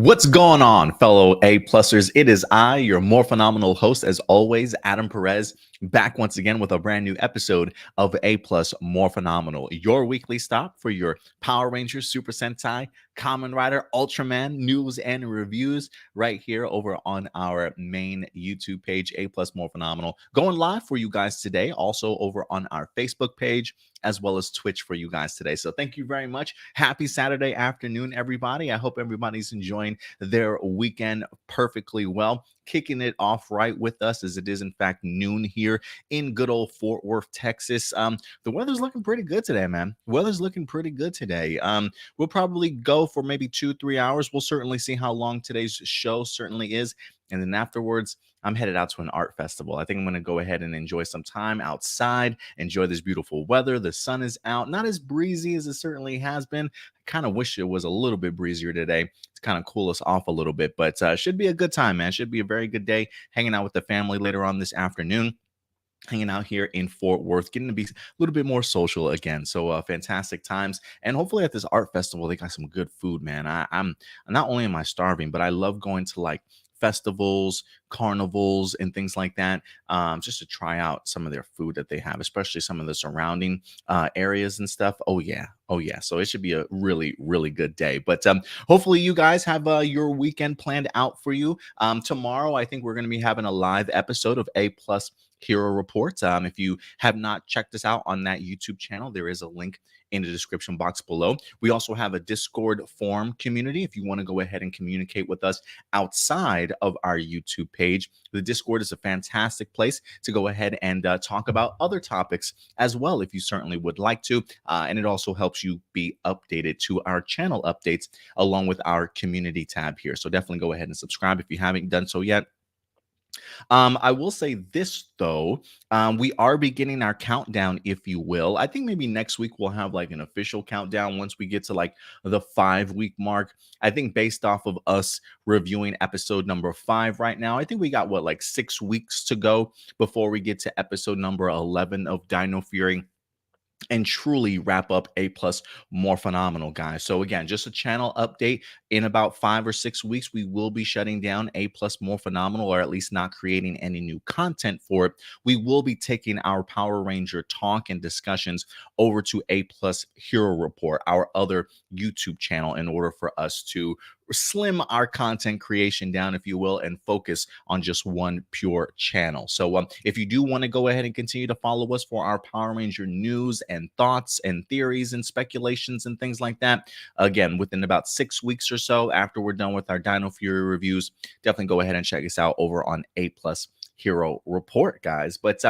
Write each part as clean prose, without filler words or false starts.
What's going on, fellow A-plussers? It is I, your Morphinominal host, as always, Adam Perez, back once again with a brand new episode of A-plus Morphinominal, your weekly stop for your Power Rangers, Super Sentai, Kamen Rider, Ultraman news and reviews right here over on our main YouTube page, A-plus Morphinominal. Going live for you guys today, also over on our Facebook page, as well as Twitch for you guys today. So thank you very much. Happy Saturday afternoon, everybody. I hope everybody's enjoying their weekend perfectly well. Kicking it off right with us as it is, in fact, noon here in good old Fort Worth, Texas. The weather's looking pretty good today, man. Weather's looking pretty good today. We'll probably go for maybe 2-3 hours. We'll certainly see how long today's show certainly is. And then afterwards, I'm headed out to an art festival. I think I'm going to go ahead and enjoy some time outside, enjoy this beautiful weather. The sun is out, not as breezy as it certainly has been. I kind of wish it was a little bit breezier today to kind of cool us off a little bit, but should be a good time, man. Should be a very good day hanging out with the family later on this afternoon. Hanging out here in Fort Worth, getting to be a little bit more social again. So fantastic times. And hopefully at this art festival, they got some good food, man. I'm not only am I starving, but I love going to like festivals, carnivals, and things like that, just to try out some of their food that they have, especially some of the surrounding areas and stuff. Oh yeah. So it should be a really, really good day. But hopefully you guys have your weekend planned out for you. Tomorrow, I think we're going to be having a live episode of A Plus Hero Reports. If you have not checked us out on that YouTube channel, there is a link in the description box below. We also have a Discord forum community if you want to go ahead and communicate with us outside of our YouTube page. The Discord is a fantastic place to go ahead and talk about other topics as well, if you certainly would like to. And it also helps you be updated to our channel updates along with our community tab here. So definitely go ahead and subscribe if you haven't done so yet. I will say this though, we are beginning our countdown, if you will. I think maybe next week we'll have like an official countdown once we get to like the 5-week mark. I think based off of us reviewing episode number 5 right now, I think we got what, like 6 weeks to go before we get to episode number 11 of Dino Fury and truly wrap up A Plus Morphinominal, guys. So again, just a channel update. In about 5 or 6 weeks, we will be shutting down A Plus Morphinominal, or at least not creating any new content for it. We will be taking our Power Ranger talk and discussions over to A Plus Hero Report, our other YouTube channel, in order for us to slim our content creation down, if you will, and focus on just one pure channel. So if you do want to go ahead and continue to follow us for our Power Ranger news and thoughts and theories and speculations and things like that, again, within about 6 weeks or so after we're done with our Dino Fury reviews, definitely go ahead and check us out over on A Plus Hero Report, guys. But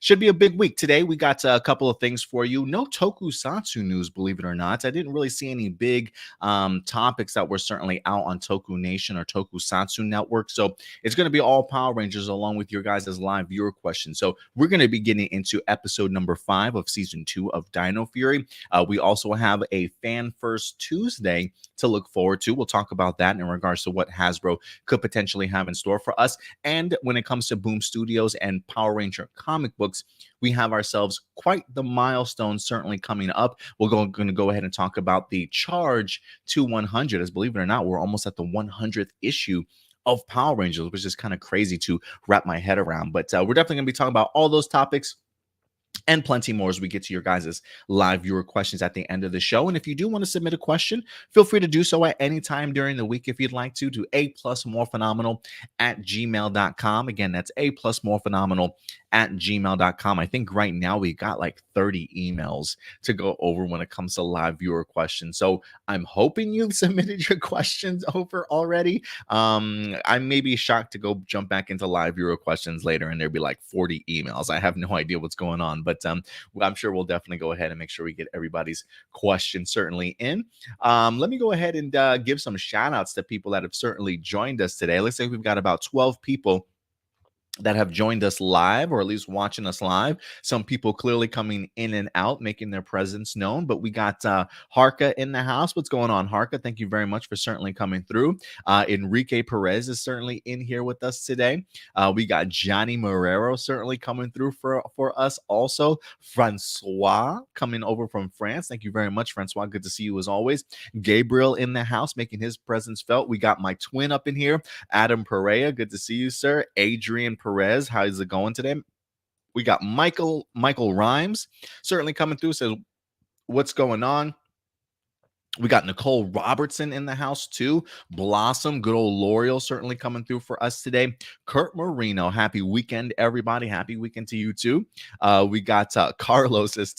should be a big week today. We got a couple of things for you. No tokusatsu news, believe it or not. I didn't really see any big topics that were certainly out on Toku Nation or Tokusatsu Network. So it's going to be all Power Rangers along with your guys' live viewer questions. So we're going to be getting into episode number 5 of season 2 of Dino Fury. We also have a Fan First Tuesday to look forward to. We'll talk about that in regards to what Hasbro could potentially have in store for us. And when it comes to Boom Studios and Power Ranger comic books, we have ourselves quite the milestone certainly coming up. We're going to go ahead and talk about the Charge to 100, as believe it or not, we're almost at the 100th issue of Power Rangers, which is kind of crazy to wrap my head around. But we're definitely going to be talking about all those topics and plenty more as we get to your guys' live viewer questions at the end of the show. And if you do want to submit a question, feel free to do so at any time during the week if you'd like to aplusmorphinominal@gmail.com. Again, that's aplusmorphinominal@gmail.com. I think right now we got like 30 emails to go over when it comes to live viewer questions. So I'm hoping you've submitted your questions over already. I may be shocked to go jump back into live viewer questions later and there'd be like 40 emails. I have no idea what's going on, but I'm sure we'll definitely go ahead and make sure we get everybody's questions certainly in. Let me go ahead and give some shout outs to people that have certainly joined us today. Looks like we've got about 12 people that have joined us live, or at least watching us live. Some people clearly coming in and out, making their presence known. But we got Harka in the house. What's going on, Harka? Thank you very much for certainly coming through. Enrique Perez is certainly in here with us today. We got Johnny Marrero certainly coming through for us also. Francois coming over from France. Thank you very much, Francois. Good to see you as always. Gabriel in the house making his presence felt. We got my twin up in here, Adam Perea. Good to see you, sir. Adrian Perez, how's it going today? We got Michael Rhymes certainly coming through. Says, what's going on? We got Nicole Robertson in the house too. Blossom, good old L'Oreal, certainly coming through for us today. Kurt Marino, happy weekend, everybody. Happy weekend to you too. We got Carlos is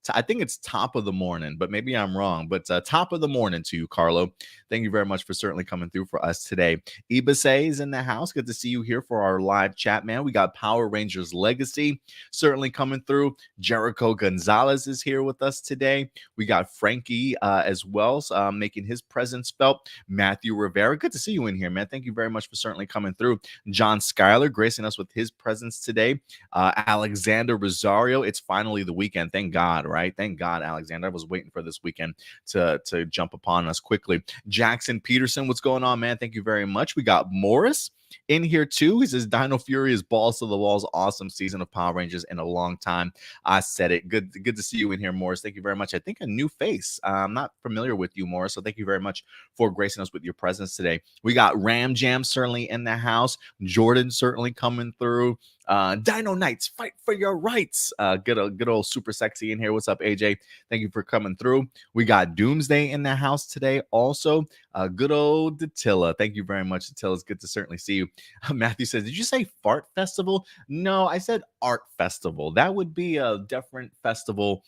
I think it's top of the morning, but maybe I'm wrong. But top of the morning to you, Carlo. Thank you very much for certainly coming through for us today. Ibase is in the house. Good to see you here for our live chat, man. We got Power Rangers Legacy certainly coming through. Jericho Gonzalez is here with us today. We got Frankie as well, making his presence felt. Matthew Rivera, good to see you in here, man. Thank you very much for certainly coming through. John Schuyler gracing us with his presence today. Alexander Rosario, it's finally the weekend. Thank God, right? Thank God, Alexander. I was waiting for this weekend to jump upon us quickly. Jackson Peterson, what's going on, man? Thank you very much. We got Morris in here too. He says Dino Fury is balls to the walls. Awesome season of Power Rangers in a long time. I said it. Good to see you in here, Morris. Thank you very much. I think a new face. I'm not familiar with you, Morris, so thank you very much for gracing us with your presence today. We got Ram Jam certainly in the house. Jordan certainly coming through. Dino Knights, fight for your rights. Good old super sexy in here. What's up, AJ? Thank you for coming through. We got Doomsday in the house today also. Good old Datilla. Thank you very much, Datilla. It's good to certainly see you. Matthew says, did you say fart festival? No, I said art festival. That would be a different festival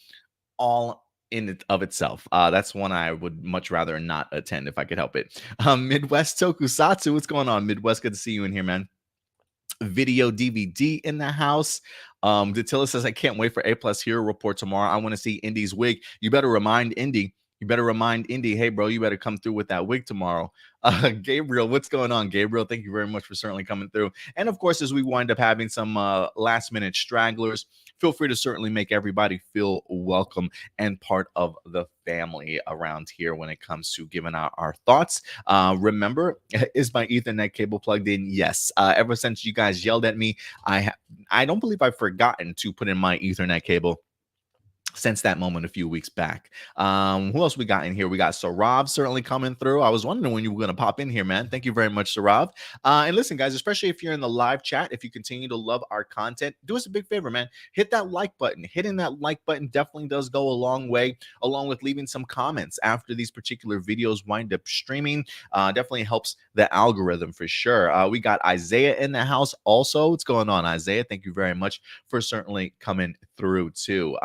all in it of itself. That's one I would much rather not attend if I could help it. Midwest Tokusatsu, what's going on, Midwest? Good to see you in here, man. Video DVD in the house. Datilla says, I can't wait for A Plus Hero Report tomorrow. I want to see Indy's wig. You better remind Indy. Hey, bro, you better come through with that wig tomorrow. Gabriel, what's going on, Gabriel? Thank you very much for certainly coming through. And of course, as we wind up having some last minute stragglers, feel free to certainly make everybody feel welcome and part of the family around here when it comes to giving our thoughts. Remember, is my Ethernet cable plugged in? Yes. Ever since you guys yelled at me, I don't believe I've forgotten to put in my Ethernet cable since that moment a few weeks back. Who else we got in here? We got Sarav certainly coming through. I was wondering when you were going to pop in here, man. Thank you very much, Sarav. And listen, guys, especially if you're in the live chat, if you continue to love our content, do us a big favor, man. Hit that like button. Hitting that like button definitely does go a long way, along with leaving some comments after these particular videos wind up streaming. Definitely helps the algorithm for sure. We got Isaiah in the house also. What's going on, Isaiah? Thank you very much for certainly coming through too.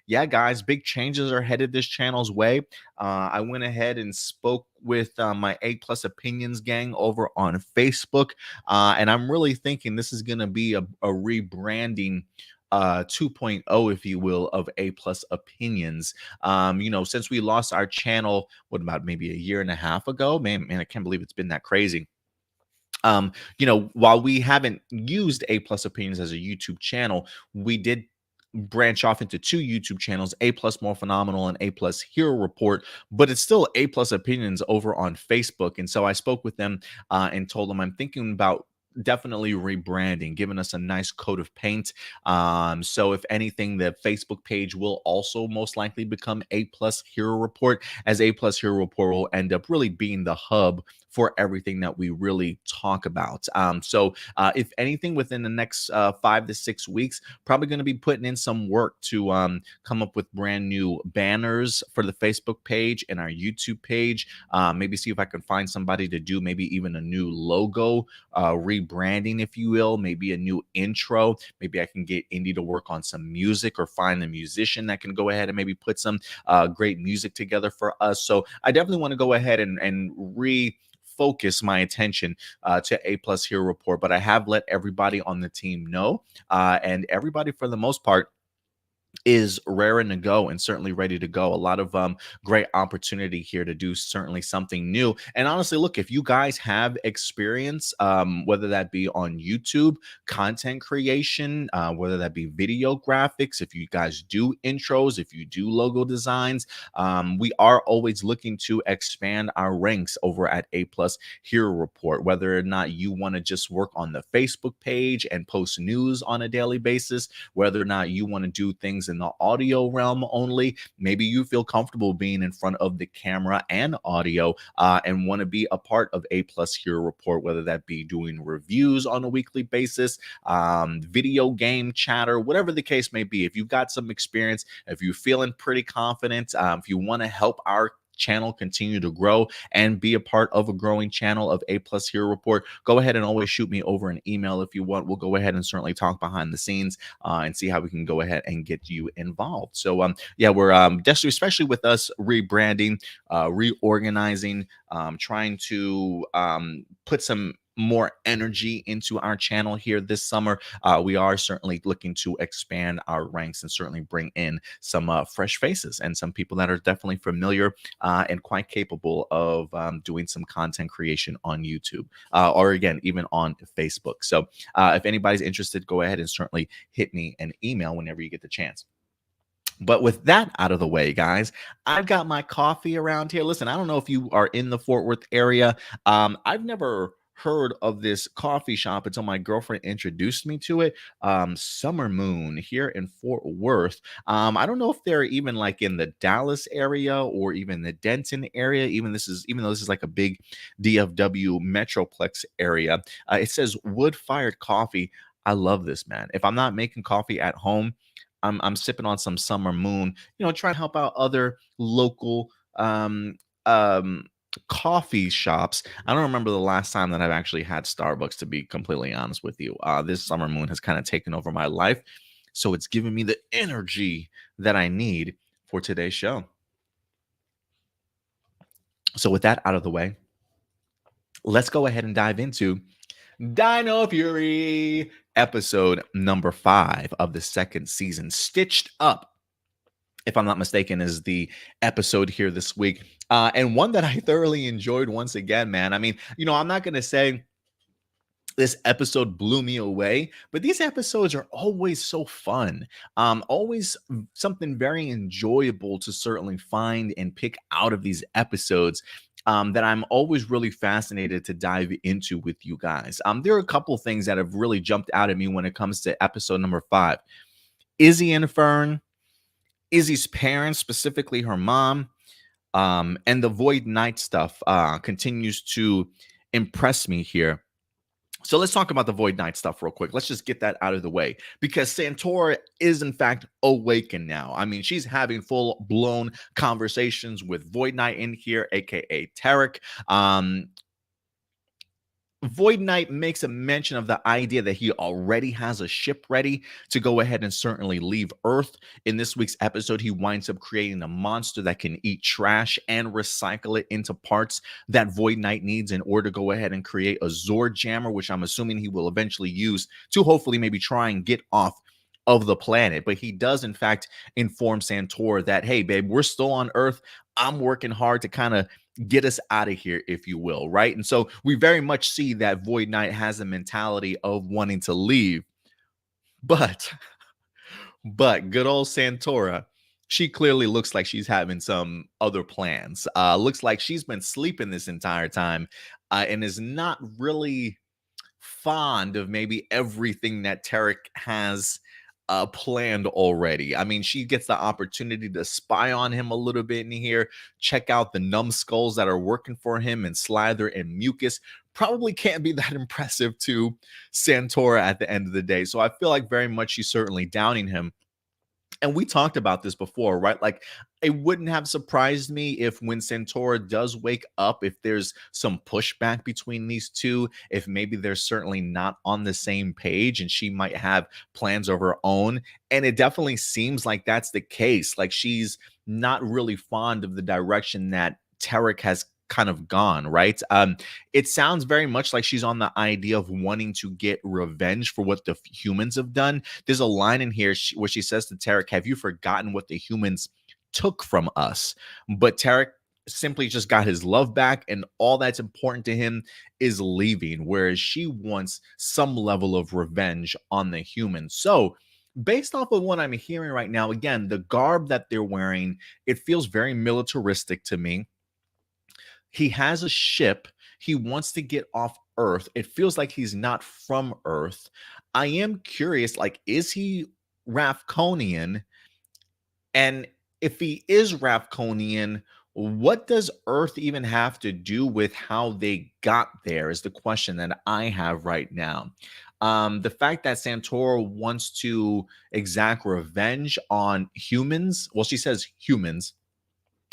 Yeah, guys, big changes are headed this channel's way. I went ahead and spoke with my A Plus Opinions gang over on Facebook, and I'm really thinking this is going to be a rebranding 2.0, if you will, of A Plus Opinions. Since we lost our channel, what about maybe a year and a half ago? Man, I can't believe it's been that crazy. While we haven't used A Plus Opinions as a YouTube channel, we did branch off into two YouTube channels, A Plus Morphinominal and A Plus Hero Report, but it's still A Plus Opinions over on Facebook. And so I spoke with them and told them I'm thinking about definitely rebranding, giving us a nice coat of paint. So if anything, the Facebook page will also most likely become A Plus Hero Report, as A Plus Hero Report will end up really being the hub for everything that we really talk about. So if anything, within the next 5 to 6 weeks, probably going to be putting in some work to come up with brand new banners for the Facebook page and our YouTube page. Maybe see if I can find somebody to do maybe even a new logo, rebranding, if you will, maybe a new intro. Maybe I can get Indy to work on some music, or find a musician that can go ahead and maybe put some great music together for us. So I definitely want to go ahead and refocus my attention to A Plus Hero Report, but I have let everybody on the team know, and everybody for the most part is raring to go and certainly ready to go. A lot of great opportunity here to do certainly something new. And honestly, look, if you guys have experience, whether that be on YouTube, content creation, whether that be video graphics, if you guys do intros, if you do logo designs, we are always looking to expand our ranks over at A Plus Hero Report. Whether or not you want to just work on the Facebook page and post news on a daily basis, whether or not you want to do things in the audio realm only, maybe you feel comfortable being in front of the camera and audio, and want to be a part of A Plus Hero Report, whether that be doing reviews on a weekly basis, video game chatter, whatever the case may be. If you've got some experience, if you're feeling pretty confident, if you want to help our channel continue to grow and be a part of a growing channel of A Plus Hero Report, go ahead and always shoot me over an email if you want. We'll go ahead and certainly talk behind the scenes and see how we can go ahead and get you involved. So yeah, we're definitely, especially with us rebranding, reorganizing, trying to put some more energy into our channel here this summer. We are certainly looking to expand our ranks and certainly bring in some fresh faces and some people that are definitely familiar and quite capable of doing some content creation on YouTube, or again, even on Facebook. So if anybody's interested, go ahead and certainly hit me an email whenever you get the chance. But with that out of the way, guys, I've got my coffee around here. Listen, I don't know if you are in the Fort Worth area. I've never heard of this coffee shop until my girlfriend introduced me to it. Summer Moon here in Fort Worth. I don't know if they're even like in the Dallas area or even the Denton area. Even though this is like a big DFW metroplex area. It says wood-fired coffee. I love this, man. If I'm not making coffee at home, I'm sipping on some Summer Moon, trying to help out other local um coffee shops. I don't remember the last time that I've actually had Starbucks, to be completely honest with you. This Summer Moon has kind of taken over my life, so it's giving me the energy that I need for today's show. So with that out of the way, let's go ahead and dive into Dino Fury, episode number 5 of the second season. Stitched Up, if I'm not mistaken, is the episode here this week. And one that I thoroughly enjoyed once again, man. I mean, I'm not going to say this episode blew me away, but these episodes are always so fun. Always something very enjoyable to certainly find and pick out of these episodes. That I'm always really fascinated to dive into with you guys. There are a couple things that have really jumped out at me when it comes to episode number 5. Izzy and Fern, Izzy's parents, specifically her mom, and the Void Knight stuff continues to impress me here. So let's talk about the Void Knight stuff real quick. Let's just get that out of the way, because Santora is in fact awakened now. I mean, she's having full-blown conversations with Void Knight in here, aka Tarek. Void Knight makes a mention of the idea that he already has a ship ready to go ahead and certainly leave Earth. In this week's episode, he winds up creating a monster that can eat trash and recycle it into parts that Void Knight needs in order to go ahead and create a Zord jammer, which I'm assuming he will eventually use to hopefully maybe try and get off of the planet. But he does in fact inform Santora that, hey babe, we're still on Earth. I'm working hard to kind of get us out of here, if you will, right? And so we very much see that Void Knight has a mentality of wanting to leave. But good old Santora, she clearly looks like she's having some other plans. Looks like she's been sleeping this entire time and is not really fond of maybe everything that Tarek has planned already. I mean, she gets the opportunity to spy on him a little bit in here, check out the numbskulls that are working for him, and Slather and Mucus. Probably can't be that impressive to Santora at the end of the day. So I feel like very much she's certainly downing him. And we talked about this before, right? Like, it wouldn't have surprised me if when Santora does wake up, if there's some pushback between these two, if maybe they're certainly not on the same page and she might have plans of her own. And it definitely seems like that's the case. Like, she's not really fond of the direction that Tarek has kind of gone, right? It sounds very much like she's on the idea of wanting to get revenge for what the humans have done. There's a line in here where she says to Tarek, "Have you forgotten what the humans took from us?" But Tarek simply just got his love back, and all that's important to him is leaving, whereas she wants some level of revenge on the humans. So, based off of what I'm hearing right now, again, the garb that they're wearing, it feels very militaristic to me. He has a ship. He wants to get off Earth. It feels like he's not from Earth. I am curious, like, is he Ravkonian? And if he is Ravkonian, what does Earth even have to do with how they got there? Is the question that I have right now. The fact that Santora wants to exact revenge on humans, well, she says humans,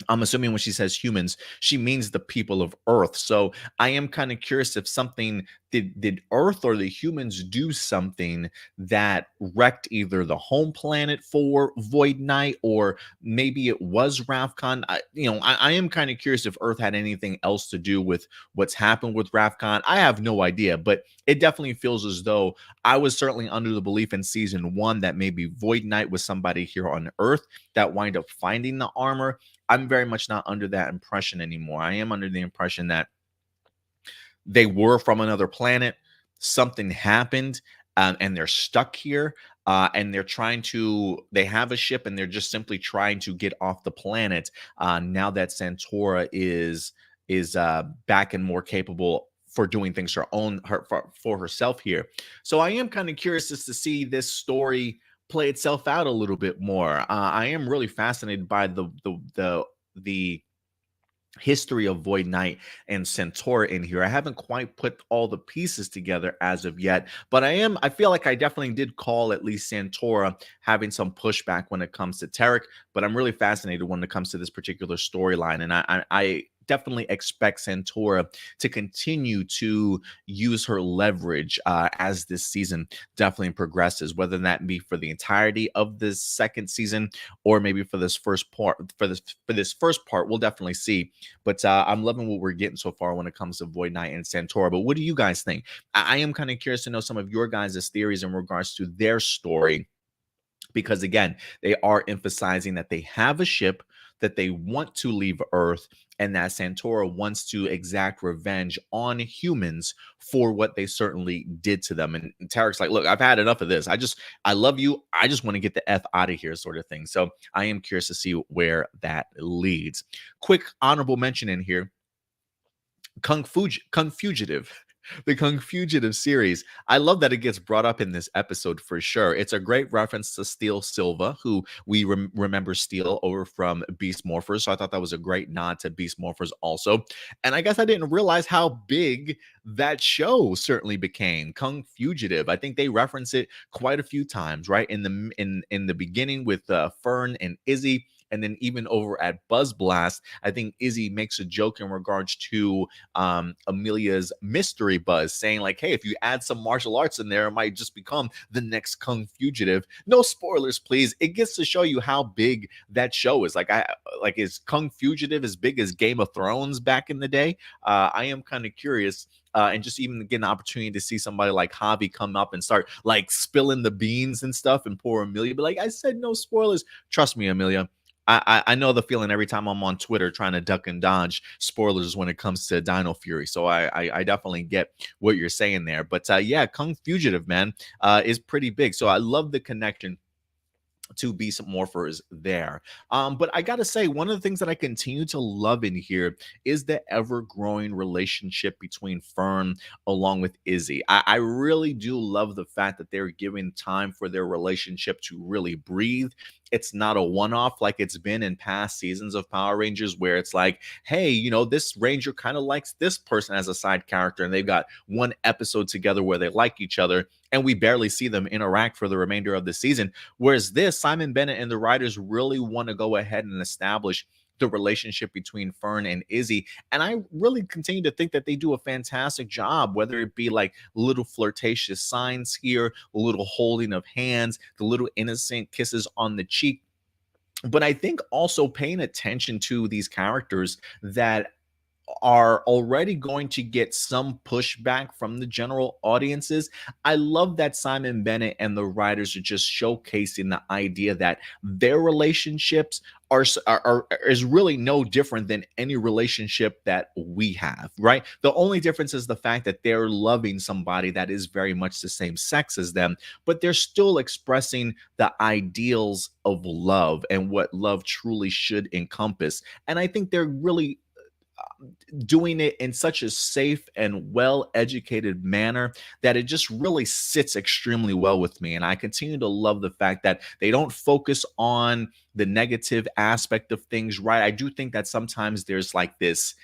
I'm assuming when she says humans, she means the people of Earth. So I am kind of curious if something did Earth or the humans do something that wrecked either the home planet for Void Knight, or maybe it was Ravkan. I am kind of curious if Earth had anything else to do with what's happened with Ravkan. I have no idea, but it definitely feels as though I was certainly under the belief in season one that maybe Void Knight was somebody here on Earth that wind up finding the armor. I'm very much not under that impression anymore. I am under the impression that they were from another planet. Something happened, and they're stuck here. And they have a ship, and they're just simply trying to get off the planet. Now that Santora is back and more capable for doing things for herself here. So I am kind of curious as to see this story play itself out a little bit more. I am really fascinated by the history of Void Knight and Centaur in here. I haven't quite put all the pieces together as of yet, but I feel like I definitely did call at least Santora having some pushback when it comes to Tarek, but I'm really fascinated when it comes to this particular storyline. And I definitely expect Santora to continue to use her leverage as this season definitely progresses, whether that be for the entirety of this second season or maybe for this first part. For this first part, we'll definitely see. But I'm loving what we're getting so far when it comes to Void Knight and Santora. But what do you guys think? I am kind of curious to know some of your guys' theories in regards to their story, because again, they are emphasizing that they have a ship, that they want to leave Earth, and that Santora wants to exact revenge on humans for what they certainly did to them. And Tarek's like, look, I've had enough of this. I love you. I just want to get the F out of here, sort of thing. So I am curious to see where that leads. Quick honorable mention in here. Kung Fugitive. The Kung Fugitive series. I love that it gets brought up in this episode for sure. It's a great reference to Steel Silva, who we remember Steel over from Beast Morphers. So I thought that was a great nod to Beast Morphers also. And I guess I didn't realize how big that show certainly became. Kung Fugitive. I think they reference it quite a few times, right? In the beginning with Fern and Izzy. And then even over at Buzz Blast, I think Izzy makes a joke in regards to Amelia's mystery buzz, saying like, hey, if you add some martial arts in there, it might just become the next Kung Fugitive. No spoilers, please. It gets to show you how big that show is. Is Kung Fugitive as big as Game of Thrones back in the day? I am kind of curious. And just even get an opportunity to see somebody like Javi come up and start like spilling the beans and stuff, and poor Amelia be like, I said no spoilers. Trust me, Amelia. I know the feeling every time I'm on Twitter trying to duck and dodge spoilers when it comes to Dino Fury. So I definitely get what you're saying there. But yeah, Kung Fugitive, man, is pretty big. So I love the connection to Beast Morphers there. But I gotta say, one of the things that I continue to love in here is the ever-growing relationship between Fern along with Izzy. I really do love the fact that they're giving time for their relationship to really breathe. It's not a one-off like it's been in past seasons of Power Rangers, where it's like, hey, this Ranger kind of likes this person as a side character, and they've got one episode together where they like each other, and we barely see them interact for the remainder of the season. Whereas this, Simon Bennett and the writers really want to go ahead and establish the relationship between Fern and Izzy. And I really continue to think that they do a fantastic job, whether it be like little flirtatious signs here, a little holding of hands, the little innocent kisses on the cheek. But I think also paying attention to these characters that are already going to get some pushback from the general audiences. I love that Simon Bennett and the writers are just showcasing the idea that their relationships is really no different than any relationship that we have, right? The only difference is the fact that they're loving somebody that is very much the same sex as them, but they're still expressing the ideals of love and what love truly should encompass. And I think they're really doing it in such a safe and well educated manner that it just really sits extremely well with me. And I continue to love the fact that they don't focus on the negative aspect of things, right? I do think that sometimes there's like this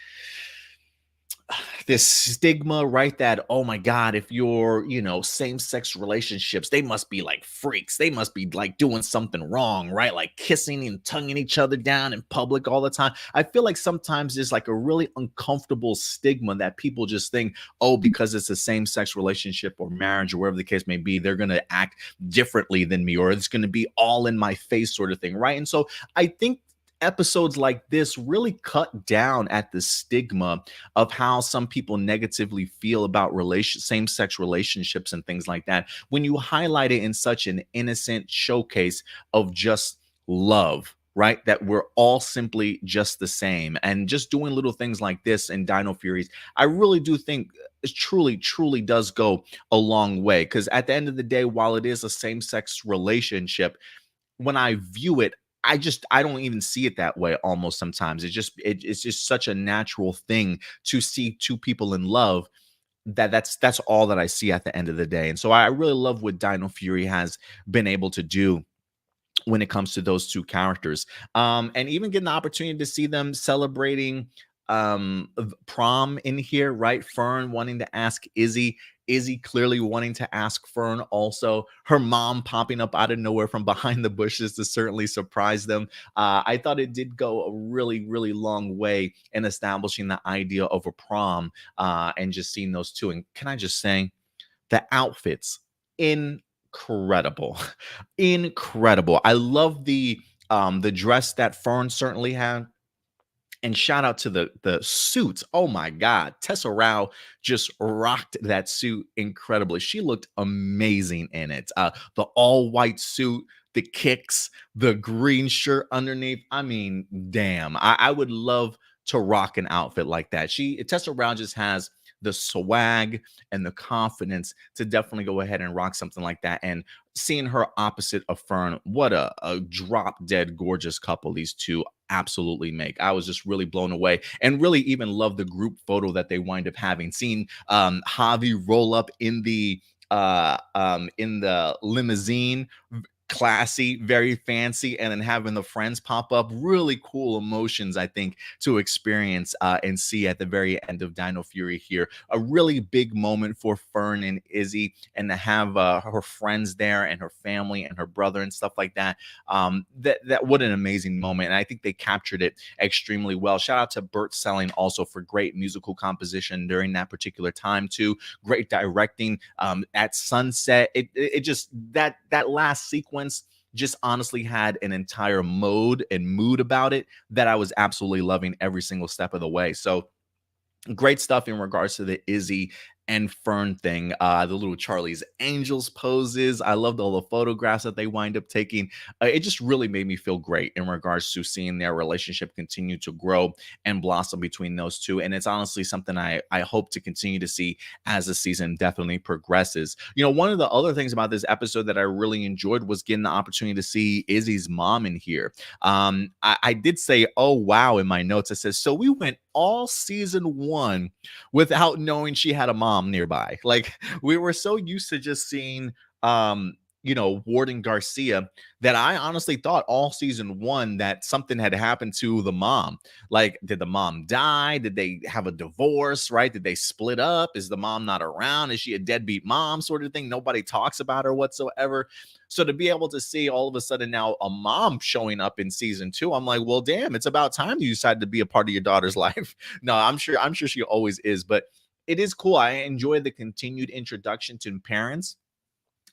stigma, right? That, oh my God, if you're, same sex relationships, they must be like freaks. They must be like doing something wrong, right? Like kissing and tonguing each other down in public all the time. I feel like sometimes there's like a really uncomfortable stigma that people just think, oh, because it's a same sex relationship or marriage or whatever the case may be, they're going to act differently than me, or it's going to be all in my face sort of thing, right? And so I think episodes like this really cut down at the stigma of how some people negatively feel about same-sex relationships and things like that when you highlight it in such an innocent showcase of just love, right? That we're all simply just the same. And just doing little things like this in Dino Furies, I really do think it truly does go a long way. Because at the end of the day, while it is a same-sex relationship, when I view it, I don't even see it that way almost sometimes. It's just such a natural thing to see two people in love that's all that I see at the end of the day. And so I really love what Dino Fury has been able to do when it comes to those two characters. And even getting the opportunity to see them celebrating prom in here, right? Fern wanting to ask Izzy clearly wanting to ask Fern also, her mom popping up out of nowhere from behind the bushes to certainly surprise them. I thought it did go a really long way in establishing the idea of a prom, and just seeing those two. And can I just say, the outfits, incredible. Incredible. I love the dress that Fern certainly had. And shout out to the suits. Oh my God. Tessa Rao just rocked that suit incredibly. She looked amazing in it. The all-white suit, the kicks, the green shirt underneath. I mean, damn. I would love to rock an outfit like that. Tessa Rao just has the swag and the confidence to definitely go ahead and rock something like that. And seeing her opposite of Fern, what a drop dead gorgeous couple these two absolutely make. I was just really blown away and really even love the group photo that they wind up having. Seeing Javi roll up in the limousine, classy, very fancy, and then having the friends pop up, really cool emotions, I think, to experience and see at the very end of Dino Fury here. A really big moment for Fern and Izzy, and to have her friends there and her family and her brother and stuff like that. That what an amazing moment, and I think they captured it extremely well. Shout out to Bert Selling also for great musical composition during that particular time too. Great directing at sunset. It just that last sequence just honestly had an entire mode and mood about it that I was absolutely loving every single step of the way. So great stuff in regards to the Izzy and Fern thing. The little Charlie's Angels poses. I loved all the photographs that they wind up taking. It just really made me feel great in regards to seeing their relationship continue to grow and blossom between those two. And it's honestly something I hope to continue to see as the season definitely progresses. One of the other things about this episode that I really enjoyed was getting the opportunity to see Izzy's mom in here. I did say, oh, wow, in my notes. I said, so we went all season 1 without knowing she had a mom nearby. Like, we were so used to just seeing Warden Garcia that I honestly thought all season 1 that something had happened to the mom. Like, did the mom die? Did they have a divorce, right? Did they split up? Is the mom not around? Is she a deadbeat mom sort of thing? Nobody talks about her whatsoever. So to be able to see all of a sudden now a mom showing up in season 2, I'm like, well, damn, it's about time you decided to be a part of your daughter's life. No, I'm sure she always is, but it is cool. I enjoy the continued introduction to parents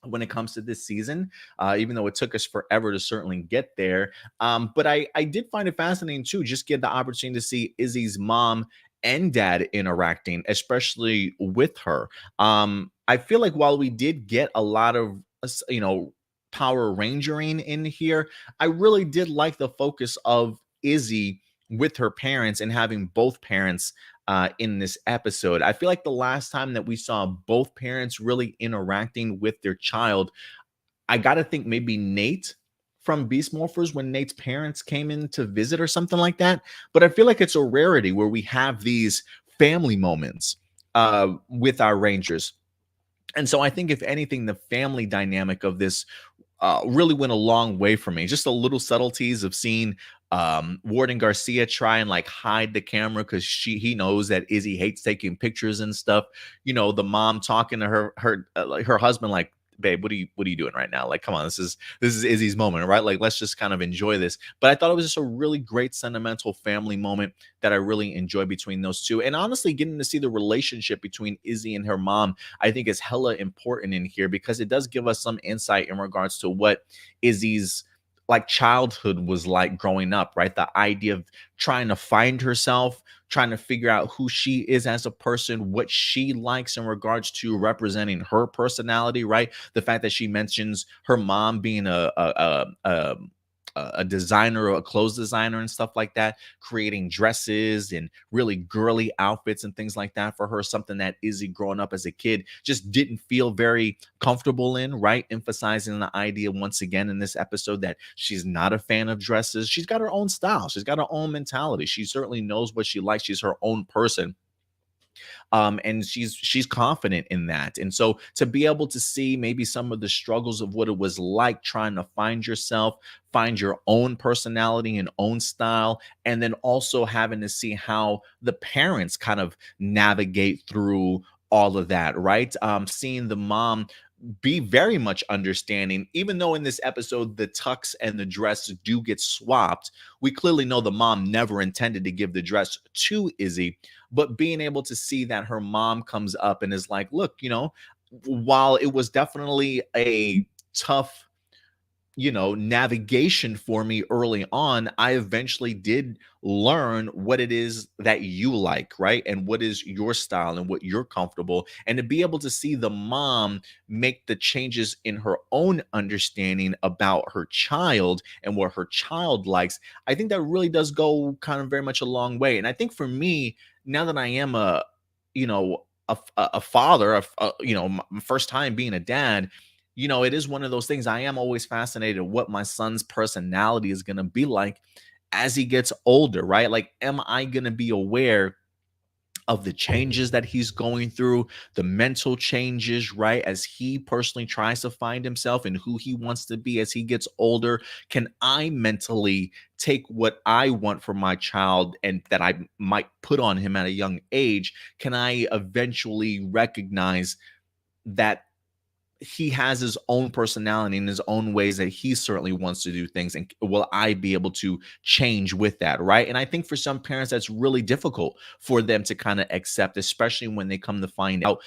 when it comes to this season, even though it took us forever to certainly get there. But I did find it fascinating too, just get the opportunity to see Izzy's mom and dad interacting, especially with her. I feel like while we did get a lot of Power Rangering in here, I really did like the focus of Izzy with her parents and having both parents in this episode. I feel like the last time that we saw both parents really interacting with their child, I gotta think maybe Nate from Beast Morphers when Nate's parents came in to visit or something like that. But I feel like it's a rarity where we have these family moments with our Rangers. And so I think if anything, the family dynamic of this really went a long way for me. Just the little subtleties of seeing Warden Garcia try and like hide the camera because he knows that Izzy hates taking pictures and stuff. The mom talking to her husband like, babe, what are you doing right now? Like, come on, this is Izzy's moment, right? Like, let's just kind of enjoy this. But I thought it was just a really great sentimental family moment that I really enjoyed between those two. And honestly, getting to see the relationship between Izzy and her mom, I think is hella important in here because it does give us some insight in regards to what Izzy's like childhood was like growing up, right? The idea of trying to find herself, trying to figure out who she is as a person, what she likes in regards to representing her personality, right? The fact that she mentions her mom being a designer, a clothes designer, and stuff like that, creating dresses and really girly outfits and things like that for her, something that Izzy growing up as a kid just didn't feel very comfortable in, right? Emphasizing the idea once again in this episode that she's not a fan of dresses. She's got her own style, she's got her own mentality. She certainly knows what she likes. She's her own person, and she's confident in that. And so to be able to see maybe some of the struggles of what it was like trying to find yourself, find your own personality and own style, and then also having to see how the parents kind of navigate through all of that, right? Seeing the mom be very much understanding, even though in this episode the tux and the dress do get swapped. We clearly know the mom never intended to give the dress to Izzy, but being able to see that her mom comes up and is like, look, while it was definitely a tough navigation for me early on, I eventually did learn what it is that you like, right? And what is your style and what you're comfortable. And to be able to see the mom make the changes in her own understanding about her child and what her child likes, I think that really does go kind of very much a long way. And I think for me, now that I am you know, a father, my first time being a dad, it is one of those things. I am always fascinated what my son's personality is going to be like as he gets older, right? Like, am I going to be aware of the changes that he's going through, the mental changes, right? As he personally tries to find himself and who he wants to be as he gets older? Can I mentally take what I want for my child and that I might put on him at a young age? Can I eventually recognize that he has his own personality and his own ways that he certainly wants to do things, and will I be able to change with that, right? And I think for some parents that's really difficult for them to kind of accept, especially when they come to find out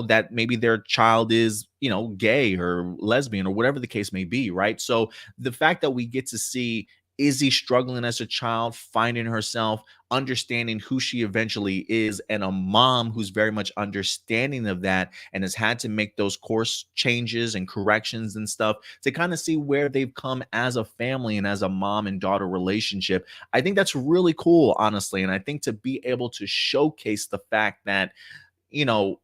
that maybe their child is gay or lesbian or whatever the case may be, right? So the fact that we get to see Izzy struggling as a child, finding herself, understanding who she eventually is, and a mom who's very much understanding of that and has had to make those course changes and corrections and stuff to kind of see where they've come as a family and as a mom and daughter relationship. I think that's really cool, honestly. And I think to be able to showcase the fact that, you know,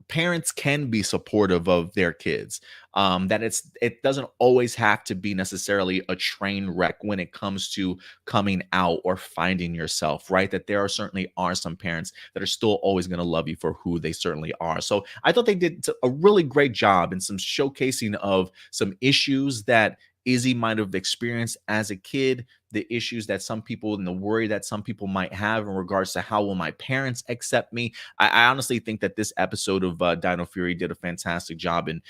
parents can be supportive of their kids, that it doesn't always have to be necessarily a train wreck when it comes to coming out or finding yourself, right? That there are certainly are some parents that are still always going to love you for who they certainly are. So I thought they did a really great job in some showcasing of some issues that Izzy might have experienced as a kid, the issues that some people and the worry that some people might have in regards to how will my parents accept me. I honestly think that this episode of Dino Fury did a fantastic job in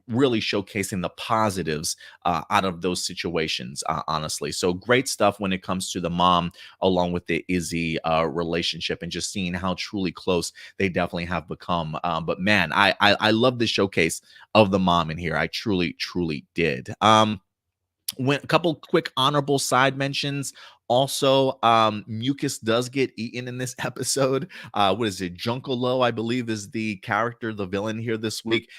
really showcasing the positives out of those situations, honestly. So great stuff when it comes to the mom along with the Izzy relationship and just seeing how truly close they definitely have become. But man, I love the showcase of the mom in here. I truly, truly did. When a couple quick honorable side mentions Also, Mucus does get eaten in this episode. What is it? Junkalo, I believe, is the character, the villain here this week.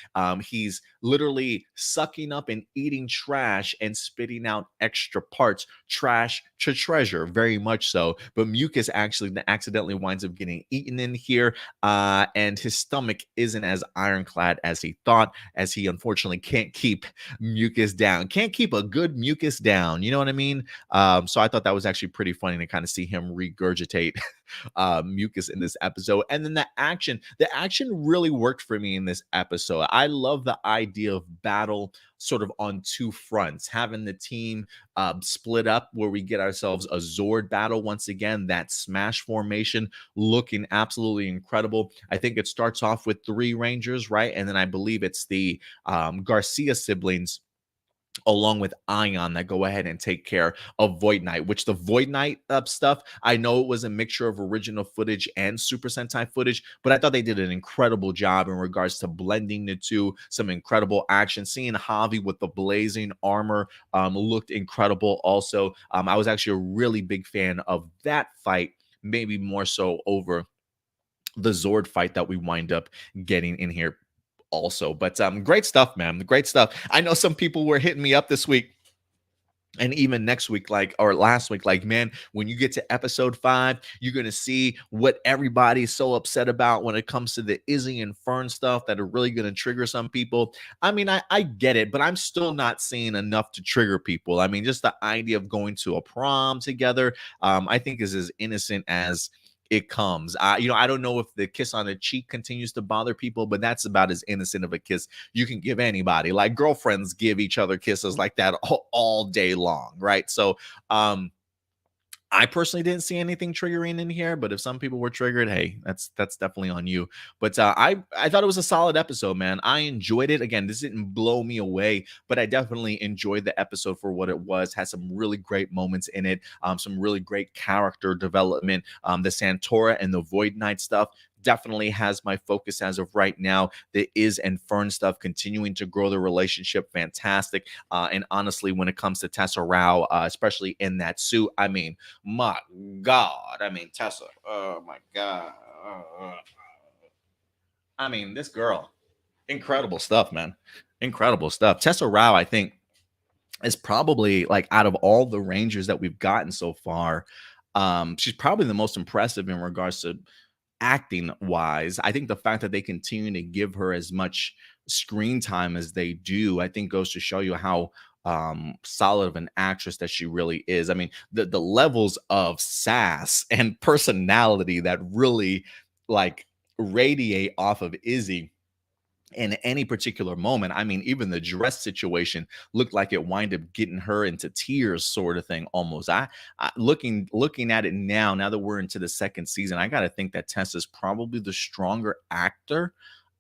He's literally sucking up and eating trash and spitting out extra parts, trash to treasure, very much so. But Mucus actually accidentally winds up getting eaten in here, and his stomach isn't as ironclad as he thought, as he unfortunately can't keep Mucus down, can't keep a good Mucus down. You know what I mean? So I thought that was actually pretty funny to kind of see him regurgitate Mucus in this episode. And then the action really worked for me in this episode. I love the idea of battle sort of on two fronts, having the team split up where we get ourselves a Zord battle once again, that smash formation looking absolutely incredible. I think it starts off with 3 Rangers, right? And then I believe it's the Garcia siblings along with Ion that go ahead and take care of Void Knight, which the Void Knight stuff, I know it was a mixture of original footage and Super Sentai footage, but I thought they did an incredible job in regards to blending the two. Some incredible action. Seeing Javi with the blazing armor looked incredible also. I was actually a really big fan of that fight, maybe more so over the Zord fight that we wind up getting in here also. But great stuff, man. Great stuff. I know some people were hitting me up this week and even next week, like, or last week, like, man, when you get to episode 5, you're gonna see what everybody's so upset about when it comes to the Izzy and Fern stuff that are really gonna trigger some people. I mean, I get it, but I'm still not seeing enough to trigger people. I mean, just the idea of going to a prom together, I think is as innocent as it comes. I don't know if the kiss on the cheek continues to bother people, but that's about as innocent of a kiss you can give anybody. Like girlfriends give each other kisses like that all day long, right? So, I personally didn't see anything triggering in here, but if some people were triggered, hey, that's definitely on you. But I thought it was a solid episode, man. I enjoyed it. Again, this didn't blow me away, but I definitely enjoyed the episode for what it was. Had some really great moments in it, some really great character development. The Santora and the Void Knight stuff definitely has my focus as of right now. The Iz and Fern stuff continuing to grow the relationship, fantastic. And honestly, when it comes to Tessa Rao, especially in that suit, I mean, my God, I mean Tessa, oh my God, I mean this girl, incredible stuff, man, incredible stuff. Tessa Rao, I think, is probably like out of all the Rangers that we've gotten so far, she's probably the most impressive in regards to acting wise. I think the fact that they continue to give her as much screen time as they do, I think goes to show you how solid of an actress that she really is. I mean, the levels of sass and personality that really like radiate off of Izzy in any particular moment. I mean, even the dress situation looked like it wind up getting her into tears, sort of thing, almost. I looking at it now that we're into the second season, I got to think that Tessa's probably the stronger actor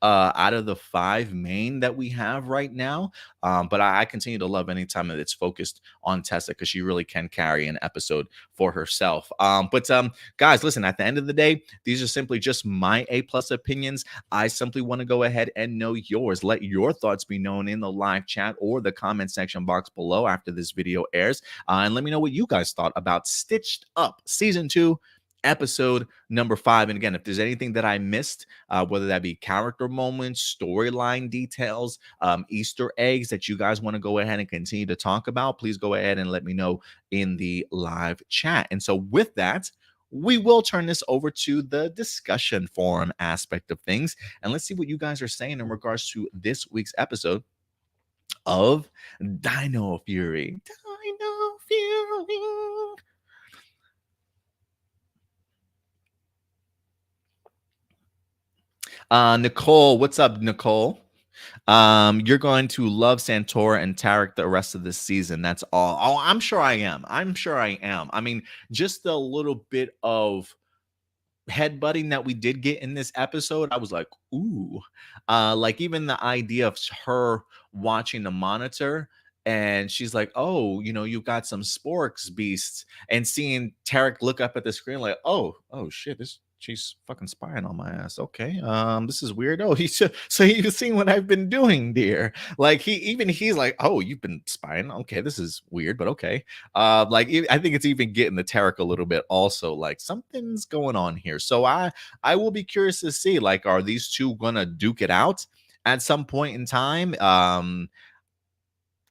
out of the 5 main that we have right now. But I continue to love anytime that it's focused on Tessa because she really can carry an episode for herself. But guys, listen, at the end of the day, these are simply just my A+ opinions. I simply want to go ahead and know yours. Let your thoughts be known in the live chat or the comment section box below after this video airs. And let me know what you guys thought about Stitched Up Season 2, episode number 5. And again, if there's anything that I missed, whether that be character moments, storyline details, Easter eggs that you guys want to go ahead and continue to talk about, please go ahead and let me know in the live chat. And so with that, we will turn this over to the discussion forum aspect of things. And let's see what you guys are saying in regards to this week's episode of Dino Fury. Dino Fury. Nicole, what's up, Nicole? You're going to love Santora and Tarek the rest of the season. That's all. Oh, I'm sure I am. I'm sure I am. I mean, just a little bit of headbutting that we did get in this episode, I was like, ooh. Like even the idea of her watching the monitor and she's like, oh, you've got some sporks beasts, and seeing Tarek look up at the screen like, oh shit, She's fucking spying on my ass. Okay. This is weird. Oh, so you've seen what I've been doing, dear. Like he's like, oh, you've been spying. Okay, this is weird, but okay. I think it's even getting the Tarek a little bit also. Like something's going on here. So I will be curious to see, like, are these two gonna duke it out at some point in time?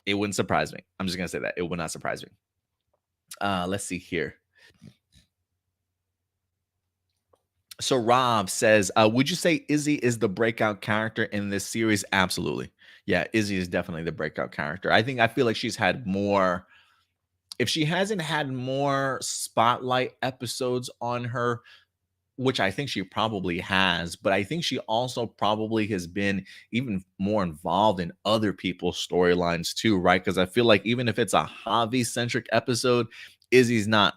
It wouldn't surprise me. I'm just gonna say that. It would not surprise me. Let's see here. So Rob says, would you say Izzy is the breakout character in this series? Absolutely. Yeah, Izzy is definitely the breakout character. I feel like she's had more. If she hasn't had more spotlight episodes on her, which I think she probably has, but I think she also probably has been even more involved in other people's storylines too, right? Because I feel like even if it's a Javi centric episode, Izzy's not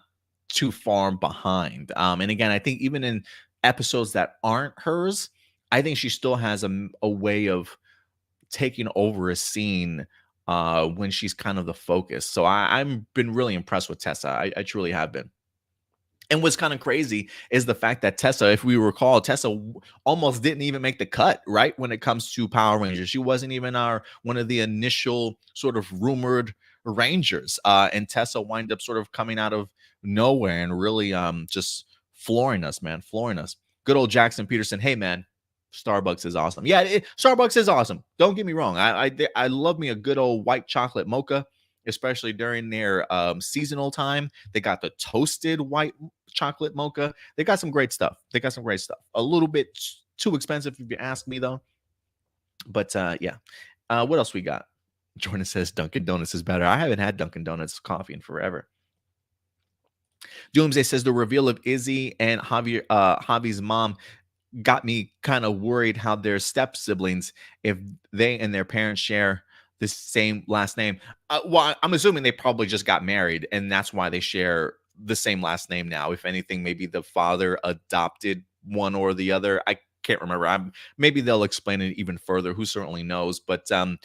too far behind. And again, I think even in episodes that aren't hers, I think she still has a way of taking over a scene when she's kind of the focus. So I'm been really impressed with Tessa. I truly have been. And what's kind of crazy is the fact that Tessa, if we recall, Tessa almost didn't even make the cut, right? When it comes to Power Rangers, she wasn't even one of the initial sort of rumored Rangers. And Tessa wind up sort of coming out of nowhere and really just flooring us, man, flooring us. Good old Jackson Peterson. Hey, man, Starbucks is awesome. Yeah, Starbucks is awesome. Don't get me wrong. I love me a good old white chocolate mocha, especially during their seasonal time. They got the toasted white chocolate mocha. They got some great stuff. They got some great stuff. A little bit too expensive if you ask me though. But yeah. What else we got? Jordan says Dunkin' Donuts is better. I haven't had Dunkin' Donuts coffee in forever. Doomsday says the reveal of Izzy and Javi's mom got me kind of worried how they're step siblings if they and their parents share the same last name. Well, I'm assuming they probably just got married and that's why they share the same last name now. If anything, maybe the father adopted one or the other. I can't remember. Maybe they'll explain it even further. Who certainly knows? But I'm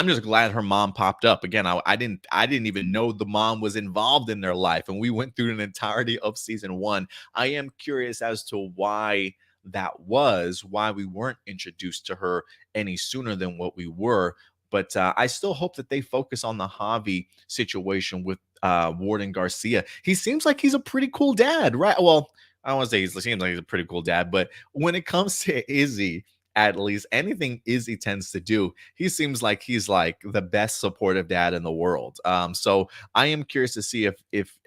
just glad her mom popped up again. I didn't even know the mom was involved in their life, and we went through an entirety of season one. I am curious as to why why we weren't introduced to her any sooner than what we were. But I still hope that they focus on the Javi situation with Warden Garcia. He seems like he's a pretty cool dad, right? Well, I don't want to say he seems like he's a pretty cool dad, but when it comes to Izzy, at least anything Izzy tends to do, he seems like he's like the best supportive dad in the world. So I am curious to see if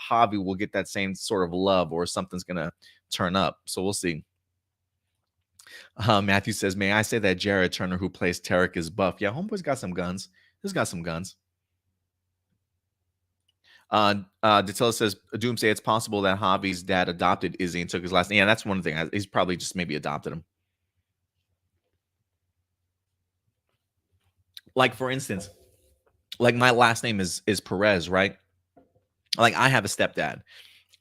Javi will get that same sort of love or something's gonna turn up. So we'll see. Matthew says, may I say that Jared Turner, who plays Tarek, is buff? Yeah, homeboy's got some guns. He's got some guns. Datilla says, Doomsday, it's possible that Javi's dad adopted Izzy and took his last name. Yeah, that's one thing. He's probably just maybe adopted him. Like, for instance, like my last name is Perez, right? Like I have a stepdad.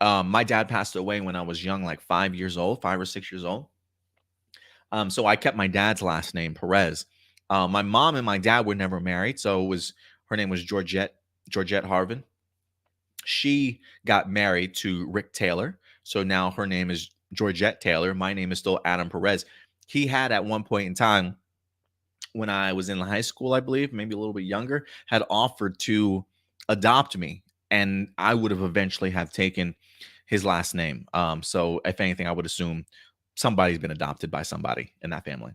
My dad passed away when I was young, like 5 years old, 5 or 6 years old. So I kept my dad's last name, Perez. My mom and my dad were never married, so her name was Georgette Harvin. She got married to Rick Taylor, so now her name is Georgette Taylor. My name is still Adam Perez. He had at one point in time, when I was in high school, I believe, maybe a little bit younger, had offered to adopt me, and I would have eventually have taken his last name. So if anything, I would assume somebody's been adopted by somebody in that family.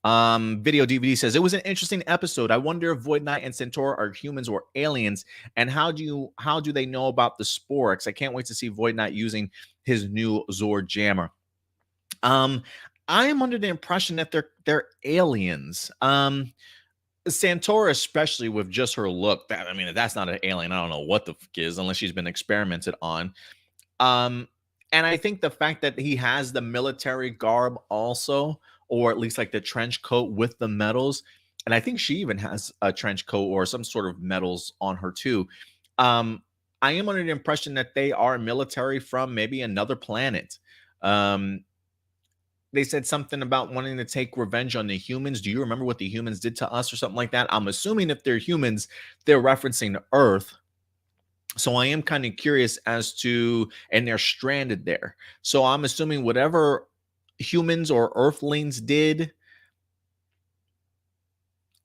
Video DVD says it was an interesting episode. I wonder if Void Knight and Centaur are humans or aliens, and how do they know about the sporks? I can't wait to see Void Knight using his new Zord jammer. I am under the impression that they're aliens. Centaur, especially with just her look, if that's not an alien, I don't know what the fuck is, unless she's been experimented on. And I think the fact that he has the military garb also, or at least like the trench coat with the medals, and I think she even has a trench coat or some sort of medals on her too. I am under the impression that they are military from maybe another planet. They said something about wanting to take revenge on the humans. Do you remember what the humans did to us or something like that? I'm assuming if they're humans, they're referencing Earth. So I am kind of curious as to, and they're stranded there. So I'm assuming whatever humans or earthlings did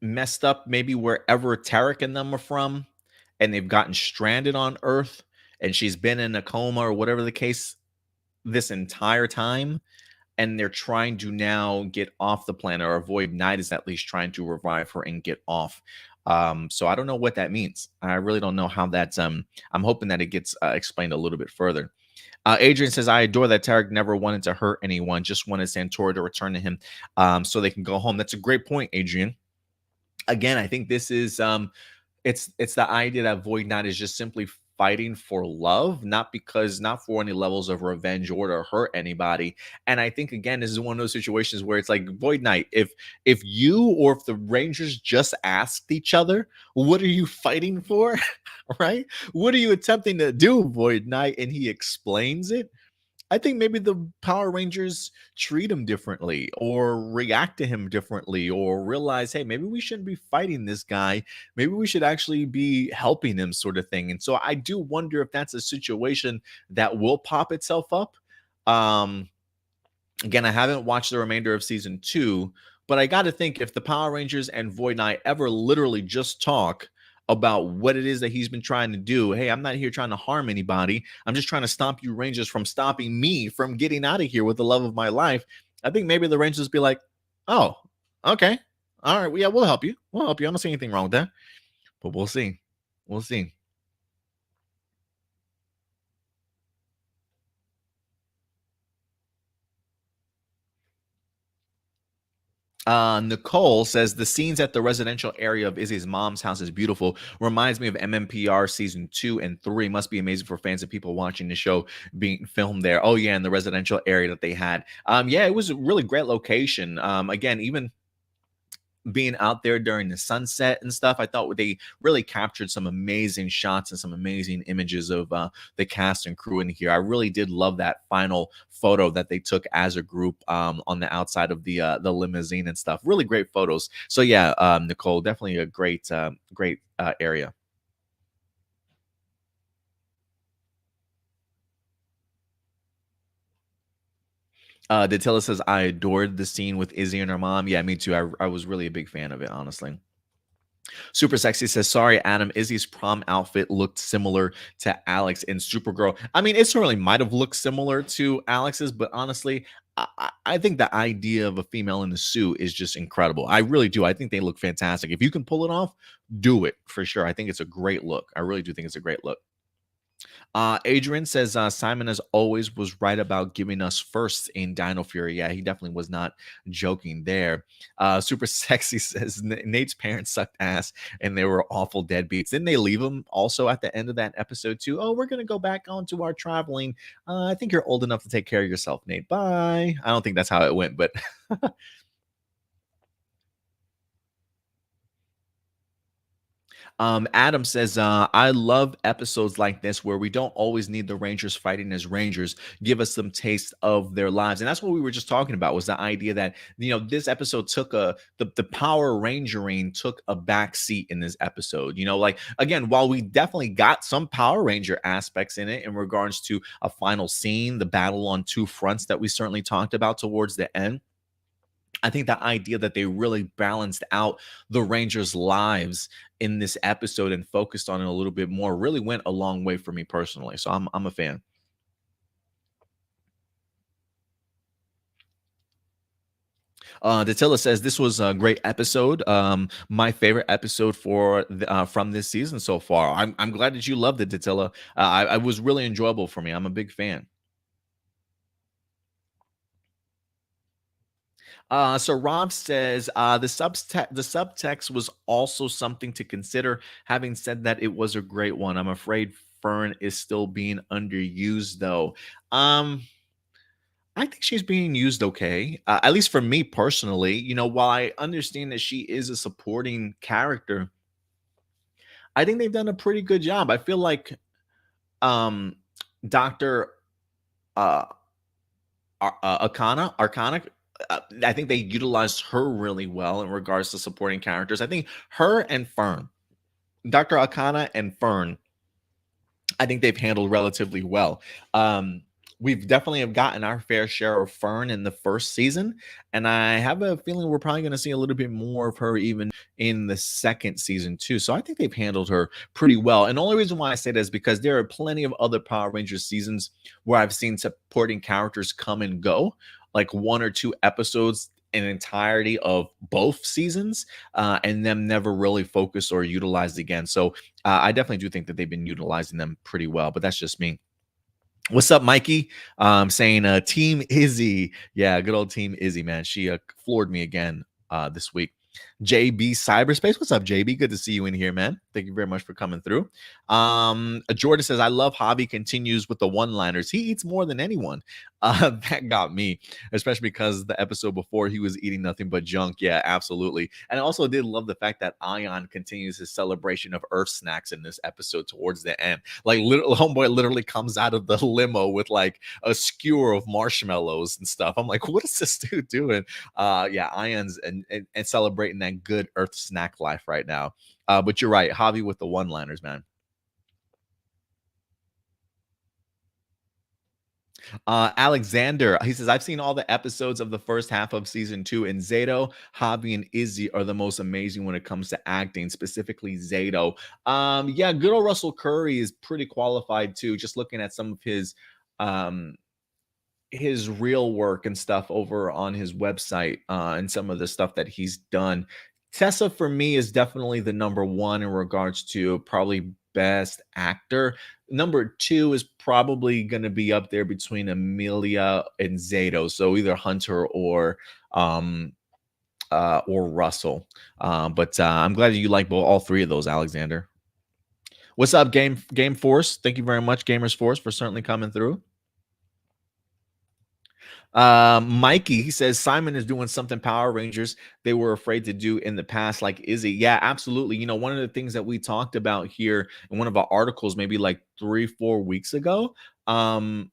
messed up maybe wherever Tarek and them are from, and they've gotten stranded on Earth, and she's been in a coma or whatever the case this entire time, and they're trying to now get off the planet, or Void Knight is at least trying to revive her and get off. So I don't know what that means. I really don't know how that's. I'm hoping that it gets explained a little bit further. Adrian says, I adore that Tarek never wanted to hurt anyone, just wanted Santora to return to him so they can go home. That's a great point, Adrian. Again, I think this is it's the idea that Void Knight is just simply fighting for love, not for any levels of revenge or to hurt anybody. And I think again, this is one of those situations where it's like Void Knight, if you or if the Rangers just asked each other, what are you fighting for? Right? What are you attempting to do, Void Knight? And he explains it. I think maybe the Power Rangers treat him differently or react to him differently or realize, hey, maybe we shouldn't be fighting this guy. Maybe we should actually be helping him, sort of thing. And so I do wonder if that's a situation that will pop itself up. Um, Again, I haven't watched the remainder of season 2, but I got to think if the Power Rangers and Void Knight ever literally just talk about what it is that he's been trying to do. Hey, I'm not here trying to harm anybody. I'm just trying to stop you Rangers from stopping me from getting out of here with the love of my life. I think maybe the Rangers be like, "Oh, okay. All right. Well, yeah, we'll help you. We'll help you. I don't see anything wrong with that." But we'll see. We'll see. Nicole says the scenes at the residential area of Izzy's mom's house is beautiful. Reminds me of MMPR season 2 and 3. Must be amazing for fans and people watching the show being filmed there. Oh yeah, in the residential area that they had. Yeah, it was a really great location. Again, even being out there during the sunset and stuff, I thought they really captured some amazing shots and some amazing images of the cast and crew in here. I really did love that final photo that they took as a group on the outside of the limousine and stuff. Really great photos. So yeah, Nicole, definitely a great area. Datilla says I adored the scene with Izzy and her mom. Yeah, me too. I was really a big fan of it, honestly. Super Sexy says, sorry, Adam. Izzy's prom outfit looked similar to Alex in Supergirl. I mean, it certainly might have looked similar to Alex's, but honestly, I think the idea of a female in a suit is just incredible. I really do. I think they look fantastic. If you can pull it off, do it for sure. I think it's a great look. I really do think it's a great look. Adrian says Simon, as always, was right about giving us first in Dino Fury. Yeah, he definitely was not joking there. Super Sexy says Nate's parents sucked ass and they were awful deadbeats. Didn't they leave him also at the end of that episode too? Oh, we're gonna go back onto our traveling. I think you're old enough to take care of yourself, Nate. Bye. I don't think that's how it went, but Adam says, I love episodes like this where we don't always need the Rangers fighting as Rangers. Give us some taste of their lives. And that's what we were just talking about, was the idea that, this episode took the Power Rangering took a back seat in this episode. Like, again, while we definitely got some Power Ranger aspects in it in regards to a final scene, the battle on two fronts that we certainly talked about towards the end, I think the idea that they really balanced out the Rangers' lives in this episode and focused on it a little bit more really went a long way for me personally. So I'm a fan. Datilla says this was a great episode. My favorite episode from this season so far. I'm glad that you loved it, Datilla. I was really enjoyable for me. I'm a big fan. So Rob says the subtext was also something to consider. Having said that, it was a great one. I'm afraid Fern is still being underused though. Um, I think she's being used okay, at least for me personally. While I understand that she is a supporting character, I think they've done a pretty good job. I feel like um, Doctor uh, Arcana. I think they utilized her really well in regards to supporting characters. I think her and Fern, Dr. Arcana and Fern, I think they've handled relatively well. Um, we've definitely have gotten our fair share of Fern in the first season, and I have a feeling we're probably going to see a little bit more of her even in the second season too. So I think they've handled her pretty well. And the only reason why I say that is because there are plenty of other Power Rangers seasons where I've seen supporting characters come and go, like one or two episodes in entirety of both seasons, and them never really focused or utilized again. So I definitely do think that they've been utilizing them pretty well, but that's just me. What's up, Mikey? Saying Team Izzy. Yeah, good old Team Izzy, man. She floored me again this week. JB Cyberspace. What's up, JB? Good to see you in here, man. Thank you very much for coming through. Jordan says, I love Hobby continues with the one-liners. He eats more than anyone. That got me, especially because the episode before he was eating nothing but junk. Yeah, absolutely. And I also did love the fact that Ion continues his celebration of Earth snacks in this episode towards the end. Like, little homeboy literally comes out of the limo with like a skewer of marshmallows and stuff. I'm like, what is this dude doing? Yeah, Ion's and celebrating that good Earth snack life right now. But you're right, Hobby with the one-liners, man. Alexander, he says, I've seen all the episodes of the first half of season 2, and Zato, Hobby, and Izzy are the most amazing when it comes to acting, specifically Zato. Yeah, good old Russell Curry is pretty qualified too. Just looking at some of um his real work and stuff over on his website, and some of the stuff that he's done. Tessa for me is definitely the number one in regards to probably best actor. Number two is probably going to be up there between Amelia and Zato. So either Hunter or Russell. But I'm glad that you like all three of those, Alexander. What's up, Game Force? Thank you very much, Gamers Force, for certainly coming through. Mikey, he says Simon is doing something Power Rangers they were afraid to do in the past, like Izzy. Yeah, absolutely. You know, one of the things that we talked about here in one of our articles, maybe like 3-4 weeks ago. A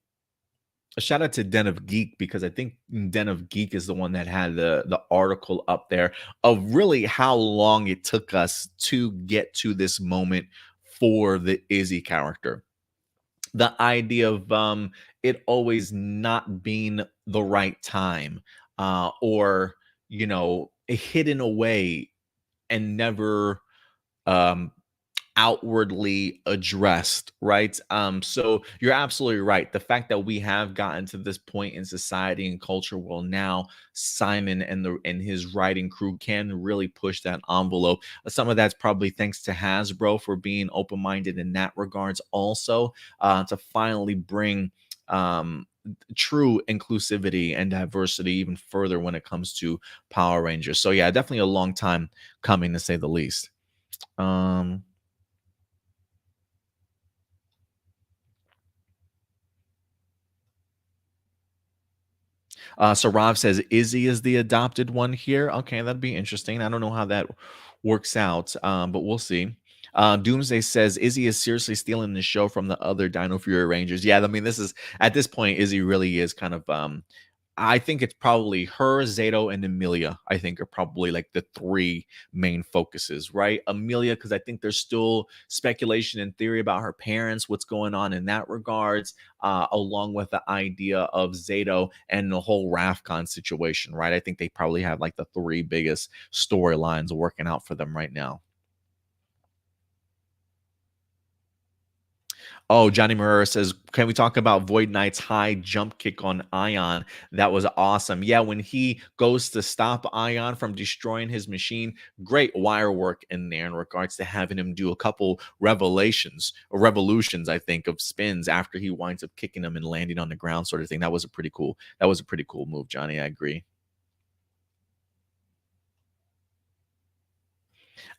shout out to Den of Geek, because I think Den of Geek is the one that had the article up there of really how long it took us to get to this moment for the Izzy character. The idea of it always not being the right time, or hidden away and never um outwardly addressed, right? So you're absolutely right. The fact that we have gotten to this point in society and culture, well, now Simon and his writing crew can really push that envelope. Some of that's probably thanks to Hasbro for being open-minded in that regards, also to finally bring true inclusivity and diversity even further when it comes to Power Rangers. So yeah, definitely a long time coming, to say the least. um So Rob says Izzy is the adopted one here. Okay, that'd be interesting. I don't know how that works out, but we'll see. Doomsday says Izzy is seriously stealing the show from the other Dino Fury Rangers. Yeah, I mean, this is at this point, Izzy really is kind of I think it's probably her, Zato, and Amelia. I think are probably like the three main focuses, right? Amelia, because I think there's still speculation and theory about her parents, what's going on in that regards, along with the idea of Zato and the whole Rafcon situation, right? I think they probably have like the three biggest storylines working out for them right now. Oh, Johnny Marrera says, can we talk about Void Knight's high jump kick on Ion? That was awesome. Yeah, when he goes to stop Ion from destroying his machine, great wire work in there in regards to having him do a couple revolutions, I think, of spins after he winds up kicking him and landing on the ground, sort of thing. That was a pretty cool move, Johnny. I agree.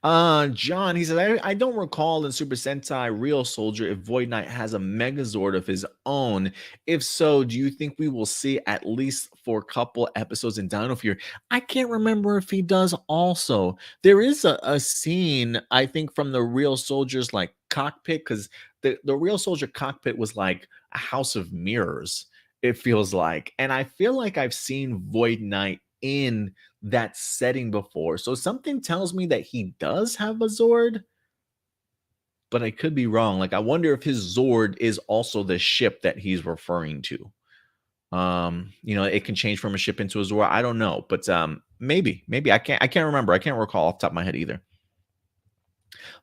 John, he said, I don't recall in Super Sentai Real Soldier if Void Knight has a Megazord of his own. If so, do you think we will see at least for a couple episodes in Dino Fury? I can't remember if he does also. There is a scene, I think, from the Real Soldier's like cockpit, because the Real Soldier cockpit was like a house of mirrors, it feels like. And I feel like I've seen Void Knight in that setting before. So something tells me that he does have a Zord. but I could be wrong. Like, I wonder if his Zord is also the ship that he's referring to. It can change from a ship into a Zord. I don't know, but maybe I can't remember. I can't recall off the top of my head either.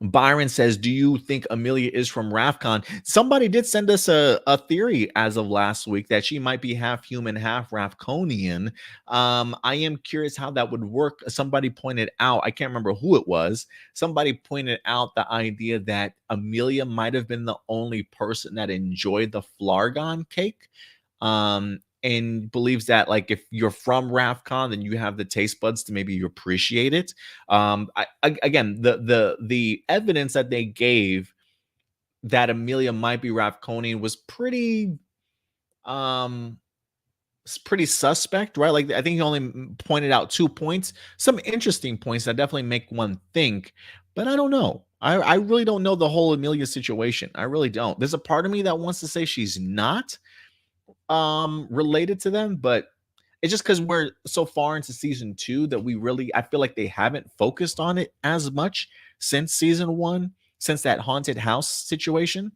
Byron says, "Do you think Amelia is from Rafcon?" Somebody did send us a theory as of last week that she might be half human, half Rafconian. I am curious how that would work. Somebody pointed out, I can't remember who it was. Somebody pointed out the idea that Amelia might have been the only person that enjoyed the Flargon cake. And believes that, like, if you're from Rafcon, then you have the taste buds to maybe appreciate it. Again, the evidence that they gave that Amelia might be Rafconian was um pretty suspect, right? Like, I think he only pointed out 2 points, some interesting points that definitely make one think, but I don't know. I really don't know the whole Amelia situation. I really don't. There's a part of me that wants to say she's not related to them, but it's just because we're so far into season 2 that I feel like they haven't focused on it as much since season 1, since that haunted house situation.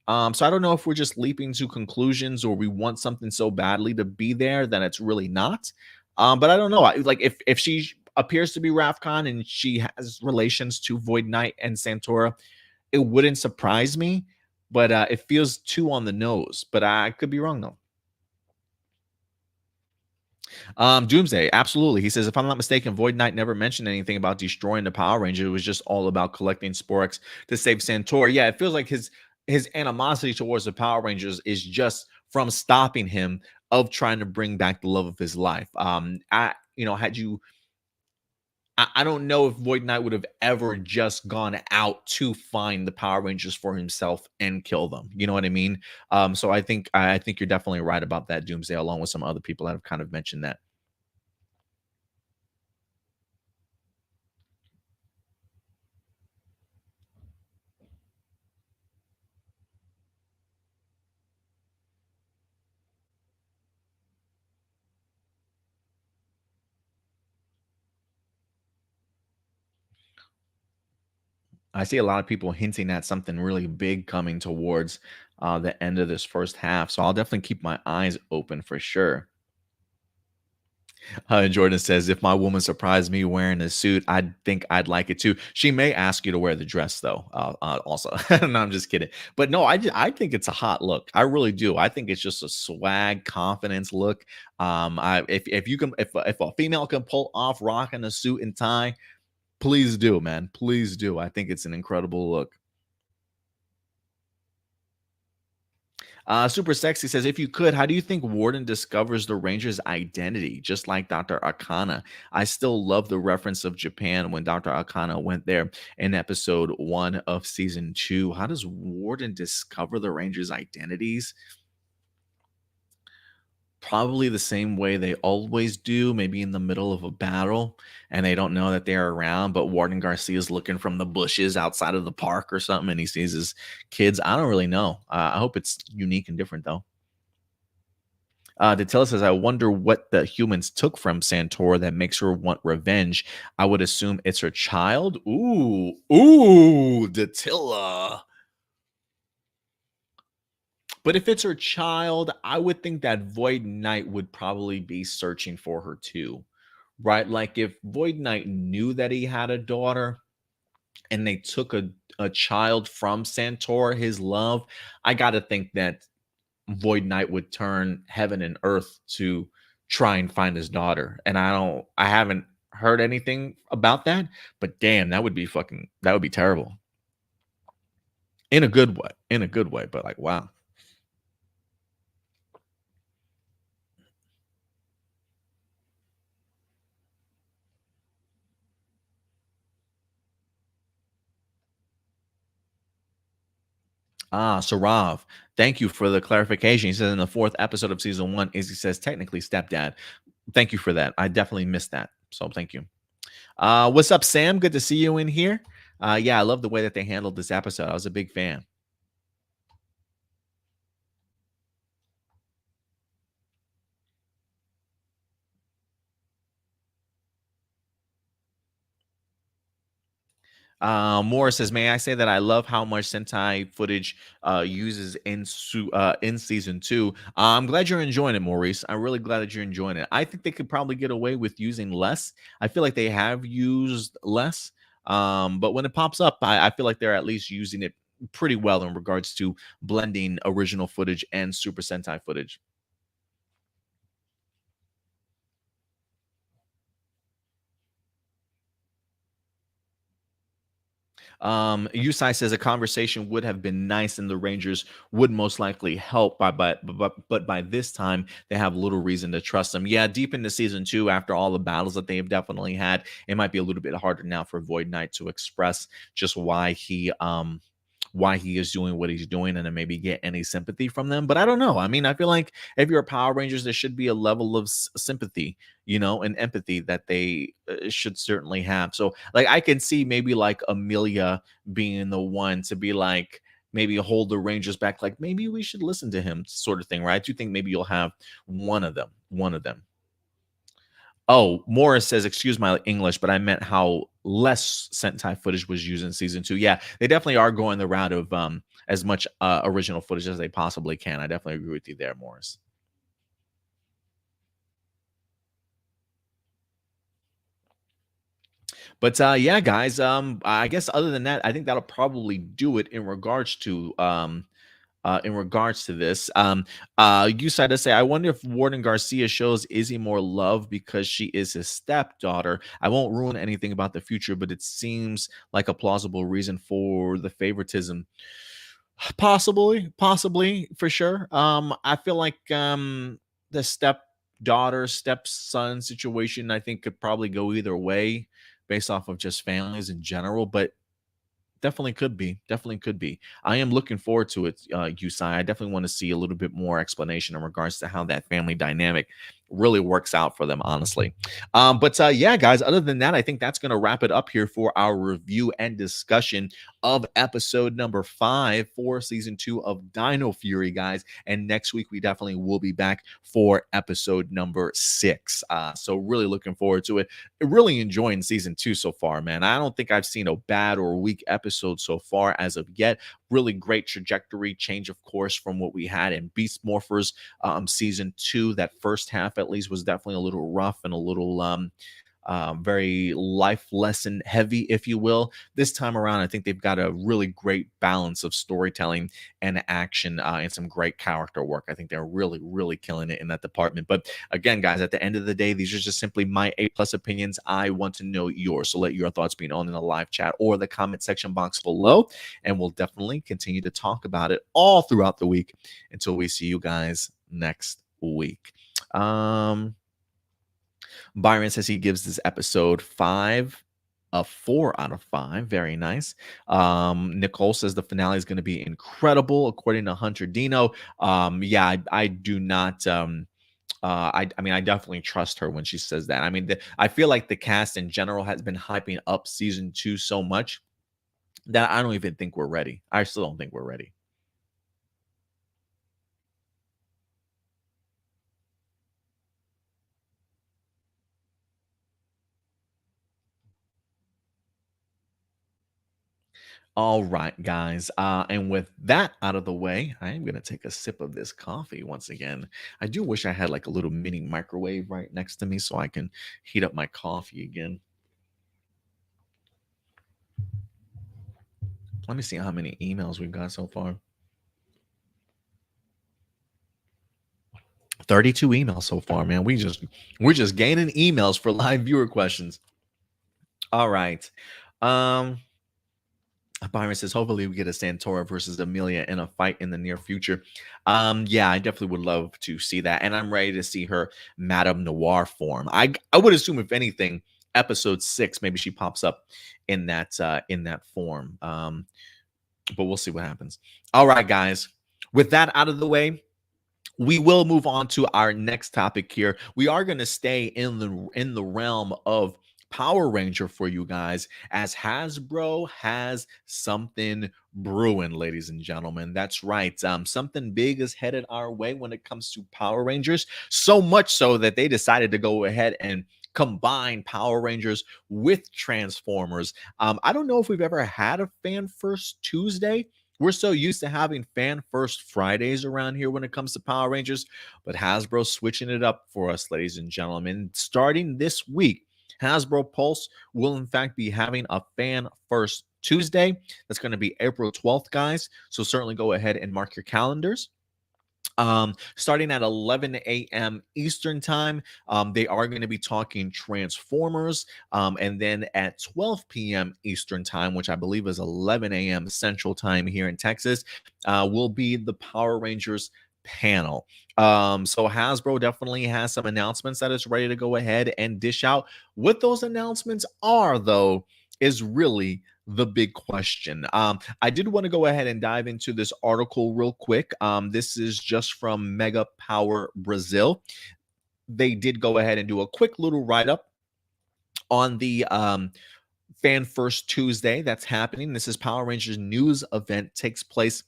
So I don't know if we're just leaping to conclusions, or we want something so badly to be there that it's really not. But I don't know. Like, if she appears to be Rafcon and she has relations to Void Knight and Santora, it wouldn't surprise me. But it feels too on the nose. But I could be wrong though. Doomsday, absolutely. He says, if I'm not mistaken, Void Knight never mentioned anything about destroying the Power Ranger. It was just all about collecting Sporex to save Santor. Yeah, it feels like his animosity towards the Power Rangers is just from stopping him of trying to bring back the love of his life. Had you I don't know if Void Knight would have ever just gone out to find the Power Rangers for himself and kill them. You know what I mean? So I think you're definitely right about that, Doomsday, along with some other people that have kind of mentioned that. I see a lot of people hinting at something really big coming towards the end of this first half. So I'll definitely keep my eyes open for sure. Jordan says, if my woman surprised me wearing a suit, I think I'd like it too. She may ask you to wear the dress, though. Also, no, I'm just kidding. But no, I think it's a hot look. I really do. I think it's just a swag, confidence look. If you can, if a female can pull off rocking a suit and tie, please do, man. Please do. I think it's an incredible look. Super Sexy says, if you could, how do you think Warden discovers the Ranger's identity, just like Dr. Akana? I still love the reference of Japan when Dr. Akana went there in episode 1 of season 2. How does Warden discover the Ranger's identities? Probably the same way they always do, maybe in the middle of a battle and they don't know that they're around, but Warden Garcia's looking from the bushes outside of the park or something and he sees his kids. I don't really know. I hope it's unique and different though. Datilla says, I wonder what the humans took from Santora that makes her want revenge. I would assume it's her child. Ooh, Datilla. But if it's her child, I would think that Void Knight would probably be searching for her too, right? Like, if Void Knight knew that he had a daughter and they took a child from Santor, his love, I got to think that Void Knight would turn heaven and earth to try and find his daughter. And I haven't heard anything about that, but damn, that would be terrible in a good way, but like, wow. Sarav, thank you for the clarification. He says in the 4th episode of season 1, Izzy says technically stepdad. Thank you for that. I definitely missed that. So thank you. What's up, Sam? Good to see you in here. Yeah, I love the way that they handled this episode. I was a big fan. Morris says, "May I say that I love how much Sentai footage uses in season two. I'm glad you're enjoying it, Maurice. I'm really glad that you're enjoying it. I think they could probably get away with using less. I feel like they have used less, but when it pops up, I feel like they're at least using it pretty well in regards to blending original footage and Super Sentai footage." Usai says a conversation would have been nice, and the Rangers would most likely help. But by this time, they have little reason to trust them. Yeah, deep into season two, after all the battles that they've definitely had, it might be a little bit harder now for Void Knight to express just why he is doing what he's doing and to maybe get any sympathy from them. But I don't know. I mean, I feel like if you're a Power Rangers, there should be a level of sympathy, and empathy that they should certainly have. So, like, I can see maybe like Amelia being the one to be like, maybe hold the Rangers back, like maybe we should listen to him, sort of thing, right? I do think maybe you'll have one of them, one of them. Oh, Morris says, "Excuse my English, but I meant how less Sentai footage was used in season two." Yeah, they definitely are going the route of as much original footage as they possibly can. I definitely agree with you there, Morris. But yeah, guys, I guess other than that, I think that'll probably do it in regards to this. You said to say, I wonder if Warden Garcia shows Izzy more love because she is his stepdaughter. I won't ruin anything about the future, but it seems like a plausible reason for the favoritism. Possibly for sure. I feel like the stepdaughter, stepson situation, I think could probably go either way based off of just families in general. But definitely could be. Definitely could be. I am looking forward to it, Usai. I definitely want to see a little bit more explanation in regards to how that family dynamic really works out for them, honestly. But yeah, guys, other than that, I think that's going to wrap it up here for our review and discussion of episode number 5 for season 2 of Dino Fury, guys. And next week, we definitely will be back for episode number 6. So really looking forward to it. Really enjoying season 2 so far, man. I don't think I've seen a bad or weak episode so far as of yet. Really great trajectory, change of course from what we had in Beast Morphers season 2. That first half at least was definitely a little rough and a little very life lesson heavy, if you will. This time around, I think they've got a really great balance of storytelling and action and some great character work. I think they're really killing it in that department. But again, guys, at the end of the day, these are just simply my A+ opinions. I want to know yours. So let your thoughts be known in the live chat or the comment section box below. And we'll definitely continue to talk about it all throughout the week until we see you guys next week. Byron says he gives this episode 5 a 4 out of 5. Very nice. Nicole says the finale is going to be incredible, according to Hunter Dino. Yeah, I do not. I mean, I definitely trust her when she says that. I mean, I feel like the cast in general has been hyping up season 2 so much that I don't even think we're ready. I still don't think we're ready. All right, guys. And with that out of the way, I am going to take a sip of this coffee once again. I do wish I had like a little mini microwave right next to me so I can heat up my coffee again. Let me see how many emails we've got so far. 32 emails so far, man. We're just gaining emails for live viewer questions. All right. Um, Byron says, hopefully we get a Santora versus Amelia in a fight in the near future. Yeah, I definitely would love to see that. And I'm ready to see her Madame Noir form. I would assume, if anything, episode 6, maybe she pops up in that form. But we'll see what happens. All right, guys. With that out of the way, we will move on to our next topic here. We are going to stay in the realm of Power Ranger for you guys, as Hasbro has something brewing, ladies and gentlemen. That's right. Something big is headed our way when it comes to Power Rangers. So much so that they decided to go ahead and combine Power Rangers with Transformers. I don't know if we've ever had a Fan First Tuesday. We're so used to having Fan First Fridays around here when it comes to Power Rangers, but Hasbro's switching it up for us, ladies and gentlemen. Starting this week, Hasbro Pulse will in fact be having a Fan First Tuesday. That's going to be April 12th, guys. So certainly go ahead and mark your calendars. Starting at 11 a.m. Eastern time, they are going to be talking Transformers. And then at 12 p.m. Eastern time, which I believe is 11 a.m. Central time here in Texas, will be the Power Rangers panel. So Hasbro definitely has some announcements that it's ready to go ahead and dish out. What those announcements are, though, is really the big question. I did want to go ahead and dive into this article real quick. This is just from Mega Power Brazil. They did go ahead and do a quick little write-up on the Fan First Tuesday that's happening. This is Power Rangers news event, takes place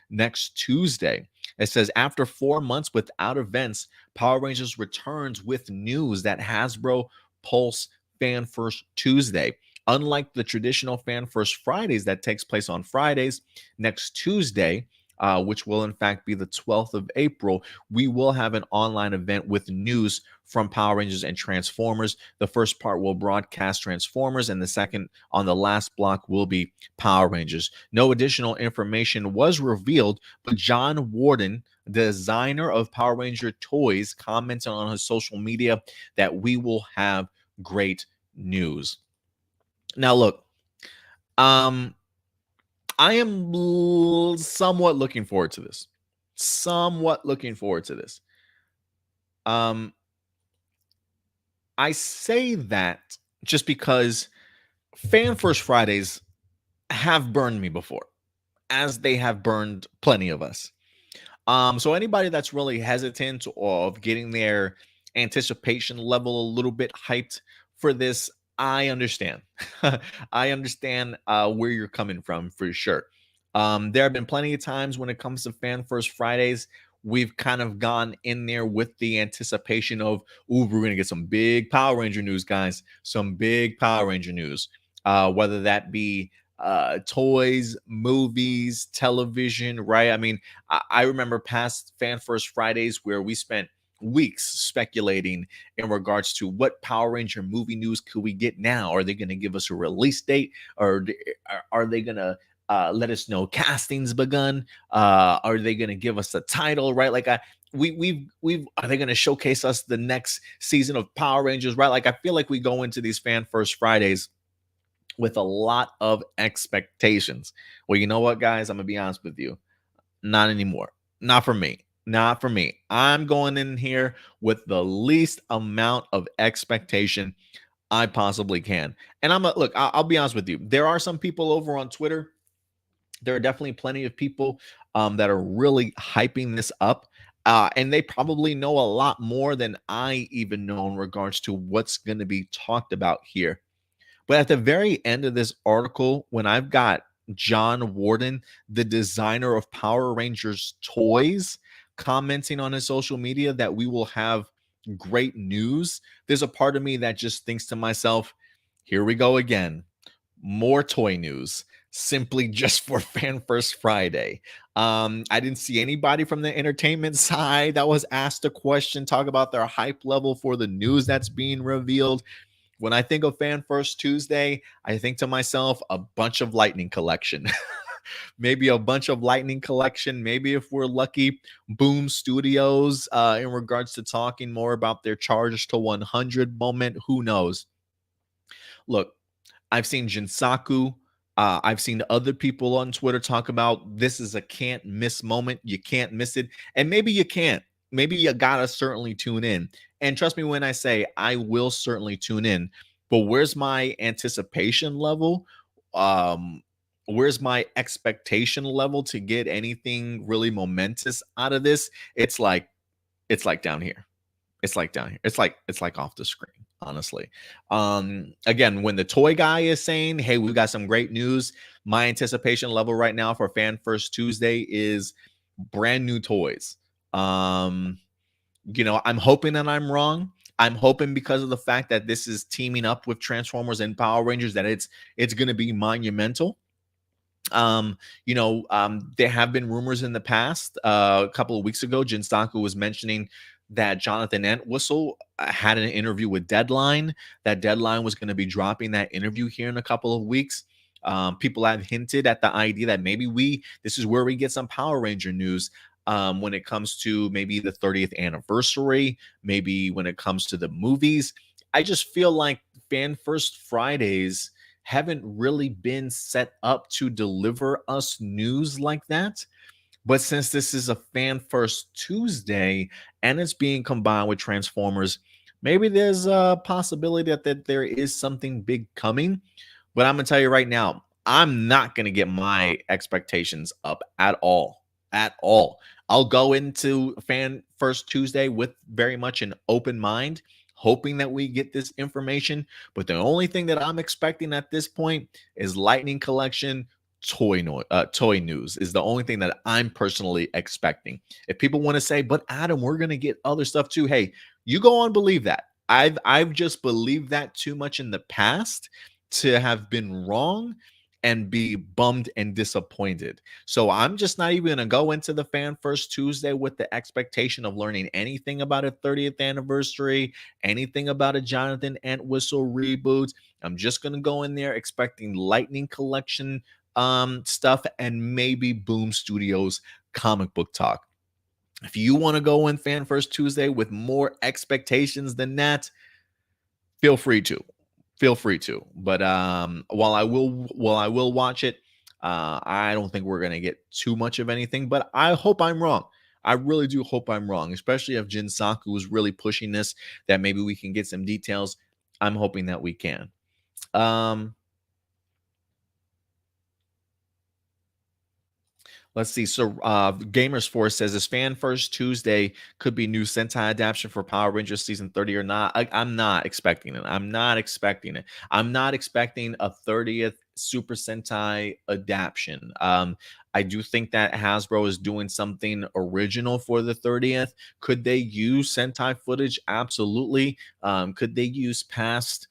next Tuesday. It says, after 4 months without events, Power Rangers returns with news that Hasbro Pulse Fan First Tuesday. Unlike the traditional Fan First Fridays that takes place on Fridays, next Tuesday, which will in fact be the 12th of April, we will have an online event with news from Power Rangers and Transformers. The first part will broadcast Transformers, and the second, on the last block, will be Power Rangers. No additional information was revealed, but John Warden, designer of Power Ranger toys, commented on his social media that we will have great news. Now, look, I am somewhat looking forward to this. I say that just because Fan First Fridays have burned me before, as they have burned plenty of us. So anybody that's really hesitant of getting their anticipation level a little bit hyped for this, I understand. I understand where you're coming from for sure. There have been plenty of times when it comes to Fan First Fridays, we've kind of gone in there with the anticipation of, ooh, we're going to get some big Power Ranger news, guys. Some big Power Ranger news. Whether that be toys, movies, television, right? I mean, I remember past Fan First Fridays where we spent weeks speculating in regards to what Power Ranger movie news could we get now. Are they going to give us a release date, or are they going to let us know casting's begun? Are they going to give us a title, right? Like we've are they going to showcase us the next season of Power Rangers, right? Like I feel like we go into these Fan First Fridays with a lot of expectations. Well, you know what, guys? I'm gonna be honest with you. Not anymore. Not for me. Not for me. I'm going in here with the least amount of expectation I possibly can. And look, I'll be honest with you. There are some people over on Twitter. There are definitely plenty of people that are really hyping this up. And they probably know a lot more than I even know in regards to what's going to be talked about here. But at the very end of this article, when I've got John Warden, the designer of Power Rangers toys, commenting on his social media that we will have great news, there's a part of me that just thinks to myself, here we go again. More toy news, simply just for Fan First Friday. I didn't see anybody from the entertainment side that was asked a question, talk about their hype level for the news that's being revealed. When I think of Fan First Tuesday, I think to myself, a bunch of Lightning collection. Maybe a bunch of Lightning collection. Maybe if we're lucky, Boom Studios in regards to talking more about their Charge to 100 moment. Who knows? Look, I've seen Jinsaku. I've seen other people on Twitter talk about this is a can't miss moment. You can't miss it. And maybe you can't. Maybe you gotta certainly tune in. And trust me when I say I will certainly tune in. But where's my anticipation level? Where's my expectation level to get anything really momentous out of this? It's like down here. It's like down here. It's like off the screen, honestly. Again, when the toy guy is saying, hey, we've got some great news, my anticipation level right now for Fan First Tuesday is brand new toys. I'm hoping that I'm wrong, I'm hoping because of the fact that this is teaming up with Transformers and Power Rangers that it's going to be monumental. There have been rumors in the past. A couple of weeks ago, Jin Saku was mentioning that Jonathan Entwistle had an interview with Deadline. That Deadline was going to be dropping that interview here in a couple of weeks. People have hinted at the idea that maybe this is where we get some Power Ranger news when it comes to maybe the 30th anniversary, maybe when it comes to the movies. I just feel like Fan First Fridays haven't really been set up to deliver us news like that. But since this is a Fan First Tuesday and it's being combined with Transformers, maybe there's a possibility that there is something big coming. But I'm going to tell you right now, I'm not going to get my expectations up at all. At all. I'll go into Fan First Tuesday with very much an open mind, hoping that we get this information. But the only thing that I'm expecting at this point is Lightning Collection toy news is the only thing that I'm personally expecting. If people want to say, but Adam, we're gonna get other stuff too. Hey, you go on, believe that. I've just believed that too much in the past to have been wrong and be bummed and disappointed. So I'm just not even gonna go into the Fan First Tuesday with the expectation of learning anything about a 30th anniversary, anything about a Jonathan Entwistle reboot. I'm just gonna go in there expecting Lightning Collection stuff and maybe Boom Studios comic book talk. If you want to go in Fan First Tuesday with more expectations than that, feel free to. Feel free to. But while I will watch it, I don't think we're gonna get too much of anything. But I hope I'm wrong. I really do hope I'm wrong, especially if Jin Saku is really pushing this, that maybe we can get some details. I'm hoping that we can. Let's see. So, Gamers Force says, "Is Fan First Tuesday could be new Sentai adaptation for Power Rangers season 30 or not?" I'm not expecting it. I'm not expecting it. I'm not expecting a 30th Super Sentai adaptation. I do think that Hasbro is doing something original for the 30th. Could they use Sentai footage? Absolutely. Could they use past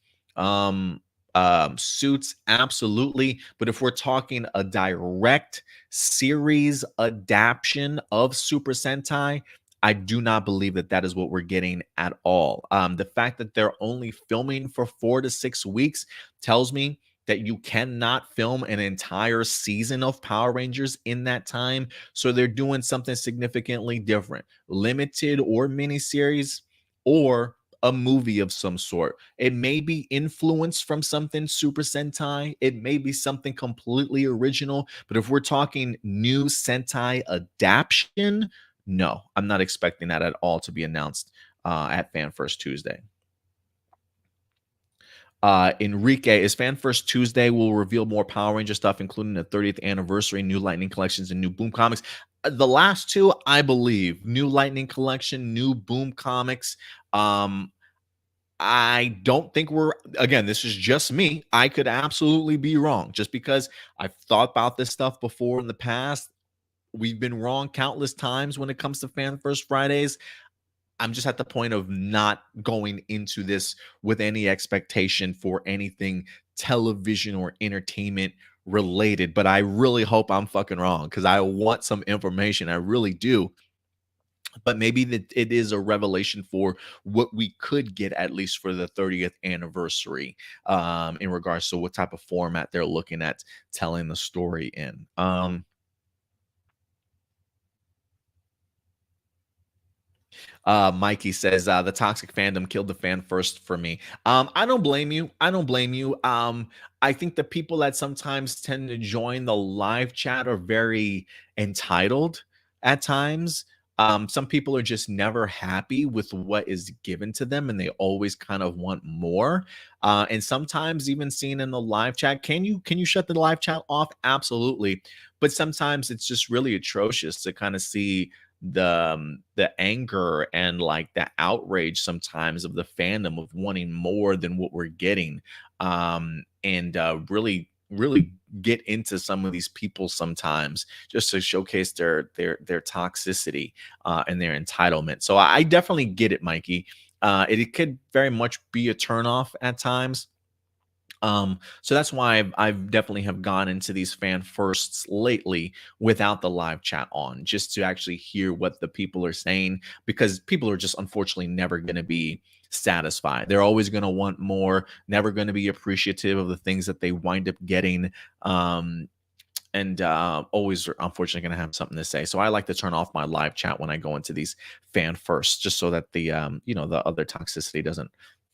suits? Absolutely. But if we're talking a direct series adaptation of Super Sentai, I do not believe that that is what we're getting at all. The fact that they're only filming for 4 to 6 weeks tells me that you cannot film an entire season of Power Rangers in that time. So they're doing something significantly different, limited or miniseries, or a movie of some sort. It may be influenced from something Super Sentai. It may be something completely original. But if we're talking new Sentai adaptation, no, I'm not expecting that at all to be announced at Fan First Tuesday. Enrique, is Fan First Tuesday will reveal more Power Ranger stuff, including the 30th anniversary, new Lightning collections, and new Boom comics. The last two, I believe, new Lightning collection, new Boom comics. I don't think again, this is just me. I could absolutely be wrong just because I've thought about this stuff before in the past. We've been wrong countless times when it comes to Fan First Fridays. I'm just at the point of not going into this with any expectation for anything television or entertainment related. But I really hope I'm fucking wrong because I want some information. I really do. But maybe that it is a revelation for what we could get at least for the 30th anniversary, in regards to what type of format they're looking at telling the story in. Mikey says, the toxic fandom killed the fan first for me. I don't blame you. I don't blame you. I think the people that sometimes tend to join the live chat are very entitled at times. Some people are just never happy with what is given to them and they always kind of want more. And sometimes even seen in the live chat, can you shut the live chat off? Absolutely. But sometimes it's just really atrocious to kind of see the anger and like the outrage sometimes of the fandom of wanting more than what we're getting, and really get into some of these people sometimes just to showcase their toxicity and their entitlement. So I definitely get it, Mikey. it could very much be a turnoff at times. So that's why I've definitely have gone into these fan firsts lately without the live chat on, just to actually hear what the people are saying, because people are just unfortunately never going to be satisfied. They're always going to want more, never going to be appreciative of the things that they wind up getting. And always are unfortunately going to have something to say. So I like to turn off my live chat when I go into these fan firsts, just so that the the other toxicity doesn't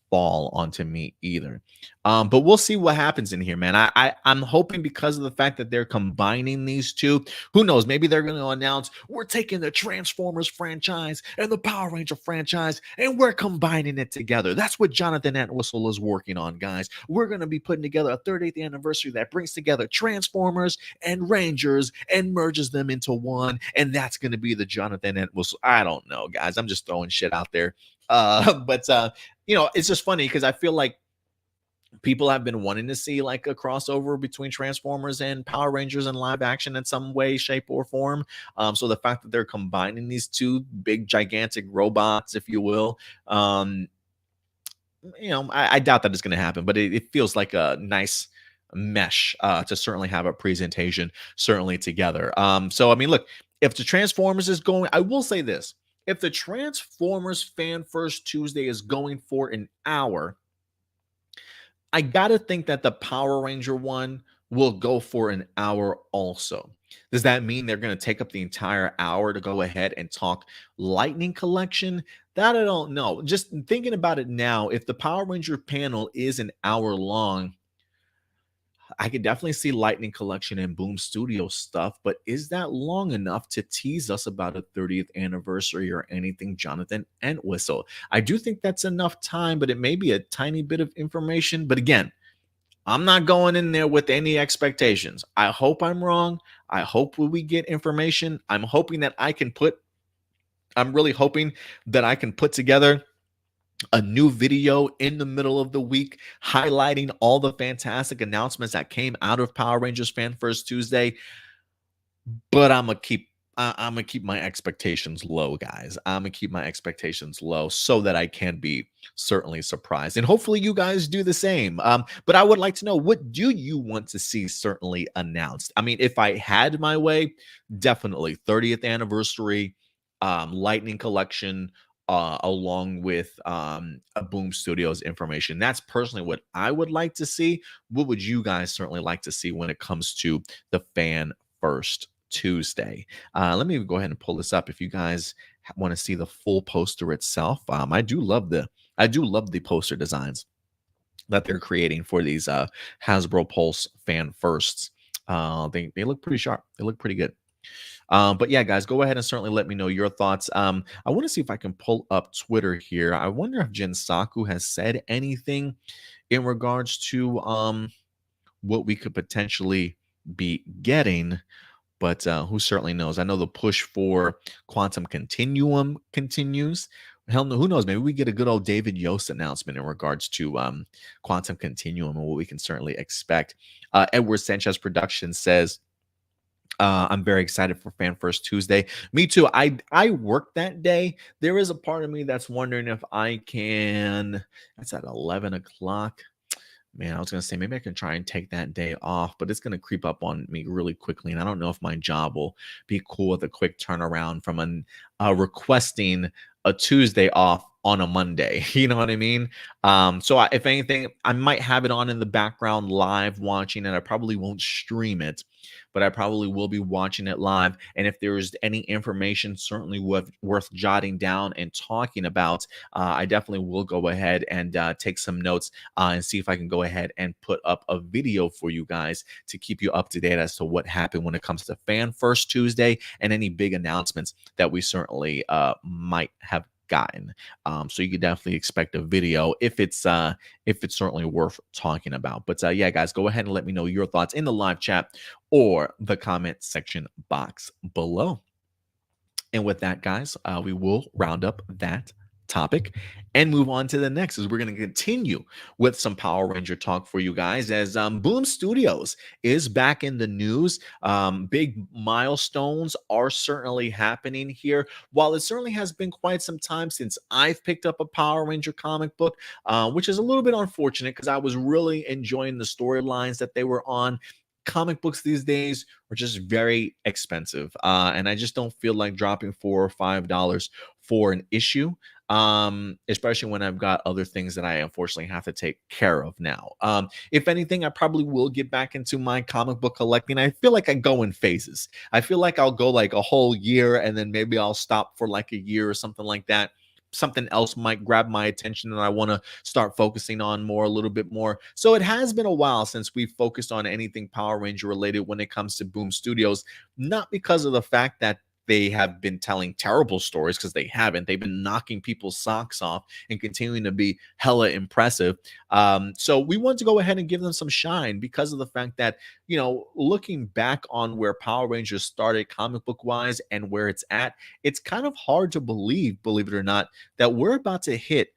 fall onto me either. But we'll see what happens in here, man. I'm hoping, because of the fact that they're combining these two, who knows, maybe they're going to announce we're taking the Transformers franchise and the Power Ranger franchise and we're combining it together. That's what Jonathan Entwistle is working on, guys. We're going to be putting together a 30th anniversary that brings together Transformers and Rangers and merges them into one, and that's going to be the Jonathan Entwistle. I don't know, guys. I'm just throwing shit out there. But it's just funny because I feel like people have been wanting to see like a crossover between Transformers and Power Rangers in live action in some way, shape, or form. So the fact that they're combining these two big, gigantic robots, if you will, I doubt that it's going to happen, but it feels like a nice mesh to certainly have a presentation certainly together. So I mean, look, if the Transformers is going, I will say this: if the Transformers Fan First Tuesday is going for an hour, I gotta think that the Power Ranger one will go for an hour also. Does that mean they're going to take up the entire hour to go ahead and talk Lightning Collection? That I don't know. Just thinking about it now, if the Power Ranger panel is an hour long, I could definitely see Lightning Collection and Boom Studio stuff, but is that long enough to tease us about a 30th anniversary or anything Jonathan Entwistle? I do think that's enough time, but it may be a tiny bit of information. But again, I'm not going in there with any expectations. I hope I'm wrong. I hope we get information. I'm really hoping that I can put together a new video in the middle of the week highlighting all the fantastic announcements that came out of Power Rangers Fan First Tuesday. But I'm gonna keep my expectations low, guys. I'm gonna keep my expectations low so that I can be certainly surprised, and hopefully you guys do the same. But I would like to know, what do you want to see certainly announced? I mean, if I had my way, definitely 30th anniversary, Lightning Collection, along with a Boom Studios information. That's personally what I would like to see. What would you guys certainly like to see when it comes to the Fan First Tuesday? Let me go ahead and pull this up if you guys want to see the full poster itself. I do love the poster designs that they're creating for these Hasbro Pulse Fan Firsts. They look pretty sharp. They look pretty good. But yeah, guys, go ahead and certainly let me know your thoughts. I want to see if I can pull up Twitter here. I wonder if Jinsaku has said anything in regards to what we could potentially be getting. But who certainly knows? I know the push for Quantum Continuum continues. Hell, who knows? Maybe we get a good old David Yost announcement in regards to Quantum Continuum and what we can certainly expect. Edward Sanchez Productions says, I'm very excited for Fan First Tuesday. Me too. I work that day. There is a part of me that's wondering if I can. That's at 11 o'clock. Man, I was going to say maybe I can try and take that day off, but it's going to creep up on me really quickly. And I don't know if my job will be cool with a quick turnaround from requesting a Tuesday off on a Monday. You know what I mean? If anything, I might have it on in the background live watching, and I probably won't stream it, but I probably will be watching it live. And if there's any information certainly worth jotting down and talking about, I definitely will go ahead and take some notes and see if I can go ahead and put up a video for you guys to keep you up to date as to what happened when it comes to Fan First Tuesday and any big announcements that we certainly might have gotten. So you could definitely expect a video if it's certainly worth talking about. But yeah, guys, go ahead and let me know your thoughts in the live chat or the comment section box below. And with that, guys, we will round up that topic and move on to the next, as we're going to continue with some Power Ranger talk for you guys, as Boom Studios is back in the news. Big milestones are certainly happening here. While it certainly has been quite some time since I've picked up a Power Ranger comic book, which is a little bit unfortunate because I was really enjoying the storylines that they were on. Comic books these days are just very expensive, and I just don't feel like dropping $4 or $5 for an issue, especially when I've got other things that I unfortunately have to take care of now. If anything, I probably will get back into my comic book collecting. I feel like I go in phases. I feel like I'll go like a whole year and then maybe I'll stop for like a year or something like that. Something else might grab my attention and I want to start focusing on more, a little bit more. So it has been a while since we've focused on anything Power Ranger related when it comes to Boom Studios, not because of the fact that they have been telling terrible stories, because they haven't. They've been knocking people's socks off and continuing to be hella impressive. So we want to go ahead and give them some shine because of the fact that, looking back on where Power Rangers started comic book wise and where it's at, it's kind of hard to believe it or not, that we're about to hit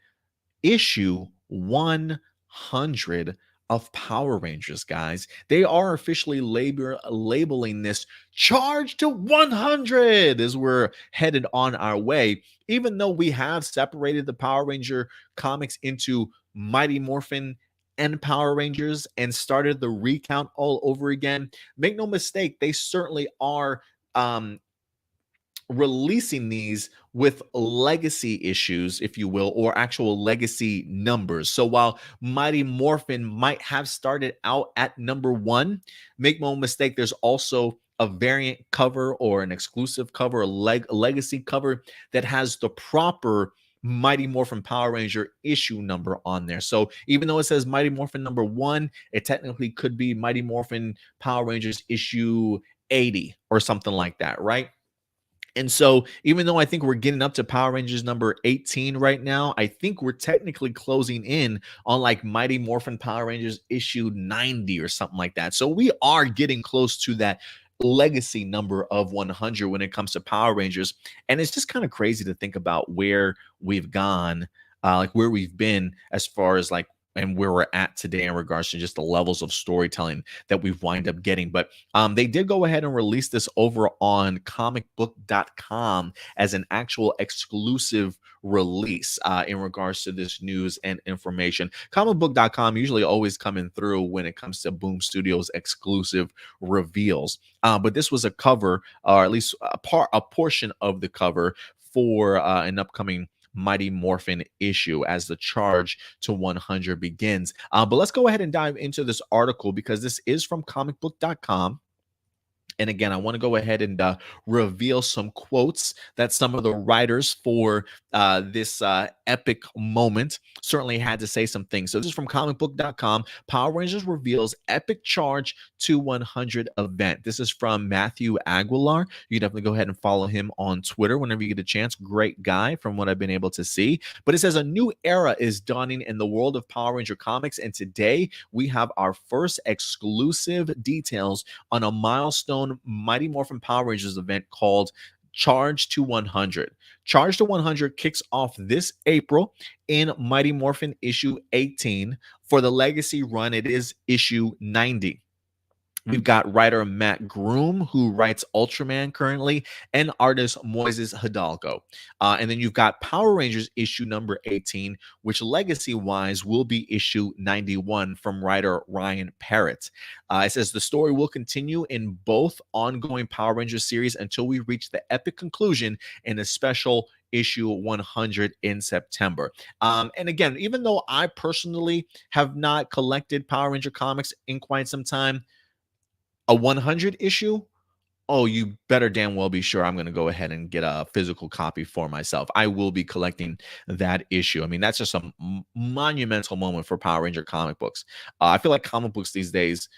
issue 100 of Power Rangers, guys. They are officially labeling this charge to 100 as we're headed on our way. Even though we have separated the Power Ranger comics into Mighty Morphin and Power Rangers and started the recount all over again, make no mistake, they certainly are releasing these with legacy issues, if you will, or actual legacy numbers. So while Mighty Morphin might have started out at number 1, make no mistake, there's also a variant cover or an exclusive cover, a legacy cover that has the proper Mighty Morphin Power Ranger issue number on there. So even though it says Mighty Morphin number 1, it technically could be Mighty Morphin Power Rangers issue 80 or something like that, right? And so, even though I think we're getting up to Power Rangers number 18 right now, I think we're technically closing in on like Mighty Morphin Power Rangers issue 90 or something like that. So, we are getting close to that legacy number of 100 when it comes to Power Rangers. And it's just kind of crazy to think about where we've gone, like where we've been as far as like and where we're at today in regards to just the levels of storytelling that we've wind up getting. But they did go ahead and release this over on comicbook.com as an actual exclusive release in regards to this news and information. Comicbook.com usually always coming through when it comes to Boom Studios exclusive reveals. But this was a cover, or at least a portion of the cover for an upcoming Mighty Morphin issue as the charge to 100 begins. But let's go ahead and dive into this article because this is from comicbook.com. And again, I want to go ahead and reveal some quotes that some of the writers for this epic moment certainly had to say some things. So this is from comicbook.com. Power Rangers reveals epic charge to 100 event. This is from Matthew Aguilar. You can definitely go ahead and follow him on Twitter whenever you get a chance. Great guy from what I've been able to see. But it says a new era is dawning in the world of Power Ranger comics. And today we have our first exclusive details on a milestone Mighty Morphin Power Rangers event called Charge to 100. Charge to 100 kicks off this April in Mighty Morphin issue 18. For the legacy run, it is issue 90. We've got writer Matt Groom, who writes Ultraman currently, and artist Moises Hidalgo. And then you've got Power Rangers issue number 18, which legacy-wise will be issue 91 from writer Ryan Parrott. It says the story will continue in both ongoing Power Rangers series until we reach the epic conclusion in a special issue 100 in September. And again, even though I personally have not collected Power Ranger comics in quite some time, a 100 issue, oh, you better damn well be sure I'm going to go ahead and get a physical copy for myself. I will be collecting that issue. I mean, that's just a monumental moment for Power Ranger comic books. I feel like comic books these days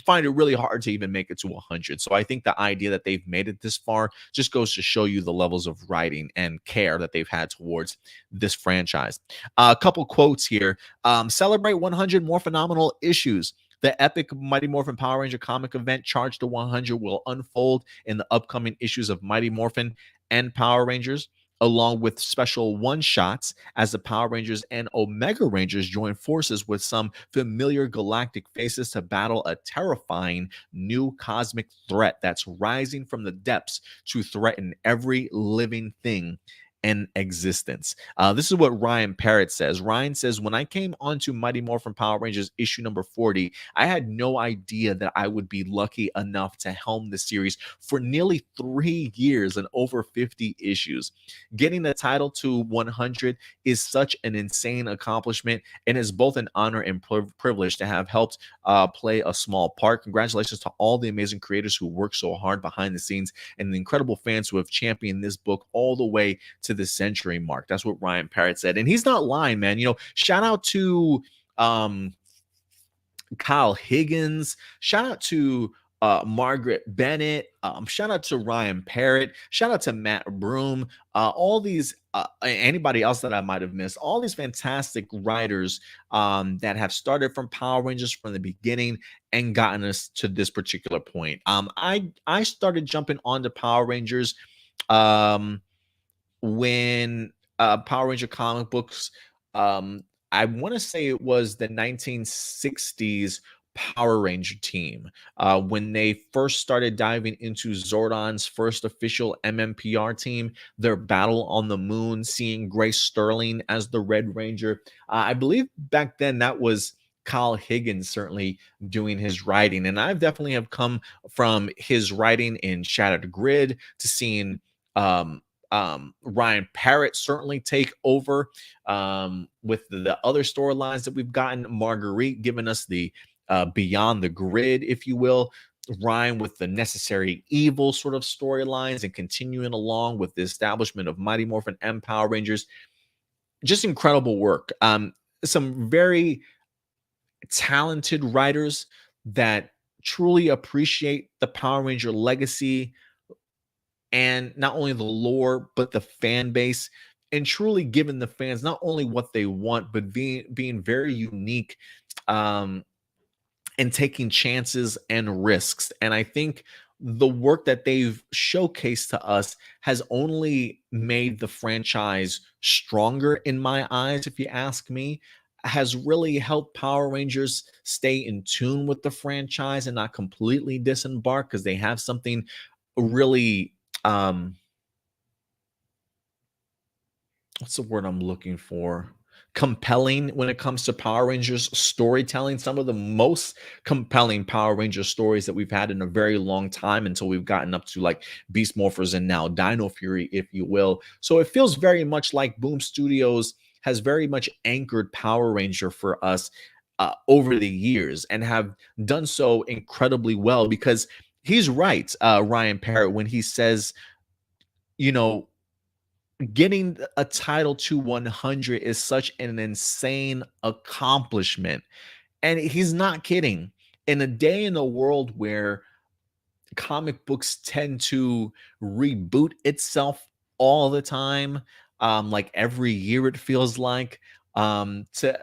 find it really hard to even make it to 100. So I think the idea that they've made it this far just goes to show you the levels of writing and care that they've had towards this franchise. A couple quotes here. Celebrate 100 Morphinominal issues. The epic Mighty Morphin Power Ranger comic event Charge to 100 will unfold in the upcoming issues of Mighty Morphin and Power Rangers. along with special one shots as the Power Rangers and Omega Rangers join forces with some familiar galactic faces to battle a terrifying new cosmic threat that's rising from the depths to threaten every living thing in existence. This is what Ryan Parrott says. Ryan says, when I came onto Mighty Morphin Power Rangers issue number 40, I had no idea that I would be lucky enough to helm the series for nearly 3 years and over 50 issues. Getting the title to 100 is such an insane accomplishment, and it's both an honor and privilege to have helped play a small part. Congratulations to all the amazing creators who work so hard behind the scenes and the incredible fans who have championed this book all the way to the century mark. That's what Ryan Parrott said. And he's not lying, man. You know, shout out to Kyle Higgins, shout out to Margaret Bennett, shout out to Ryan Parrott, shout out to Matt Broom, all these anybody else that I might have missed, all these fantastic writers that have started from Power Rangers from the beginning and gotten us to this particular point. I started jumping onto Power Rangers when Power Ranger comic books, I want to say it was the 1960s Power Ranger team when they first started diving into Zordon's first official MMPR team, their battle on the moon, seeing Grace Sterling as the Red Ranger. I believe back then that was Kyle Higgins certainly doing his writing, and I've definitely have come from his writing in Shattered Grid to seeing Ryan Parrott certainly take over with the other storylines that we've gotten. Marguerite giving us the Beyond the Grid, if you will. Ryan with the Necessary Evil sort of storylines and continuing along with the establishment of Mighty Morphin and Power Rangers. Just incredible work. Some very talented writers that truly appreciate the Power Ranger legacy and not only the lore, but the fan base, and truly giving the fans not only what they want, but being very unique and taking chances and risks. And I think the work that they've showcased to us has only made the franchise stronger in my eyes, if you ask me. Has really helped Power Rangers stay in tune with the franchise and not completely disembark, because they have something really what's the word I'm looking for? Compelling when it comes to Power Rangers storytelling. Some of the most compelling Power Ranger stories that we've had in a very long time, until we've gotten up to like Beast Morphers and now Dino Fury, if you will. So it feels very much like Boom Studios has very much anchored Power Ranger for us over the years, and have done so incredibly well, because he's right, Ryan Parrott, when he says, you know, getting a title to 100 is such an insane accomplishment. And he's not kidding. In a day in a world where comic books tend to reboot itself all the time, like every year it feels like, to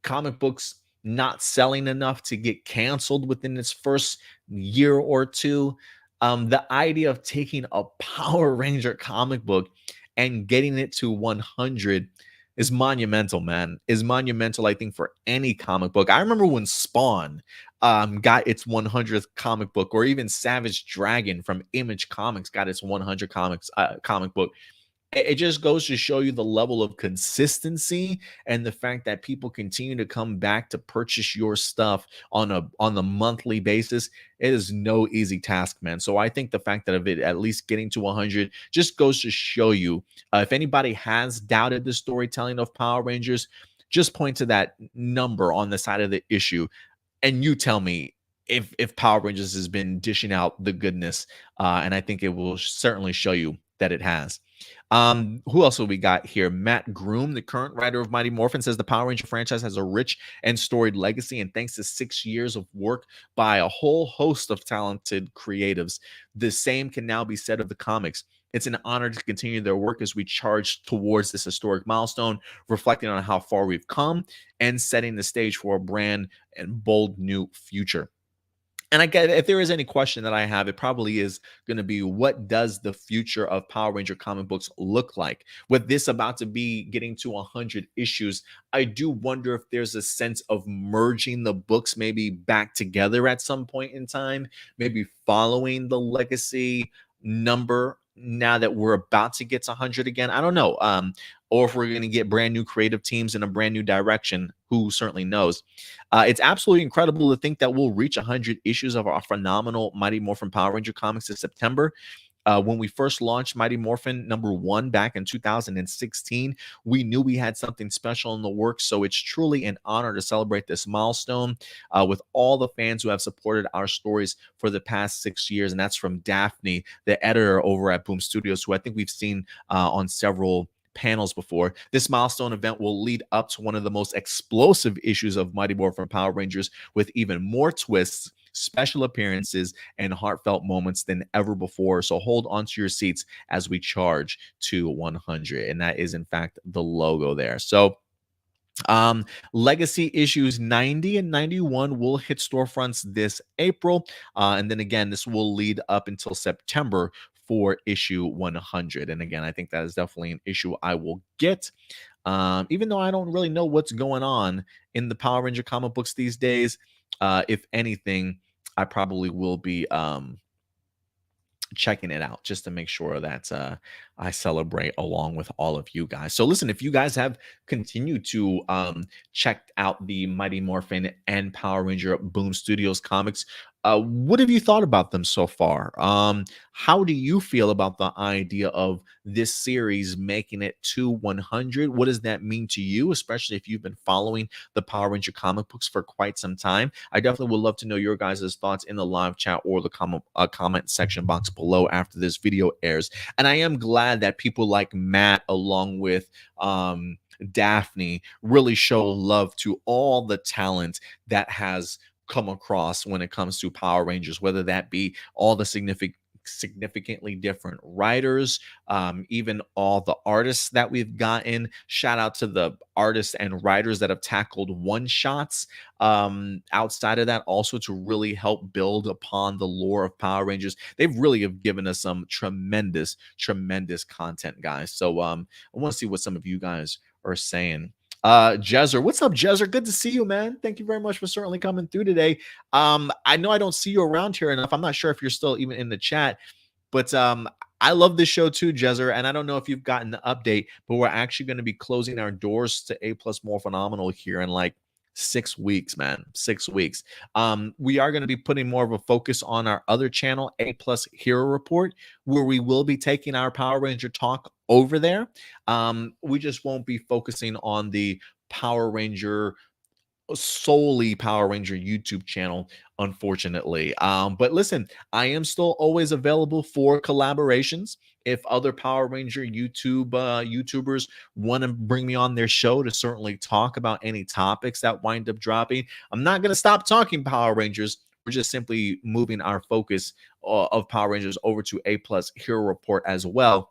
comic books not selling enough to get canceled within its first year or two. The idea of taking a Power Ranger comic book and getting it to 100 is monumental, man. Is monumental, I think, for any comic book. I remember when Spawn got its 100th comic book, or even Savage Dragon from Image Comics got its 100 comic book. It just goes to show you the level of consistency and the fact that people continue to come back to purchase your stuff on a monthly basis. It is no easy task, man. So I think the fact that of it at least getting to 100 just goes to show you, if anybody has doubted the storytelling of Power Rangers, just point to that number on the side of the issue and you tell me if Power Rangers has been dishing out the goodness. And I think it will certainly show you that it has. Who else have we got here? Matt Groom, the current writer of Mighty Morphin, says the Power Ranger franchise has a rich and storied legacy, and thanks to 6 years of work by a whole host of talented creatives, the same can now be said of the comics. It's an honor to continue their work as we charge towards this historic milestone, reflecting on how far we've come and setting the stage for a brand and bold new future. And I get, if there is any question that I have, it probably is going to be, what does the future of Power Ranger comic books look like? With this about to be getting to 100 issues, I do wonder if there's a sense of merging the books maybe back together at some point in time, maybe following the legacy number now that we're about to get to 100 again. I don't know. Or if we're going to get brand new creative teams in a brand new direction, who certainly knows. It's absolutely incredible to think that we'll reach 100 issues of our phenomenal Mighty Morphin Power Ranger comics in September. When we first launched Mighty Morphin #1 back in 2016, we knew we had something special in the works. So it's truly an honor to celebrate this milestone with all the fans who have supported our stories for the past 6 years. And that's from Daphne, the editor over at Boom Studios, who I think we've seen on several panels before. This milestone event will lead up to one of the most explosive issues of Mighty Morphin Power Rangers, with even more twists, special appearances, and heartfelt moments than ever before. So hold on to your seats as we charge to 100. And that is, in fact, the logo there. So legacy issues 90 and 91 will hit storefronts this April. And then again, this will lead up until September for issue 100. And again, I think that is definitely an issue I will get. Even though I don't really know what's going on in the Power Ranger comic books these days, if anything, I probably will be checking it out just to make sure that I celebrate along with all of you guys. So listen, if you guys have continued to check out the Mighty Morphin and Power Ranger Boom Studios comics, what have you thought about them so far? How do you feel about the idea of this series making it to 100? What does that mean to you, especially if you've been following the Power Ranger comic books for quite some time? I definitely would love to know your guys' thoughts in the live chat or the comment section box below after this video airs. And I am glad that people like Matt, along with Daphne, really show love to all the talent that has come across when it comes to Power Rangers, whether that be all the significantly different writers, even all the artists that we've gotten. Shout out to the artists and writers that have tackled one shots outside of that, also to really help build upon the lore of Power Rangers. They've really have given us some tremendous content, guys. So I want to see what some of you guys are saying. Jezer, what's up, Jezer? Good to see you, man. Thank you very much for certainly coming through today. I know I don't see you around here enough. I'm not sure if you're still even in the chat, but I love this show too, Jezer. And I don't know if you've gotten the update, but we're actually going to be closing our doors to A Plus More Phenomenal here in like 6 weeks, man. 6 weeks. We are going to be putting more of a focus on our other channel, A Plus Hero Report, where we will be taking our Power Ranger talk over there. We just won't be focusing on the Power Ranger, solely Power Ranger YouTube channel, unfortunately. But listen, I am still always available for collaborations. If other Power Ranger YouTubers want to bring me on their show to certainly talk about any topics that wind up dropping, I'm not going to stop talking Power Rangers. We're just simply moving our focus of Power Rangers over to A Plus Hero Report as well.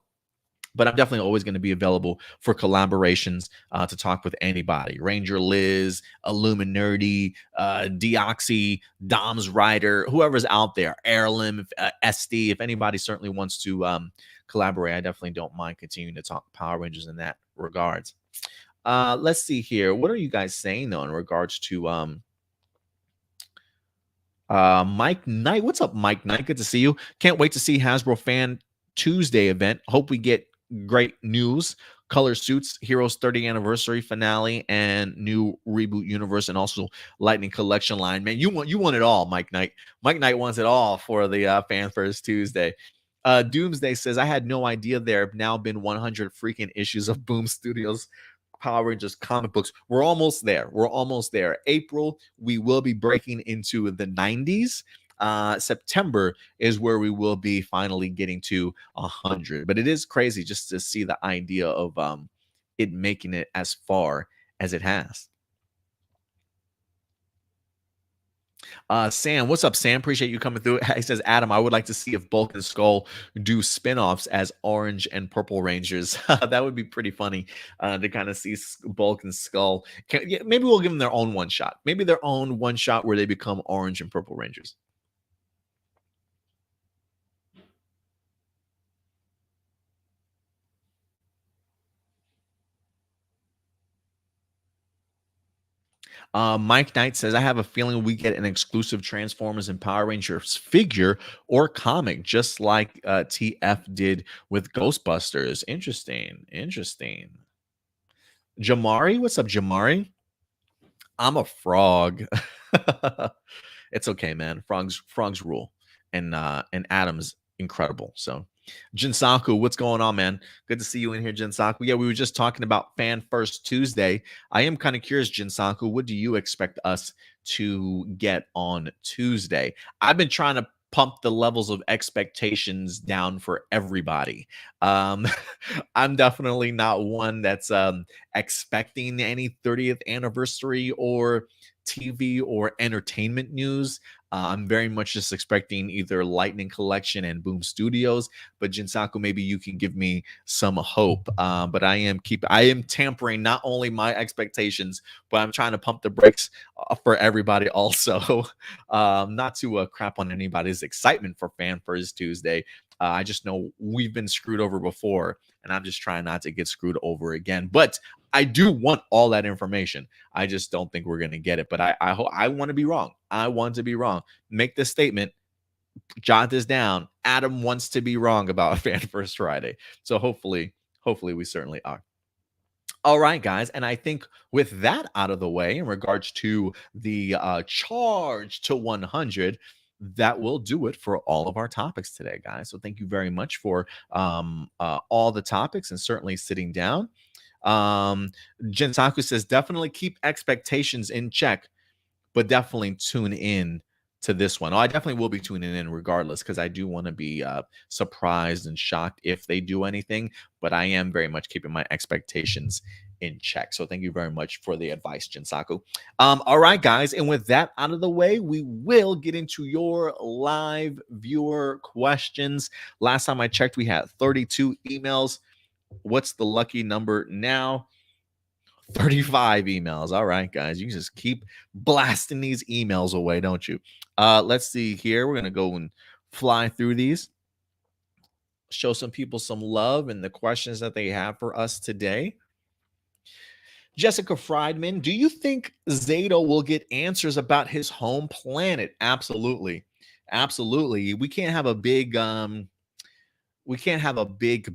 But I'm definitely always going to be available for collaborations to talk with anybody. Ranger Liz, Illuminati, Deoxy, Dom's Rider, whoever's out there, Heirloom, SD. If anybody certainly wants to collaborate, I definitely don't mind continuing to talk Power Rangers in that regards. Let's see here. What are you guys saying, though, in regards to Mike Knight? What's up, Mike Knight? Good to see you. Can't wait to see Hasbro Fan Tuesday event. Hope we get great news, color suits, Heroes 30th anniversary finale, and new reboot universe, and also Lightning Collection line. Man, you want it all, Mike Knight. Mike Knight wants it all for the Fan First Tuesday. Doomsday says, I had no idea there have now been 100 freaking issues of Boom Studios Power Rangers comic books. We're almost there. We're almost there. April, we will be breaking into the 90s. September is where we will be finally getting to 100. But it is crazy just to see the idea of it making it as far as it has. Sam, what's up, Sam? Appreciate you coming through. He says, Adam, I would like to see if Bulk and Skull do spin-offs as Orange and Purple Rangers. That would be pretty funny to kind of see Bulk and Skull. Maybe we'll give them their own one shot. Maybe their own one shot where they become Orange and Purple Rangers. Mike Knight says, I have a feeling we get an exclusive Transformers and Power Rangers figure or comic, just like TF did with Ghostbusters. Interesting. Interesting. Jamari, what's up, Jamari? I'm a frog. It's okay, man. Frogs rule. And Adam's incredible. So Jinsaku, what's going on, man? Good to see you in here, Jinsaku. Yeah, we were just talking about Fan First Tuesday. I am kind of curious, Jinsaku, what do you expect us to get on Tuesday? I've been trying to pump the levels of expectations down for everybody. Um, I'm definitely not one that's expecting any 30th anniversary or TV or entertainment news. I'm very much just expecting either Lightning Collection and Boom Studios. But Jinsaku, maybe you can give me some hope. But I am tampering not only my expectations, but I'm trying to pump the brakes for everybody also. Not to crap on anybody's excitement for Fan First Tuesday. I just know we've been screwed over before, and I'm just trying not to get screwed over again. But I do want all that information. I just don't think we're going to get it. But I want to be wrong. I want to be wrong. Make this statement. Jot this down. Adam wants to be wrong about Fan First Friday. So hopefully we certainly are. All right, guys. And I think with that out of the way, in regards to the charge to 100, that will do it for all of our topics today, guys. So thank you very much for all the topics and certainly sitting down. Jinsaku says, definitely keep expectations in check, but definitely tune in to this one. Oh, I definitely will be tuning in regardless, because I do want to be surprised and shocked if they do anything, but I am very much keeping my expectations in check. So thank you very much for the advice, Jinsaku. All right, guys. And with that out of the way, we will get into your live viewer questions. Last time I checked, we had 32 emails. What's the lucky number now? 35 emails. All right, guys. You just keep blasting these emails away, don't you? Let's see here. We're going to go and fly through these. Show some people some love and the questions that they have for us today. Jessica Friedman, do you think Zato will get answers about his home planet? Absolutely. Absolutely. We can't have a big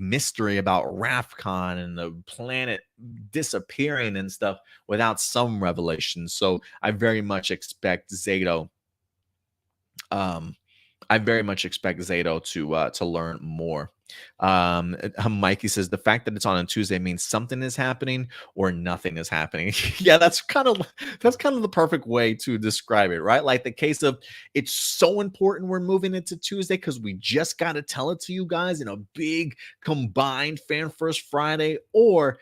mystery about Rafcon and the planet disappearing and stuff without some revelation. So I very much expect Zato. I very much expect Zato to learn more. Mikey says the fact that it's on a Tuesday means something is happening or nothing is happening. Yeah, that's kind of the perfect way to describe it, right? Like the case of it's so important we're moving into Tuesday because we just got to tell it to you guys in a big combined Fan First Friday, or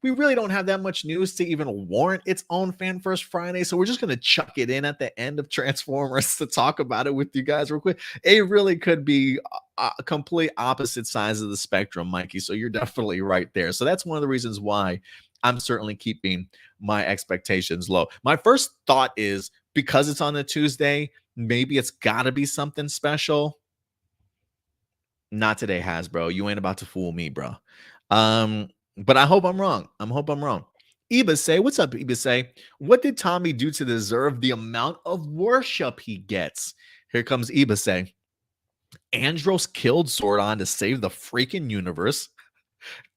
we really don't have that much news to even warrant its own Fan First Friday. So we're just going to chuck it in at the end of Transformers to talk about it with you guys real quick. It really could be a complete opposite sides of the spectrum, Mikey. So you're definitely right there. So that's one of the reasons why I'm certainly keeping my expectations low. My first thought is because it's on a Tuesday, maybe it's got to be something special. Not today, Hasbro. You ain't about to fool me, bro. But I hope I'm wrong. Ibase, what's up, Ibase? What did Tommy do to deserve the amount of worship he gets? Here comes Ibase. Andros killed Zordon to save the freaking universe.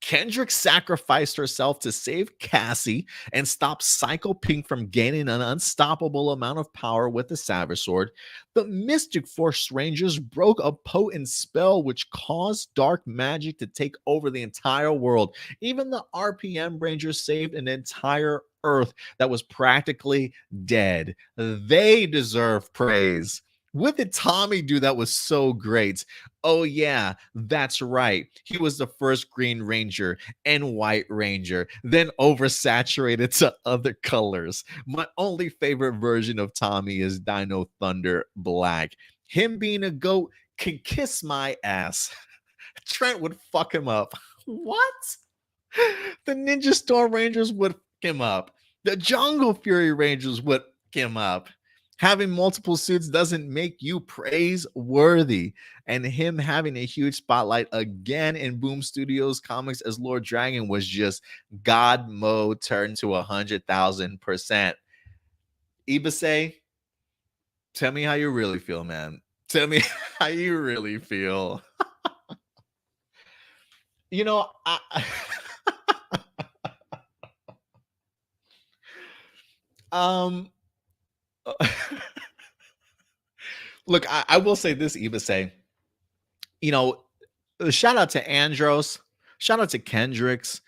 Kendrick sacrificed herself to save Cassie and stop Psycho Pink from gaining an unstoppable amount of power with the Saber Sword. The Mystic Force Rangers broke a potent spell which caused dark magic to take over the entire world. Even the RPM Rangers saved an entire Earth that was practically dead. They deserve praise. What did Tommy do that was so great? Oh, yeah, that's right. He was the first Green Ranger and White Ranger, then oversaturated to other colors. My only favorite version of Tommy is Dino Thunder Black. Him being a goat can kiss my ass. Trent would fuck him up. What? The Ninja Storm Rangers would fuck him up. The Jungle Fury Rangers would fuck him up. Having multiple suits doesn't make you praiseworthy. And him having a huge spotlight again in Boom Studios comics as Lord Dragon was just God mode turned to 100,000%. Ibase, tell me how you really feel, man. Tell me how you really feel. You know, um, look, I will say this, Ibase. You know, shout out to Andros, shout out to Kendricks,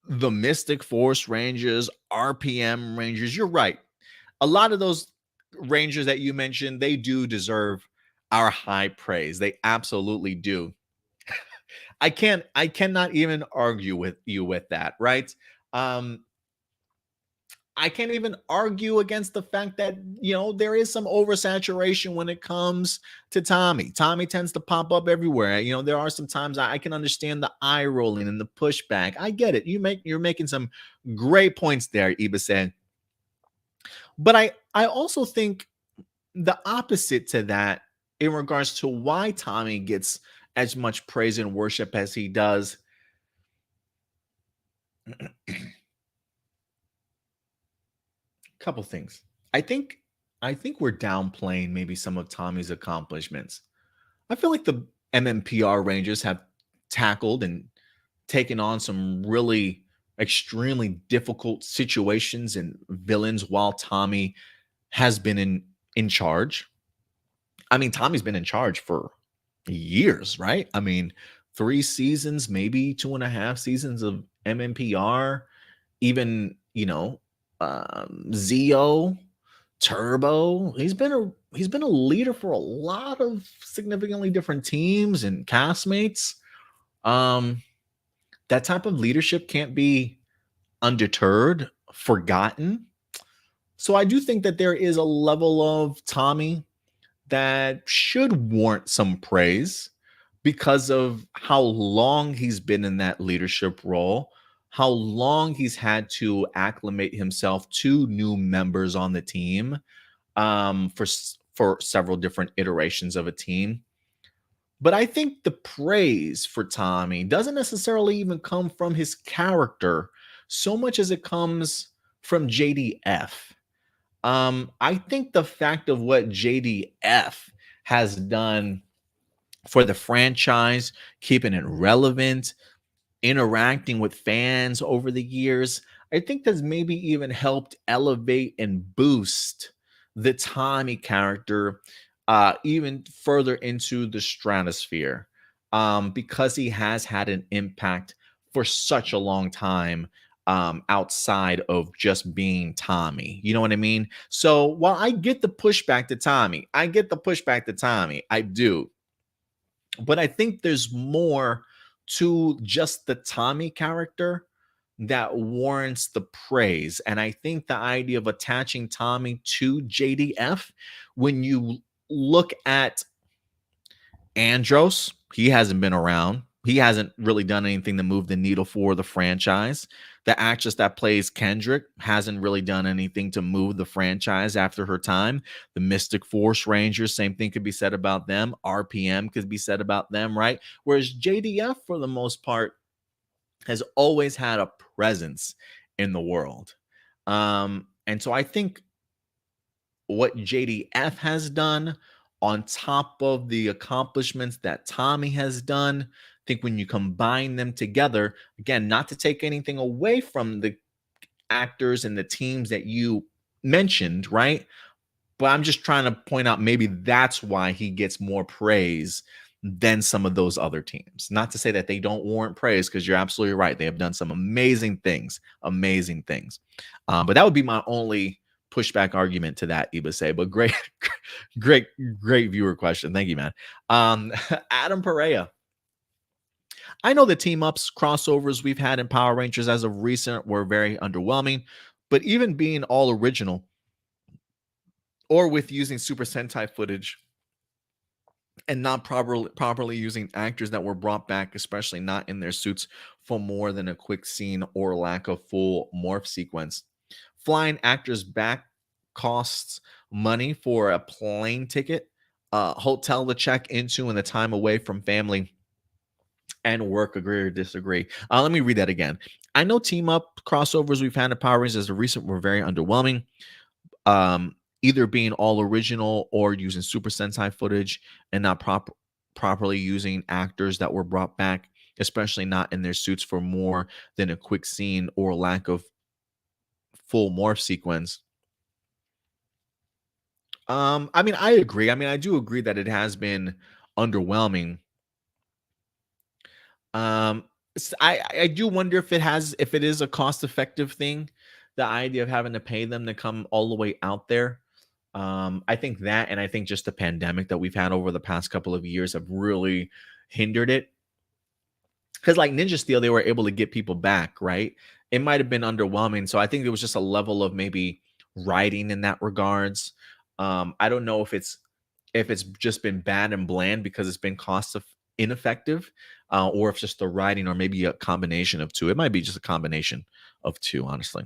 the Mystic Force Rangers, RPM Rangers. You're right. A lot of those Rangers that you mentioned, they do deserve our high praise. They absolutely do. I cannot even argue with you with that, right? Um, I can't even argue against the fact that, there is some oversaturation when it comes to Tommy. Tommy tends to pop up everywhere. There are some times I can understand the eye rolling and the pushback. I get it. You're making some great points there, Ibase. But I also think the opposite to that in regards to why Tommy gets as much praise and worship as he does. Couple things. I think I think we're downplaying maybe some of Tommy's accomplishments. I feel like the MMPR Rangers have tackled and taken on some really extremely difficult situations and villains while Tommy has been in charge. I mean, Tommy's been in charge for years, right? I mean, 3 seasons, maybe 2.5 seasons of MMPR, even, Zeo, Turbo. He's been a leader for a lot of significantly different teams and castmates. Um, that type of leadership can't be undeterred, forgotten. So I do think that there is a level of Tommy that should warrant some praise because of how long he's been in that leadership role, how long he's had to acclimate himself to new members on the team, for several different iterations of a team. But I think the praise for Tommy doesn't necessarily even come from his character so much as it comes from JDF. I think the fact of what JDF has done for the franchise, keeping it relevant, interacting with fans over the years, I think that's maybe even helped elevate and boost the Tommy character even further into the stratosphere, because he has had an impact for such a long time, outside of just being Tommy. You know what I mean? So while I get the pushback to Tommy, I do. But I think there's more to just the Tommy character that warrants the praise. And I think the idea of attaching Tommy to JDF, when you look at Andros, he hasn't been around. He hasn't really done anything to move the needle for the franchise. The actress that plays Kendrick hasn't really done anything to move the franchise after her time. The Mystic Force Rangers, same thing could be said about them. RPM could be said about them, right? Whereas JDF, for the most part, has always had a presence in the world. And so I think what JDF has done on top of the accomplishments that Tommy has done, I think when you combine them together, again, not to take anything away from the actors and the teams that you mentioned, right? But I'm just trying to point out maybe that's why he gets more praise than some of those other teams. Not to say that they don't warrant praise, because you're absolutely right. They have done some amazing things, amazing things. But that would be my only pushback argument to that, Ibase. But great, great, great viewer question. Thank you, man. Adam Perea. I know the team ups crossovers we've had in Power Rangers as of recent were very underwhelming, but even being all original or with using Super Sentai footage and not properly using actors that were brought back, especially not in their suits, for more than a quick scene or lack of full morph sequence. Flying actors back costs money for a plane ticket, hotel to check into, and the time away from family and work. Agree or disagree? Let me read that again. I know team up crossovers we've had in Power Rangers as of recent were very underwhelming. either being all original or using Super Sentai footage and not properly using actors that were brought back, especially not in their suits for more than a quick scene or lack of full morph sequence. I mean, I agree. I mean, I do agree that it has been underwhelming. I do wonder if it is a cost effective thing, the idea of having to pay them to come all the way out there. I think that, and I think just the pandemic that we've had over the past couple of years have really hindered it. Because like Ninja Steel, they were able to get people back, right? It might have been underwhelming, so I think it was just a level of maybe writing in that regards. I don't know if it's just been bad and bland because it's been cost of ineffective, or if just the writing, or maybe a combination of two. It might be just a combination of two, honestly.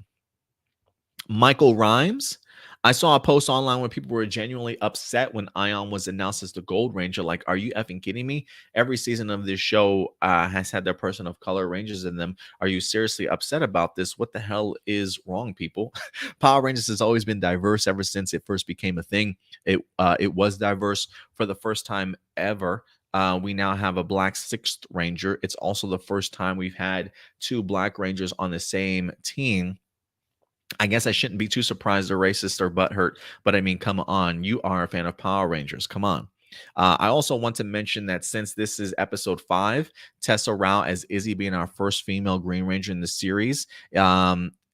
Michael Rhymes. I saw a post online where people were genuinely upset when Ion was announced as the Gold Ranger. Like, are you effing kidding me? Every season of this show has had their person of color Rangers in them. Are you seriously upset about this? What the hell is wrong, people? Power Rangers has always been diverse ever since it first became a thing. It was diverse for the first time ever. We now have a black sixth ranger. It's also the first time we've had two black rangers on the same team. I guess I shouldn't be too surprised or racist or butthurt, but I mean, come on, you are a fan of Power Rangers. Come on. I also want to mention that since this is episode 5, Tessa Rao as Izzy being our first female Green Ranger in the series,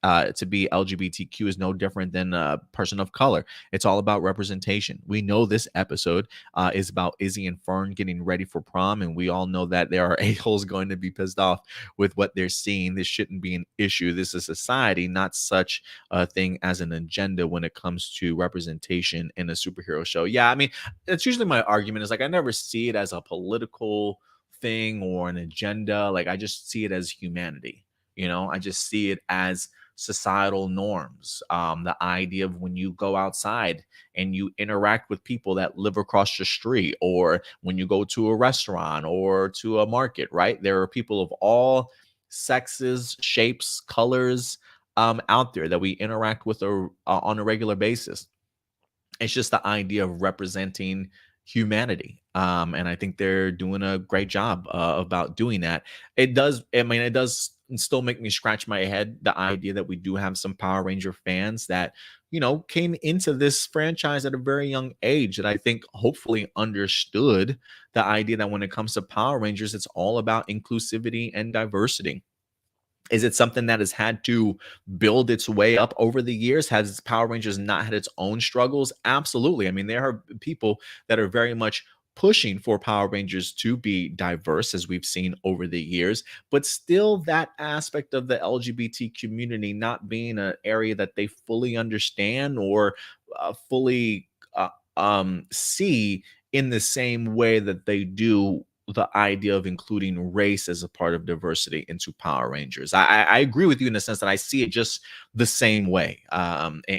to be LGBTQ is no different than a person of color. It's all about representation. We know this episode is about Izzy and Fern getting ready for prom, and we all know that there are a-holes going to be pissed off with what they're seeing. This shouldn't be an issue. This is society, not such a thing as an agenda when it comes to representation in a superhero show. Yeah, I mean, that's usually my argument, is like I never see it as a political thing or an agenda. Like I just see it as humanity. I just see it as societal norms. The idea of when you go outside and you interact with people that live across the street, or when you go to a restaurant or to a market, right? There are people of all sexes, shapes, colors out there that we interact with on a regular basis. It's just the idea of representing humanity. And I think they're doing a great job about doing that. It does still make me scratch my head, the idea that we do have some Power Ranger fans that, came into this franchise at a very young age, that I think hopefully understood the idea that when it comes to Power Rangers, it's all about inclusivity and diversity. Is it something that has had to build its way up over the years? Has Power Rangers not had its own struggles? Absolutely. I mean, there are people that are very much pushing for Power Rangers to be diverse, as we've seen over the years, but still that aspect of the LGBT community not being an area that they fully understand or fully see in the same way that they do the idea of including race as a part of diversity into Power Rangers. I agree with you in the sense that I see it just the same way,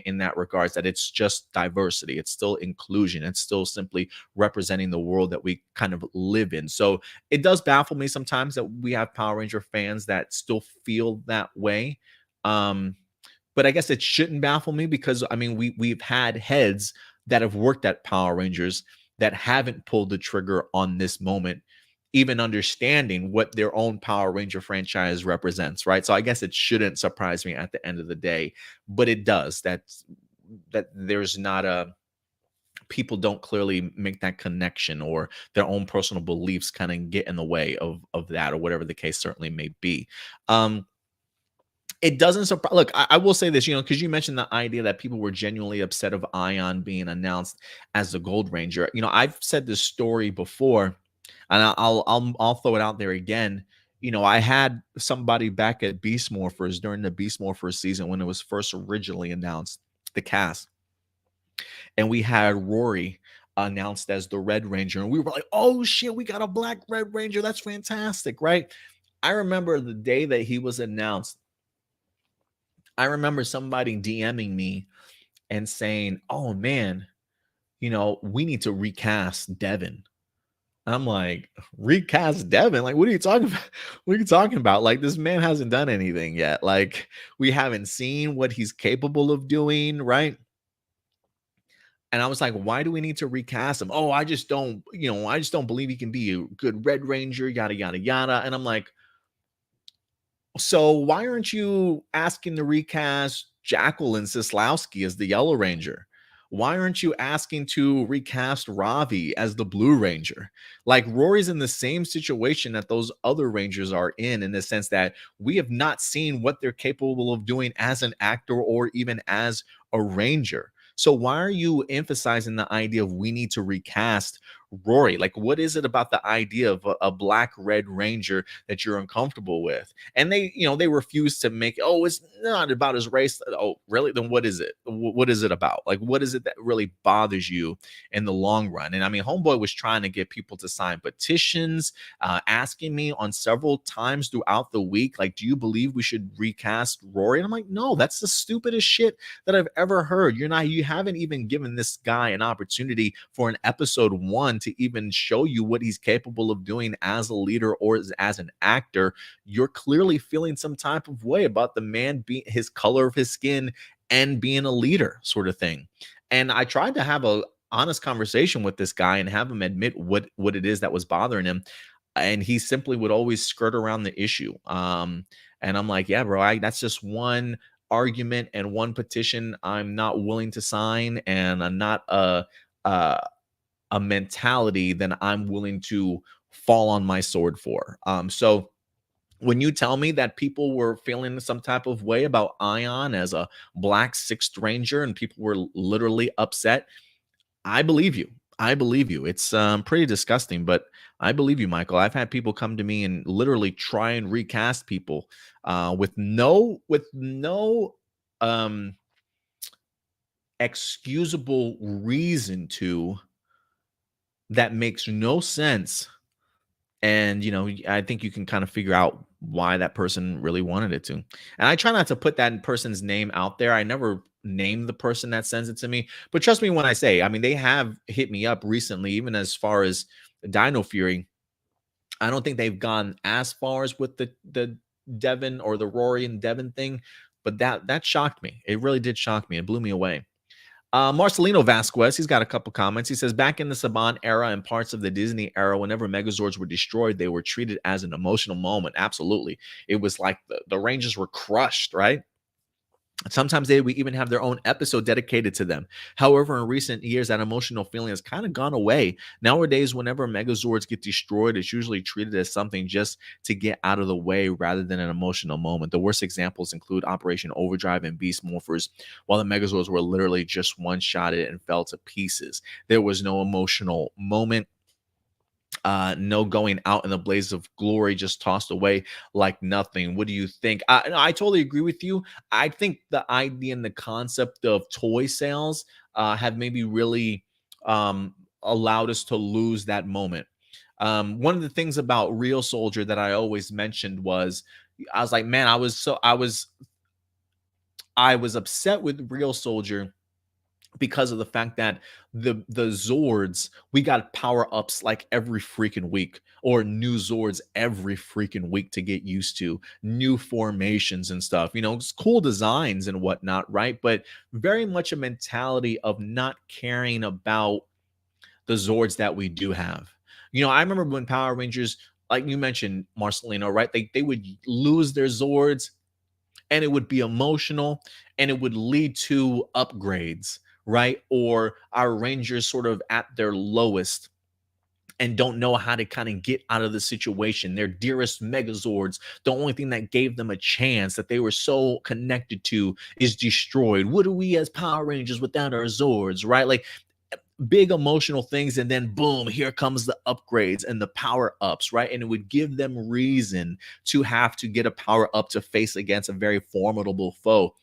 in that regards, that it's just diversity. It's still inclusion. It's still simply representing the world that we kind of live in. So it does baffle me sometimes that we have Power Ranger fans that still feel that way. But I guess it shouldn't baffle me, because I mean, we've had heads that have worked at Power Rangers that haven't pulled the trigger on this moment, even understanding what their own Power Ranger franchise represents, right? So I guess it shouldn't surprise me at the end of the day, but it does. That there's not a people don't clearly make that connection, or their own personal beliefs kind of get in the way of that, or whatever the case certainly may be. It doesn't surprise. Look, I will say this, because you mentioned the idea that people were genuinely upset of Ion being announced as the Gold Ranger. I've said this story before, and I'll throw it out there again. I had somebody back at Beast Morphers during the Beast Morphers season when it was first originally announced, the cast, and we had Rory announced as the Red Ranger, and we were like, "Oh shit, we got a black Red Ranger! That's fantastic!" Right? I remember the day that he was announced. I remember somebody DMing me and saying, "Oh man, we need to recast Devin." I'm like, recast Devin? Like, what are you talking about? What are you talking about? Like, this man hasn't done anything yet. Like, we haven't seen what he's capable of doing, right? And I was like, why do we need to recast him? Oh, I just don't, I just don't believe he can be a good Red Ranger, yada, yada, yada. And I'm like, so why aren't you asking to recast Jacqueline Sislowski as the Yellow Ranger? Why aren't you asking to recast Ravi as the Blue Ranger? Like Rory's in the same situation that those other Rangers are in the sense that we have not seen what they're capable of doing as an actor or even as a Ranger. So why are you emphasizing the idea of we need to recast Rory? Like, what is it about the idea of a black red Ranger that you're uncomfortable with? And they refuse to make, oh, it's not about his race. Oh, really? Then what is it? What is it about? Like, what is it that really bothers you in the long run? And I mean, Homeboy was trying to get people to sign petitions, asking me on several times throughout the week, like, do you believe we should recast Rory? And I'm like, no, that's the stupidest shit that I've ever heard. You haven't even given this guy an opportunity for an episode 1 to even show you what he's capable of doing as a leader or as an actor. You're clearly feeling some type of way about the man being his color of his skin and being a leader sort of thing. And I tried to have a honest conversation with this guy and have him admit what it is that was bothering him, and he simply would always skirt around the issue. And I'm like, yeah, bro, that's just one argument and one petition I'm not willing to sign, and I'm not a a mentality that I'm willing to fall on my sword for. So when you tell me that people were feeling some type of way about Ion as a black sixth ranger and people were literally upset, I believe you. I believe you. It's pretty disgusting, but I believe you, Michael. I've had people come to me and literally try and recast people with no um, excusable reason to, that makes no sense. And I think you can kind of figure out why that person really wanted it to. And I try not to put that person's name out there. I never name the person that sends it to me, but trust me when I say, I mean, they have hit me up recently, even as far as Dino Fury. I don't think they've gone as far as with the Devin or the Rory and Devin thing, but that shocked me. It really did shock me. It blew me away. Marcelino Vasquez, he's got a couple comments. He says, back in the Saban era and parts of the Disney era, whenever Megazords were destroyed, they were treated as an emotional moment. Absolutely. It was like the Rangers were crushed, right? Sometimes they would even have their own episode dedicated to them. However, in recent years, that emotional feeling has kind of gone away. Nowadays, whenever Megazords get destroyed, it's usually treated as something just to get out of the way rather than an emotional moment. The worst examples include Operation Overdrive and Beast Morphers, while the Megazords were literally just one-shotted and fell to pieces. There was no emotional moment, no going out in the blaze of glory, just tossed away like nothing. What do you think? I totally agree with you. I think the idea and the concept of toy sales have maybe really allowed us to lose that moment. One of the things about Real Soldier that I always mentioned was, I was like, man, I was upset with Real Soldier because of the fact that the Zords, we got power ups like every freaking week, or new Zords every freaking week to get used to, new formations and stuff. It's cool designs and whatnot, right? But very much a mentality of not caring about the Zords that we do have. I remember when Power Rangers, like you mentioned, Marcelino, right? They would lose their Zords and it would be emotional and it would lead to upgrades, right? Or our Rangers sort of at their lowest and don't know how to kind of get out of the situation. Their dearest Megazords, the only thing that gave them a chance that they were so connected to, is destroyed. What are we as Power Rangers without our Zords, right? Like, big emotional things, and then boom, here comes the upgrades and the power ups, right? And it would give them reason to have to get a power up to face against a very formidable foe.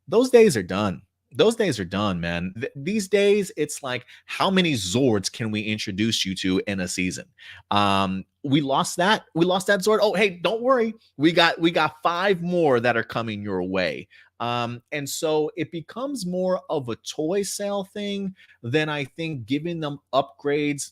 Those days are done. Those days are done, man. These days, it's like, how many Zords can we introduce you to in a season? We lost that. We lost that Zord. Oh, hey, don't worry. We got 5 more that are coming your way. And so it becomes more of a toy sale thing than, I think, giving them upgrades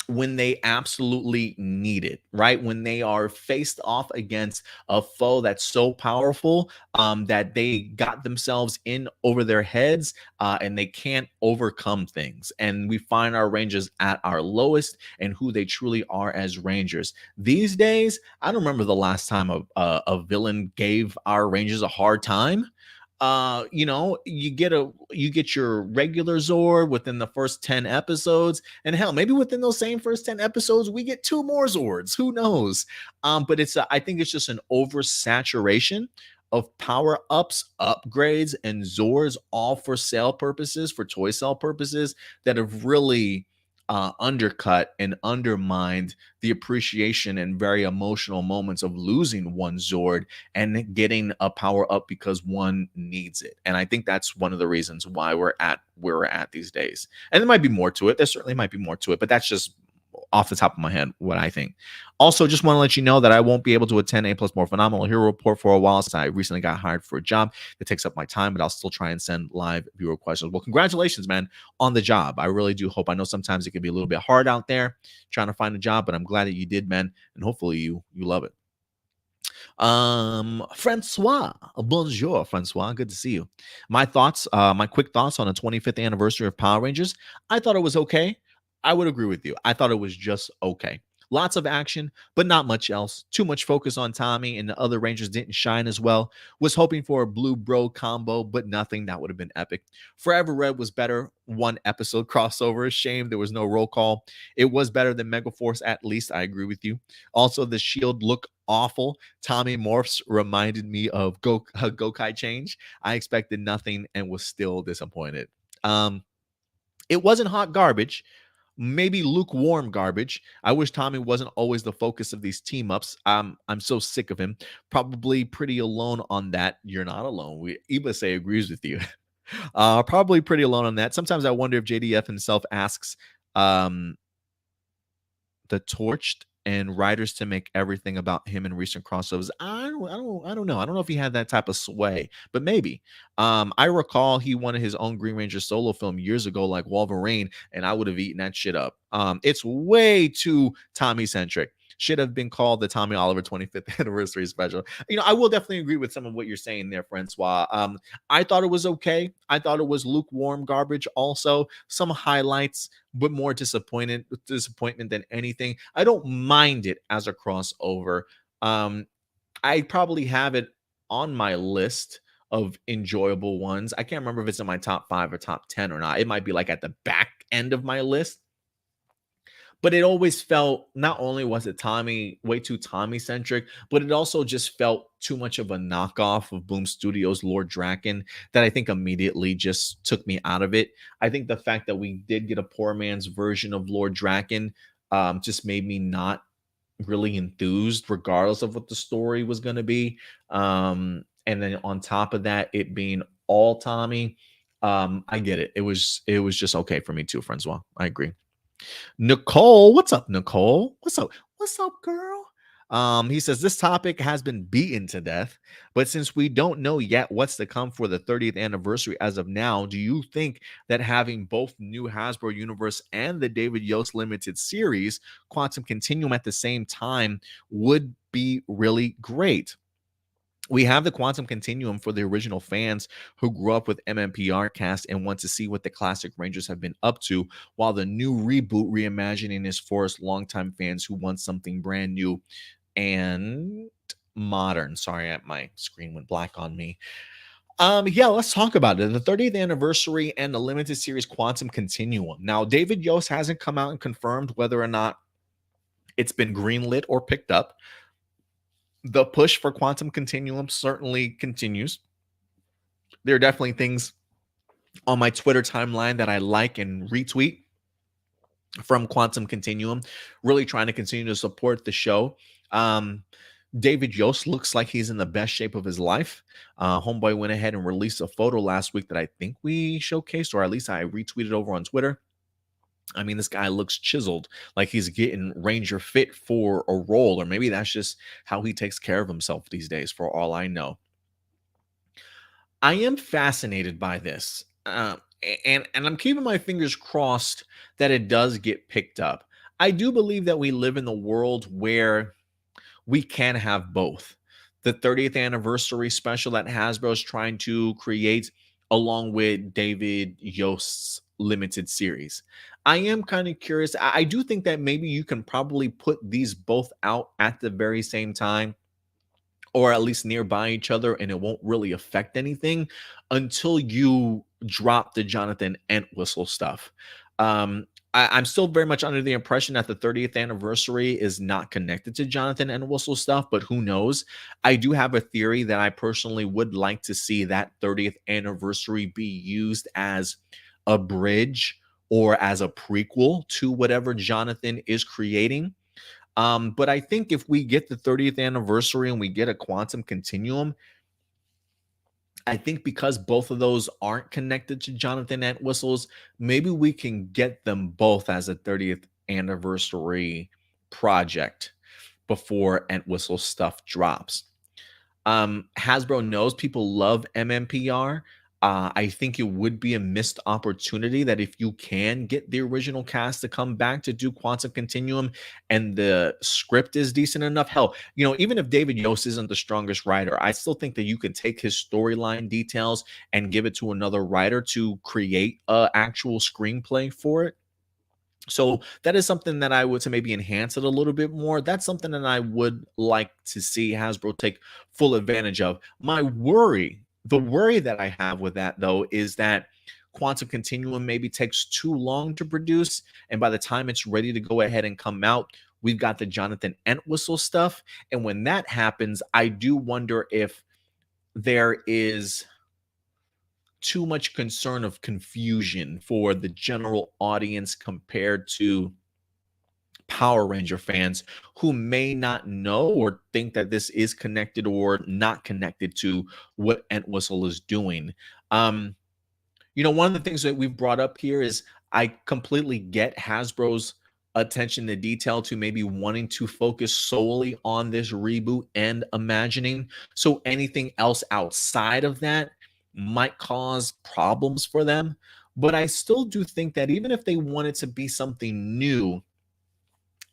when they absolutely need it, right? When they are faced off against a foe that's so powerful that they got themselves in over their heads and they can't overcome things. And we find our Rangers at our lowest and who they truly are as Rangers. These days, I don't remember the last time a villain gave our Rangers a hard time. You get your regular Zord within the first 10 episodes, and hell, maybe within those same first 10 episodes we get two more Zords, who knows. But I think it's just an oversaturation of power ups, upgrades, and Zords, all for sale purposes, for toy sale purposes, that have really undercut and undermined the appreciation and very emotional moments of losing one Zord and getting a power up because one needs it. And I think that's one of the reasons why we're at where we're at these days. And there might be more to it. There certainly might be more to it, but that's just off the top of my head what I think. Also, just want to let you know that I won't be able to attend A Plus More Phenomenal Hero Report for a while, since I recently got hired for a job that takes up my time, but I'll still try and send live viewer questions. Well, congratulations, man, on the job. I really do hope. I know sometimes it can be a little bit hard out there trying to find a job, but I'm glad that you did, man, and hopefully you love it. Francois, bonjour, Francois. Good to see you. My quick thoughts on the 25th anniversary of Power Rangers. I thought it was okay. I would agree with you. I thought it was just okay. Lots of action, but not much else. Too much focus on Tommy, and the other Rangers didn't shine as well. Was hoping for a blue bro combo, but nothing. That would have been epic. Forever Red was better. One episode crossover. Shame there was no roll call. It was better than Megaforce, at least. I agree with you. Also, the Shield looked awful. Tommy Morphs reminded me of Gokai Change. I expected nothing and was still disappointed. It wasn't hot garbage, maybe lukewarm garbage. I wish Tommy wasn't always the focus of these team ups. I'm so sick of him. Probably pretty alone on that. You're not alone. Ibase agrees with you. Probably pretty alone on that. Sometimes I wonder if JDF himself asks the Torched and writers to make everything about him in recent crossovers. I don't know. I don't know if he had that type of sway, but maybe. I recall he wanted his own Green Ranger solo film years ago, like Wolverine, and I would have eaten that shit up. It's way too Tommy centric. Should have been called the Tommy Oliver 25th anniversary special. I will definitely agree with some of what you're saying there, Francois. I thought it was okay. I thought it was lukewarm garbage. Also, some highlights, but more disappointment than anything. I don't mind it as a crossover. I probably have it on my list of enjoyable ones. I can't remember if it's in my top 5 or top 10 or not. It might be like at the back end of my list. But it always felt, not only was it Tommy, way too Tommy centric, but it also just felt too much of a knockoff of Boom Studios' Lord Draken that I think immediately just took me out of it. I think the fact that we did get a poor man's version of Lord Draken just made me not really enthused, regardless of what the story was going to be. And then on top of that, it being all Tommy, I get it. It was just okay for me too, Francois. I agree. Nicole, what's up, Nicole? What's up? What's up, girl? He says this topic has been beaten to death, but since we don't know yet what's to come for the 30th anniversary as of now, do you think that having both new Hasbro Universe and the David Yost limited series Quantum Continuum at the same time would be really great? We have the Quantum Continuum for the original fans who grew up with MMPR cast and want to see what the classic Rangers have been up to, while the new reboot reimagining is for us longtime fans who want something brand new and modern. Sorry, my screen went black on me. Yeah, let's talk about it. The 30th anniversary and the limited series Quantum Continuum. Now, David Yost hasn't come out and confirmed whether or not it's been greenlit or picked up. The push for Quantum Continuum certainly continues. There are definitely things on my Twitter timeline that I like and retweet from Quantum Continuum, really trying to continue to support the show. David Yost looks like he's in the best shape of his life. Homeboy went ahead and released a photo last week that I think we showcased, or at least I retweeted over on Twitter. I mean, this guy looks chiseled, like he's getting Ranger fit for a role, or maybe that's just how he takes care of himself these days, for all I know. I am fascinated by this, and I'm keeping my fingers crossed that it does get picked up. I do believe that we live in the world where we can have both. The 30th anniversary special that Hasbro is trying to create, along with David Yost's limited series. I am kind of curious. I do think that maybe you can probably put these both out at the very same time, or at least nearby each other, and it won't really affect anything until you drop the Jonathan Entwistle stuff. I'm still very much under the impression that the 30th anniversary is not connected to Jonathan Entwistle stuff, but who knows? I do have a theory that I personally would like to see that 30th anniversary be used as a bridge or as a prequel to whatever Jonathan is creating. But I think if we get the 30th anniversary and we get a quantum continuum, I think because both of those aren't connected to Jonathan Entwistle's, maybe we can get them both as a 30th anniversary project before Entwistle stuff drops. Hasbro knows people love MMPR. I think it would be a missed opportunity that if you can get the original cast to come back to do Quantum Continuum and the script is decent enough. Hell, even if David Yost isn't the strongest writer, I still think that you can take his storyline details and give it to another writer to create a actual screenplay for it. So that is something that I would to maybe enhance it a little bit more. That's something that I would like to see Hasbro take full advantage of. The worry that I have with that though is that Quantum Continuum maybe takes too long to produce, and by the time it's ready to go ahead and come out, we've got the Jonathan Entwistle stuff. And when that happens, I do wonder if there is too much concern of confusion for the general audience compared to Power Ranger fans who may not know or think that this is connected or not connected to what Entwistle is doing. Um, One of the things that we've brought up here is I completely get Hasbro's attention to detail to maybe wanting to focus solely on this reboot and imagining. So anything else outside of that might cause problems for them. But I still do think that even if they wanted to be something new,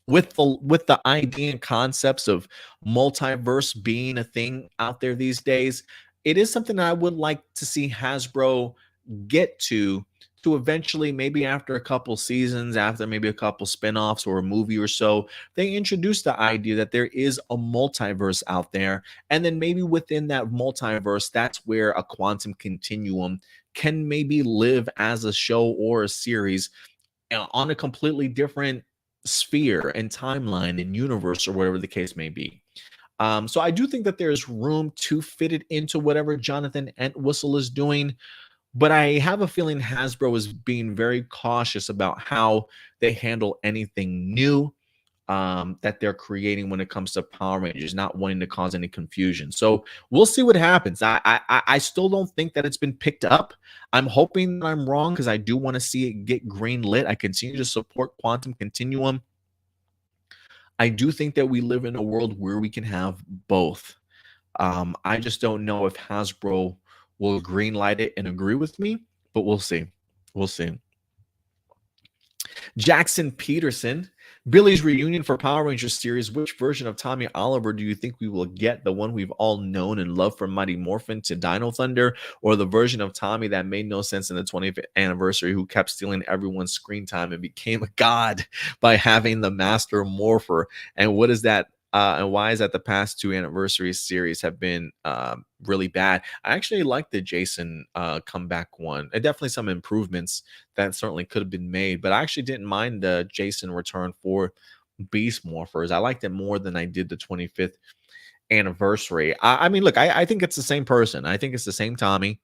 with the idea and concepts of multiverse being a thing out there these days, it is something that I would like to see Hasbro get to eventually, maybe after a couple seasons, after maybe a couple spin-offs or a movie or so, they introduce the idea that there is a multiverse out there. And then maybe within that multiverse, that's where a quantum continuum can maybe live as a show or a series on a completely different sphere and timeline and universe or whatever the case may be. So I do think that there's room to fit it into whatever Jonathan Entwistle is doing, but I have a feeling Hasbro is being very cautious about how they handle anything new that they're creating when it comes to Power Rangers, not wanting to cause any confusion. So we'll see what happens. I still don't think that it's been picked up. I'm hoping that I'm wrong because I do want to see it get green lit. I continue to support Quantum Continuum. I do think that we live in a world where we can have both. I just don't know if Hasbro will green light it and agree with me, but we'll see. We'll see. Jackson Peterson, Billy's reunion for Power Rangers series. Which version of Tommy Oliver do you think we will get? The one we've all known and loved from Mighty Morphin to Dino Thunder, or the version of Tommy that made no sense in the 20th anniversary, who kept stealing everyone's screen time and became a god by having the Master Morpher? And what is that? And why is that the past two anniversary series have been really bad? I actually like the Jason comeback one. And definitely some improvements that certainly could have been made, but I actually didn't mind the Jason return for Beast Morphers. I liked it more than I did the 25th anniversary. I mean, look, I think it's the same person. I think it's the same Tommy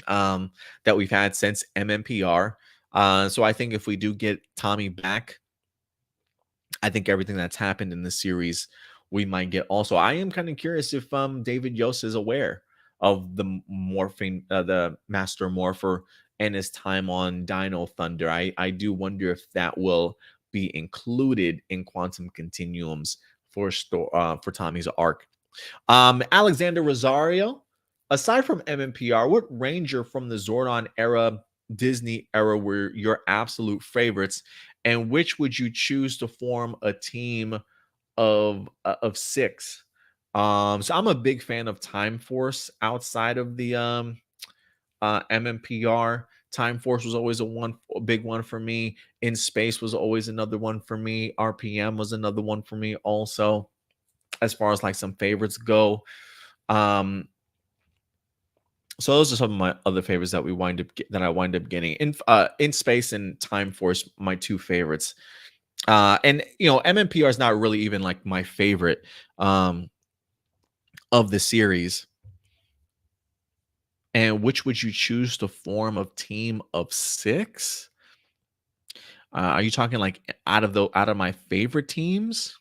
that we've had since MMPR. So I think if we do get Tommy back, I think everything that's happened in the series we might get. Also, I am kind of curious if David Yost is aware of the morphing, the Master Morpher, and his time on Dino Thunder. I do wonder if that will be included in Quantum Continuums for Tommy's arc. Alexander Rosario, aside from MMPR, what Ranger from the Zordon era, Disney era were your absolute favorites? And which would you choose to form a team of six? So I'm a big fan of Time Force outside of the MMPR. Time Force was always a big one for me. In Space was always another one for me. RPM was another one for me also. As far as like some favorites go, um, so those are some of my other favorites that I wind up getting in Space and Time Force, my two favorites. And MMPR is not really even like my favorite of the series. And which would you choose to form a team of six? Are you talking like out of my favorite teams?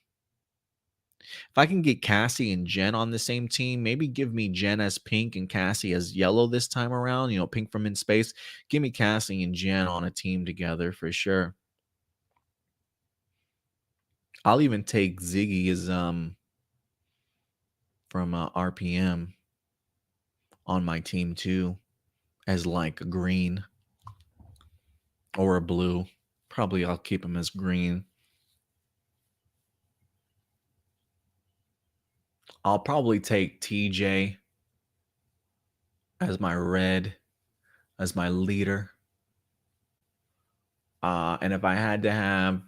If I can get Cassie and Jen on the same team, maybe give me Jen as pink and Cassie as yellow this time around. Pink from In Space. Give me Cassie and Jen on a team together for sure. I'll even take Ziggy as from RPM on my team too, as like a green or a blue. Probably I'll keep him as green. I'll probably take TJ as my red, as my leader. And if I had to have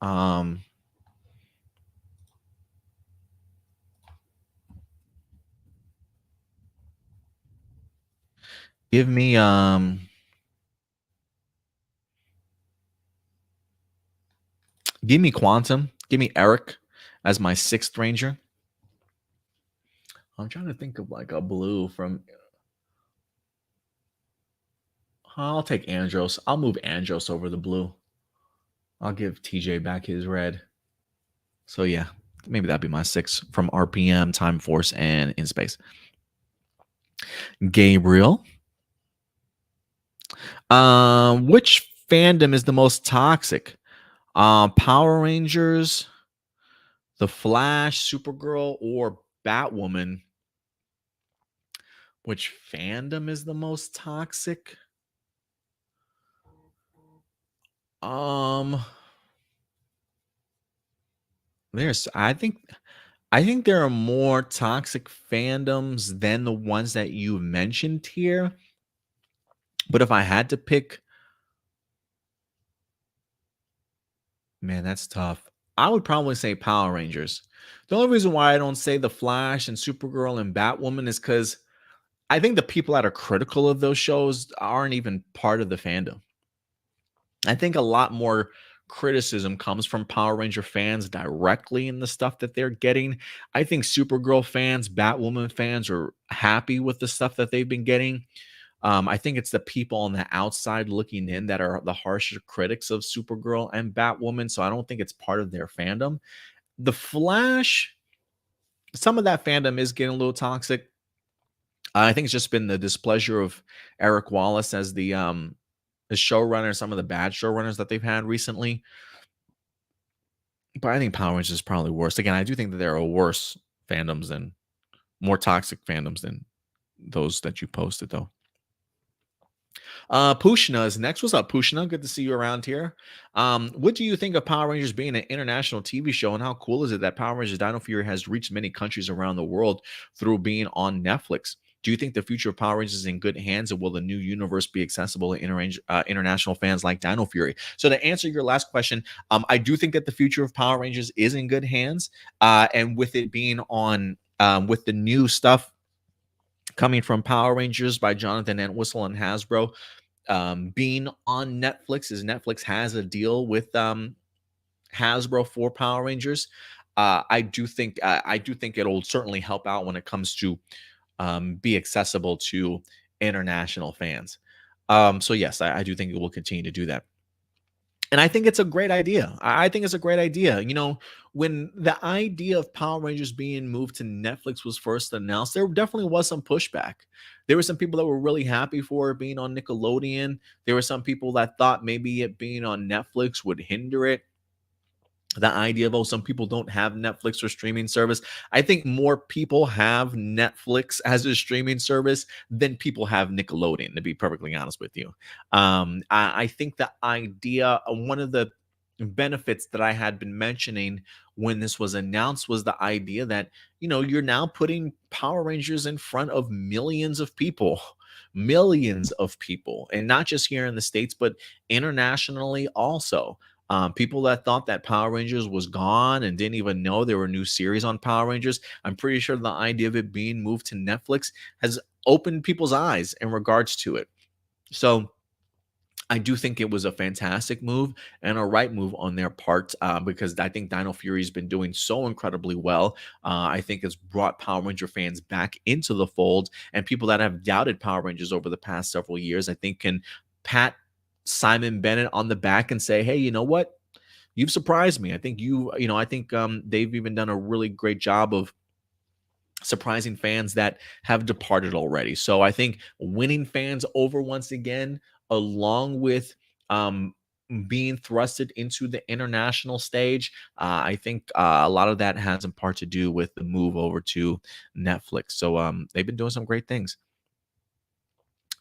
um give me give me Quantum, give me Eric as my sixth ranger. I'm trying to think of like a blue from I'll take Andros. I'll move Andros over the blue. I'll give TJ back his red. So yeah, maybe that'd be my six from RPM, Time Force, and In Space. Gabriel. Which fandom is the most toxic? Power Rangers, The Flash, Supergirl, or Batwoman? Which fandom is the most toxic? Um, there's I think there are more toxic fandoms than the ones that you mentioned here. But if I had to pick, man, that's tough. I would probably say Power Rangers. The only reason why I don't say The Flash and Supergirl and Batwoman is because I think the people that are critical of those shows aren't even part of the fandom. I think a lot more criticism comes from Power Ranger fans directly in the stuff that they're getting. I think Supergirl fans, Batwoman fans are happy with the stuff that they've been getting. I think it's the people on the outside looking in that are the harsher critics of Supergirl and Batwoman. So I don't think it's part of their fandom. The Flash, some of that fandom is getting a little toxic. I think it's just been the displeasure of Eric Wallace as the showrunner, some of the bad showrunners that they've had recently. But I think Power Rangers is probably worse. Again, I do think that there are worse fandoms and more toxic fandoms than those that you posted, though. Pushna is next. What's up, Pushna? Good to see you around here. What do you think of Power Rangers being an international TV show, and how cool is it that Power Rangers Dino Fury has reached many countries around the world through being on Netflix? Do you think the future of Power Rangers is in good hands, and will the new universe be accessible to international fans like Dino Fury? So to answer your last question, I do think that the future of Power Rangers is in good hands, and with it being on, with the new stuff coming from Power Rangers by Jonathan Entwistle and Hasbro, being on Netflix, as Netflix has a deal with Hasbro for Power Rangers. I do think it'll certainly help out when it comes to be accessible to international fans. So yes, I do think it will continue to do that. And I think it's a great idea. I think it's a great idea. When the idea of Power Rangers being moved to Netflix was first announced, there definitely was some pushback. There were some people that were really happy for it being on Nickelodeon. There were some people that thought maybe it being on Netflix would hinder it. The idea of, oh, some people don't have Netflix or streaming service. I think more people have Netflix as a streaming service than people have Nickelodeon, to be perfectly honest with you. I think the idea, one of the benefits that I had been mentioning when this was announced was the idea that, you're now putting Power Rangers in front of millions of people, and not just here in the States, but internationally also. People that thought that Power Rangers was gone and didn't even know there were new series on Power Rangers, I'm pretty sure the idea of it being moved to Netflix has opened people's eyes in regards to it. So I do think it was a fantastic move and a right move on their part, because I think Dino Fury has been doing so incredibly well. I think it's brought Power Ranger fans back into the fold, and people that have doubted Power Rangers over the past several years, I think, can pat Simon Bennett on the back and say, "Hey, you know what? You've surprised me. I think I think they've even done a really great job of surprising fans that have departed already." So I think winning fans over once again, along with being thrusted into the international stage, I think a lot of that has in part to do with the move over to Netflix. So they've been doing some great things.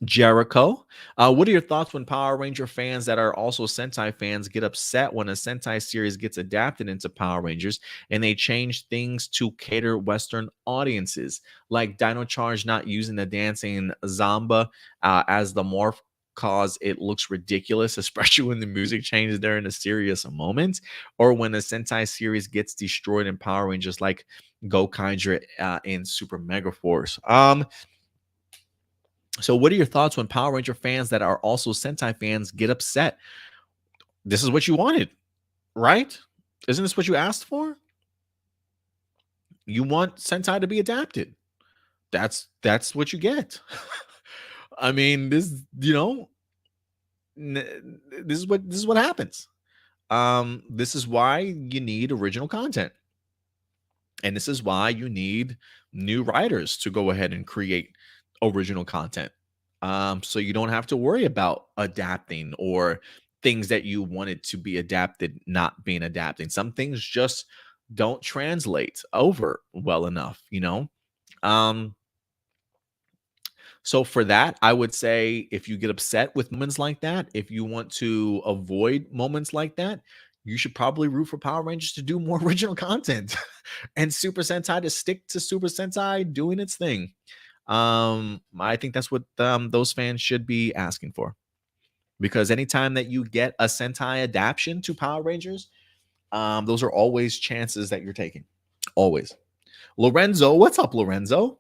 Jericho, what are your thoughts when Power Ranger fans that are also Sentai fans get upset when a Sentai series gets adapted into Power Rangers and they change things to cater Western audiences, like Dino Charge not using the dancing Zamba as the morph cause it looks ridiculous, especially when the music changes during a serious moment, or when a Sentai series gets destroyed in Power Rangers like Gokaiger in Super Mega Force? So, what are your thoughts when Power Ranger fans that are also Sentai fans get upset? This is what you wanted, right? Isn't this what you asked for? You want Sentai to be adapted. That's what you get. I mean, this is what happens. This is why you need original content. And this is why you need new writers to go ahead and create original content. So you don't have to worry about adapting or things that you wanted to be adapted not being adapted. Some things just don't translate over well enough. Um, so for that, I would say if you get upset with moments like that, if you want to avoid moments like that, you should probably root for Power Rangers to do more original content and Super Sentai to stick to Super Sentai doing its thing. I think that's what those fans should be asking for, because anytime that you get a Sentai adaptation to Power Rangers, those are always chances that you're taking. Always. Lorenzo, what's up, Lorenzo?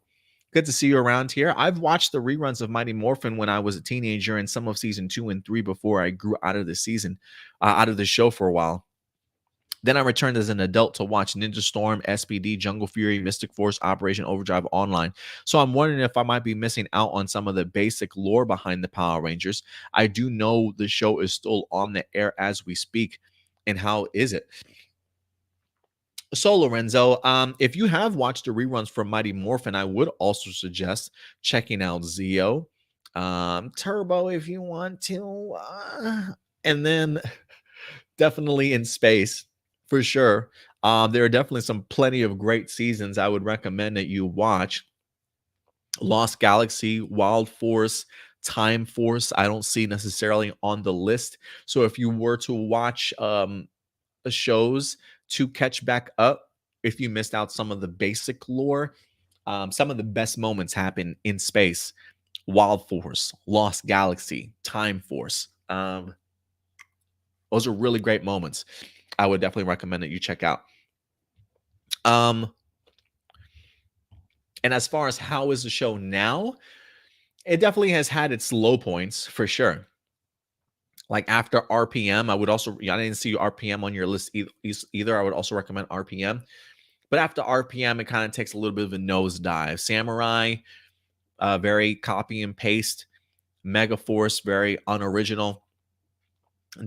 Good to see you around here. I've watched the reruns of Mighty Morphin when I was a teenager and some of season 2 and 3 before I grew out of the out of the show for a while. Then I returned as an adult to watch Ninja Storm, SPD, Jungle Fury, Mystic Force, Operation Overdrive online. So I'm wondering if I might be missing out on some of the basic lore behind the Power Rangers. I do know the show is still on the air as we speak. And how is it? So, Lorenzo, if you have watched the reruns for Mighty Morphin, I would also suggest checking out Zeo, Turbo if you want to, and then definitely in space for sure. There are definitely plenty of great seasons I would recommend that you watch. Lost Galaxy, Wild Force, Time Force, I don't see necessarily on the list. So if you were to watch shows to catch back up, if you missed out some of the basic lore, some of the best moments happen in space. Wild Force, Lost Galaxy, Time Force. Those are really great moments. I would definitely recommend that you check out. And as far as how is the show now, it definitely has had its low points for sure. Like after RPM, I didn't see RPM on your list either. I would also recommend RPM. But after RPM, it kind of takes a little bit of a nosedive. Samurai, very copy and paste. Mega Force, very unoriginal.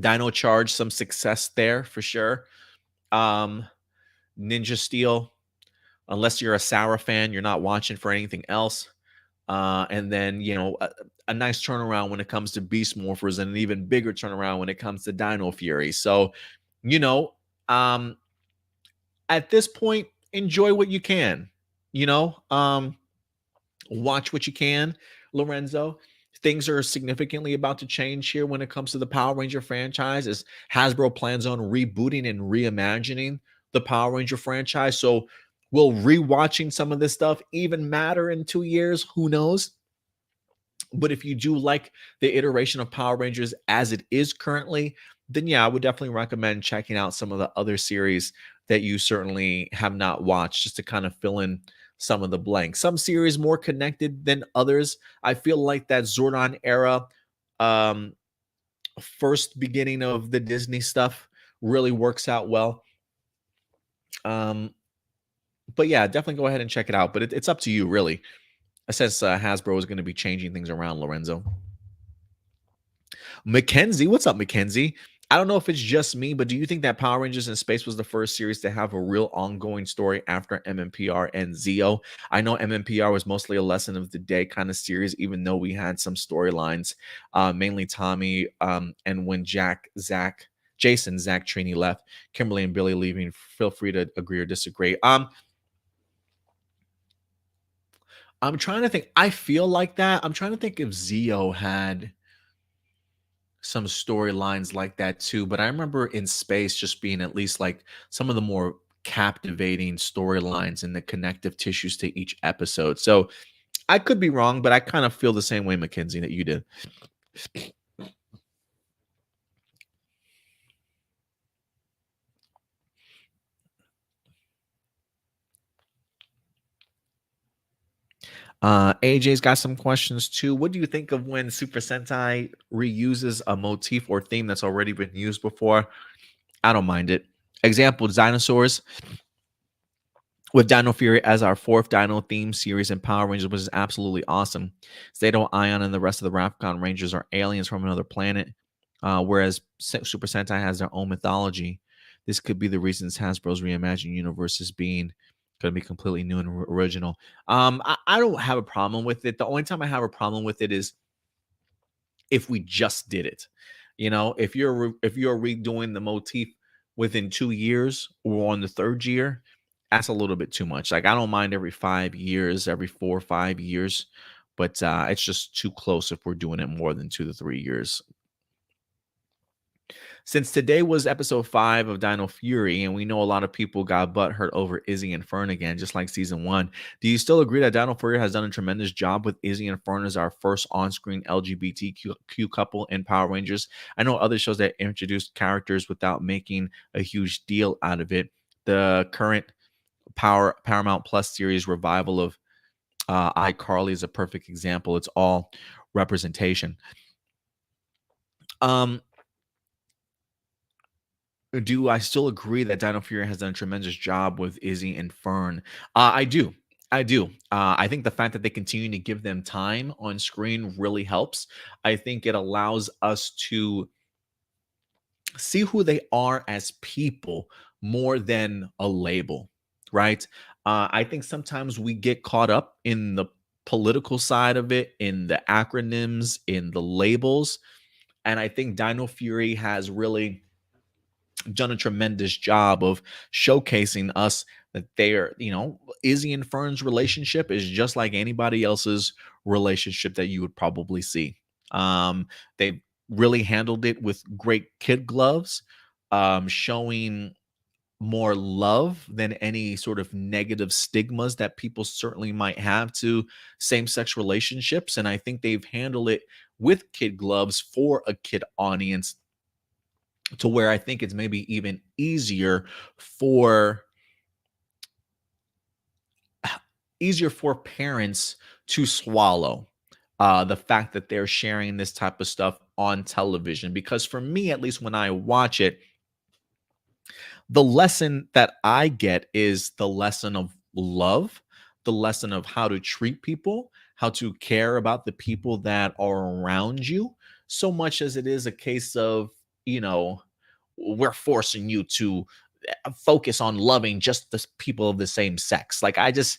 Dino Charge, some success there for sure. Ninja Steel, unless you're a Sour fan, you're not watching for anything else. And then, a nice turnaround when it comes to Beast Morphers and an even bigger turnaround when it comes to Dino Fury. So, Um, at this point, enjoy what you can. You know, watch what you can, Lorenzo. Things are significantly about to change here when it comes to the Power Ranger franchise, as Hasbro plans on rebooting and reimagining the Power Ranger franchise. So, will rewatching some of this stuff even matter in 2 years? Who knows? But if you do like the iteration of Power Rangers as it is currently, then yeah, I would definitely recommend checking out some of the other series that you certainly have not watched, just to kind of fill in some of the blanks. Some series more connected than others. I feel like that Zordon era, um, first beginning of the Disney stuff, really works out well. Um, but yeah, definitely go ahead and check it out. But it's up to you, really. Since Hasbro is going to be changing things around, Lorenzo. Mackenzie, what's up, Mackenzie? I don't know if it's just me, but do you think that Power Rangers in Space was the first series to have a real ongoing story after MMPR and Zeo? I know MMPR was mostly a lesson of the day kind of series, even though we had some storylines, mainly Tommy, and when Jason, Zach Trini left, Kimberly and Billy leaving. Feel free to agree or disagree. I'm trying to think. I feel like that. I'm trying to think if Zeo had some storylines like that too. But I remember in Space just being at least like some of the more captivating storylines and the connective tissues to each episode. So I could be wrong, but I kind of feel the same way, Mackenzie, that you did. AJ's got some questions too. What do you think of when Super Sentai reuses a motif or theme that's already been used before? I don't mind it. Example, dinosaurs with Dino Fury as our fourth Dino theme series in Power Rangers, which is absolutely awesome. Zato, Ion, and the rest of the Rapcon Rangers are aliens from another planet, whereas Super Sentai has their own mythology. This could be the reasons Hasbro's reimagined universe is being going to be completely new and original. I don't have a problem with it. The only time I have a problem with it is if we just did it. You know, if you're redoing the motif within 2 years or on the third year, that's a little bit too much. Like I don't mind every 5 years, every 4 or 5 years, but it's just too close if we're doing it more than 2 to 3 years. Since today was episode 5 of Dino Fury, and we know a lot of people got butthurt over Izzy and Fern again, just like season 1, do you still agree that Dino Fury has done a tremendous job with Izzy and Fern as our first on-screen LGBTQ couple in Power Rangers? I know other shows that introduced characters without making a huge deal out of it. The current Paramount Plus series revival of iCarly is a perfect example. It's all representation. Um, Do I still agree that Dino Fury has done a tremendous job with Izzy and Fern? I do. I do. I think the fact that they continue to give them time on screen really helps. I think it allows us to see who they are as people more than a label, right? I think sometimes we get caught up in the political side of it, in the acronyms, in the labels. And I think Dino Fury has really done a tremendous job of showcasing us that they're, Izzy and Fern's relationship is just like anybody else's relationship that you would probably see. They really handled it with great kid gloves, showing more love than any sort of negative stigmas that people certainly might have to same-sex relationships. And I think they've handled it with kid gloves for a kid audience, to where I think it's maybe even for easier for parents to swallow the fact that they're sharing this type of stuff on television. Because for me, at least when I watch it, the lesson that I get is the lesson of love, the lesson of how to treat people, how to care about the people that are around you, so much as it is a case of, you know, we're forcing you to focus on loving just the people of the same sex. Like I just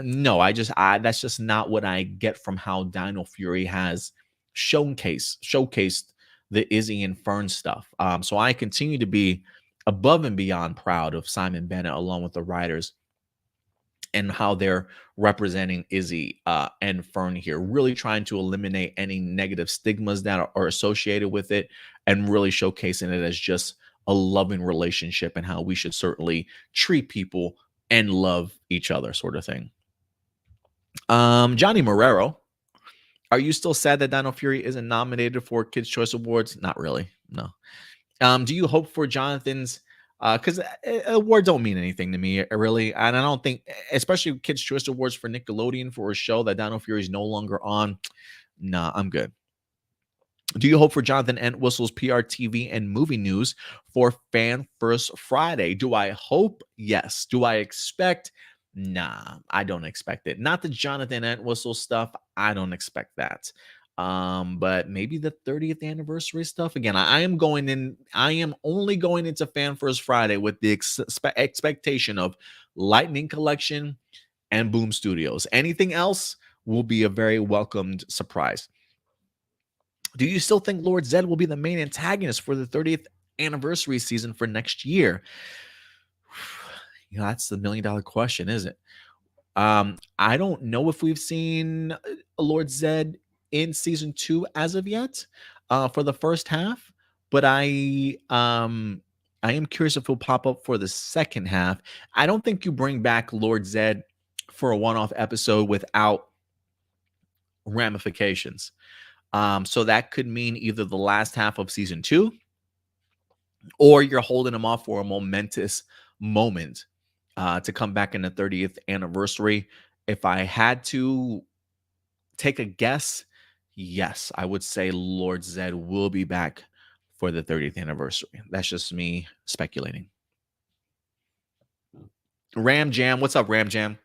no, I that's just not what I get from how Dino Fury has showcased the Izzy and Fern stuff. So I continue to be above and beyond proud of Simon Bennett along with the writers and how they're representing Izzy and Fern here, really trying to eliminate any negative stigmas that are associated with it and really showcasing it as just a loving relationship and how we should certainly treat people and love each other, sort of thing. Johnny Marrero, are you still sad that Dino Fury isn't nominated for Kids' Choice Awards? Not really, no. Do you hope for Jonathan's? Because awards don't mean anything to me, really, and I don't think, especially Kids' Choice Awards for Nickelodeon for a show that Dino Fury is no longer on. Nah, I'm good. Do you hope for Jonathan Entwistle's PR, TV, and movie news for Fan First Friday? Do I hope? Yes. Do I expect? Nah, I don't expect it. Not the Jonathan Entwistle stuff. I don't expect that. But maybe the 30th anniversary stuff. Again, I am going in. I am only going into Fan First Friday with the expectation of Lightning Collection and Boom Studios. Anything else will be a very welcomed surprise. Do you still think Lord Zed will be the main antagonist for the 30th anniversary season for next year? That's the $1 million question, isn't it? I don't know if we've seen Lord Zed in season 2 as of yet for the first half, but I am curious if he'll pop up for the second half. I don't think you bring back Lord Zed for a one-off episode without ramifications. So that could mean either the last half of season 2 or you're holding him off for a momentous moment to come back in the 30th anniversary. If I had to take a guess, yes, I would say Lord Zed will be back for the 30th anniversary. That's just me speculating. Ram Jam, what's up, Ram Jam?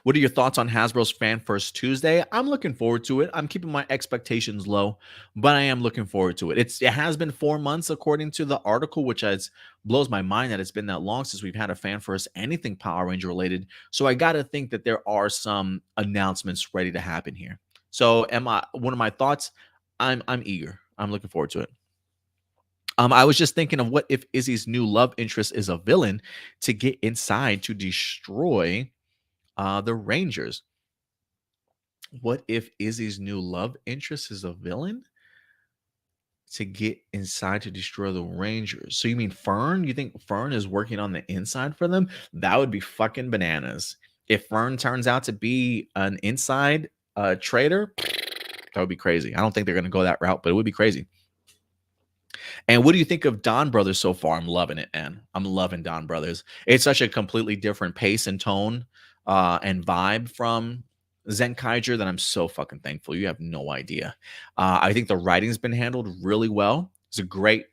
What are your thoughts on Hasbro's Fan First Tuesday? I'm looking forward to it. I'm keeping my expectations low, but I am looking forward to it. It has been 4 months according to the article, which blows my mind that it's been that long since we've had a Fan First anything Power Ranger related. So I got to think that there are some announcements ready to happen here. So one of my thoughts, I'm eager. I'm looking forward to it. I was just thinking of what if Izzy's new love interest is a villain to get inside to destroy the Rangers. What if Izzy's new love interest is a villain to get inside to destroy the Rangers? So you mean Fern? You think Fern is working on the inside for them? That would be fucking bananas. If Fern turns out to be an inside traitor, that would be crazy. I don't think they're going to go that route, but it would be crazy. And what do you think of Don Brothers so far? I'm loving it, man. I'm loving Don Brothers. It's such a completely different pace and tone and vibe from Zenkaiger that I'm so fucking thankful. You have no idea. I think the writing's been handled really well. It's a great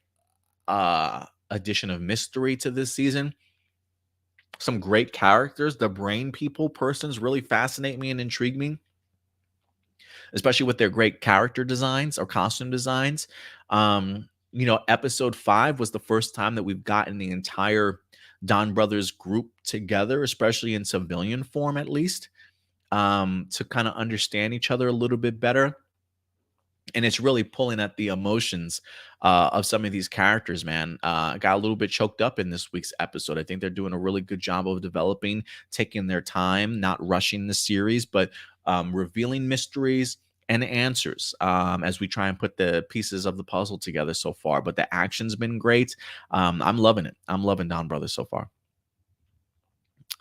addition of mystery to this season. Some great characters. The brain people persons really fascinate me and intrigue me, especially with their great character designs or costume designs. Episode 5 was the first time that we've gotten the entire Don Brothers group together, especially in civilian form, at least, to kind of understand each other a little bit better. And it's really pulling at the emotions of some of these characters, man. I got a little bit choked up in this week's episode. I think they're doing a really good job of developing, taking their time, not rushing the series, but revealing mysteries and answers as we try and put the pieces of the puzzle together so far. But the action's been great. I'm loving it. I'm loving Don Brothers so far.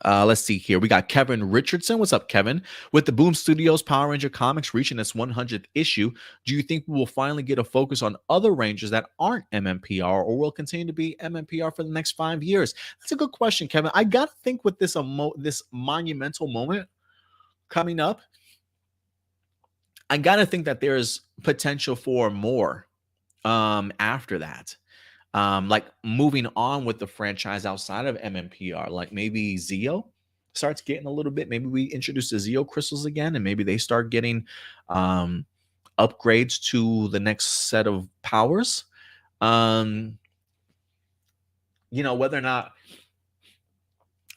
Let's see here. We got Kevin Richardson. What's up, Kevin? With the Boom Studios Power Ranger comics reaching its 100th issue, do you think we will finally get a focus on other Rangers that aren't MMPR or will continue to be MMPR for the next 5 years? That's a good question, Kevin. I got to think with this monumental moment coming up, I got to think that there's potential for more after that. Like moving on with the franchise outside of MMPR, like maybe Zeo starts getting a little bit. Maybe we introduce the Zeo crystals again, and maybe they start getting upgrades to the next set of powers. Whether or not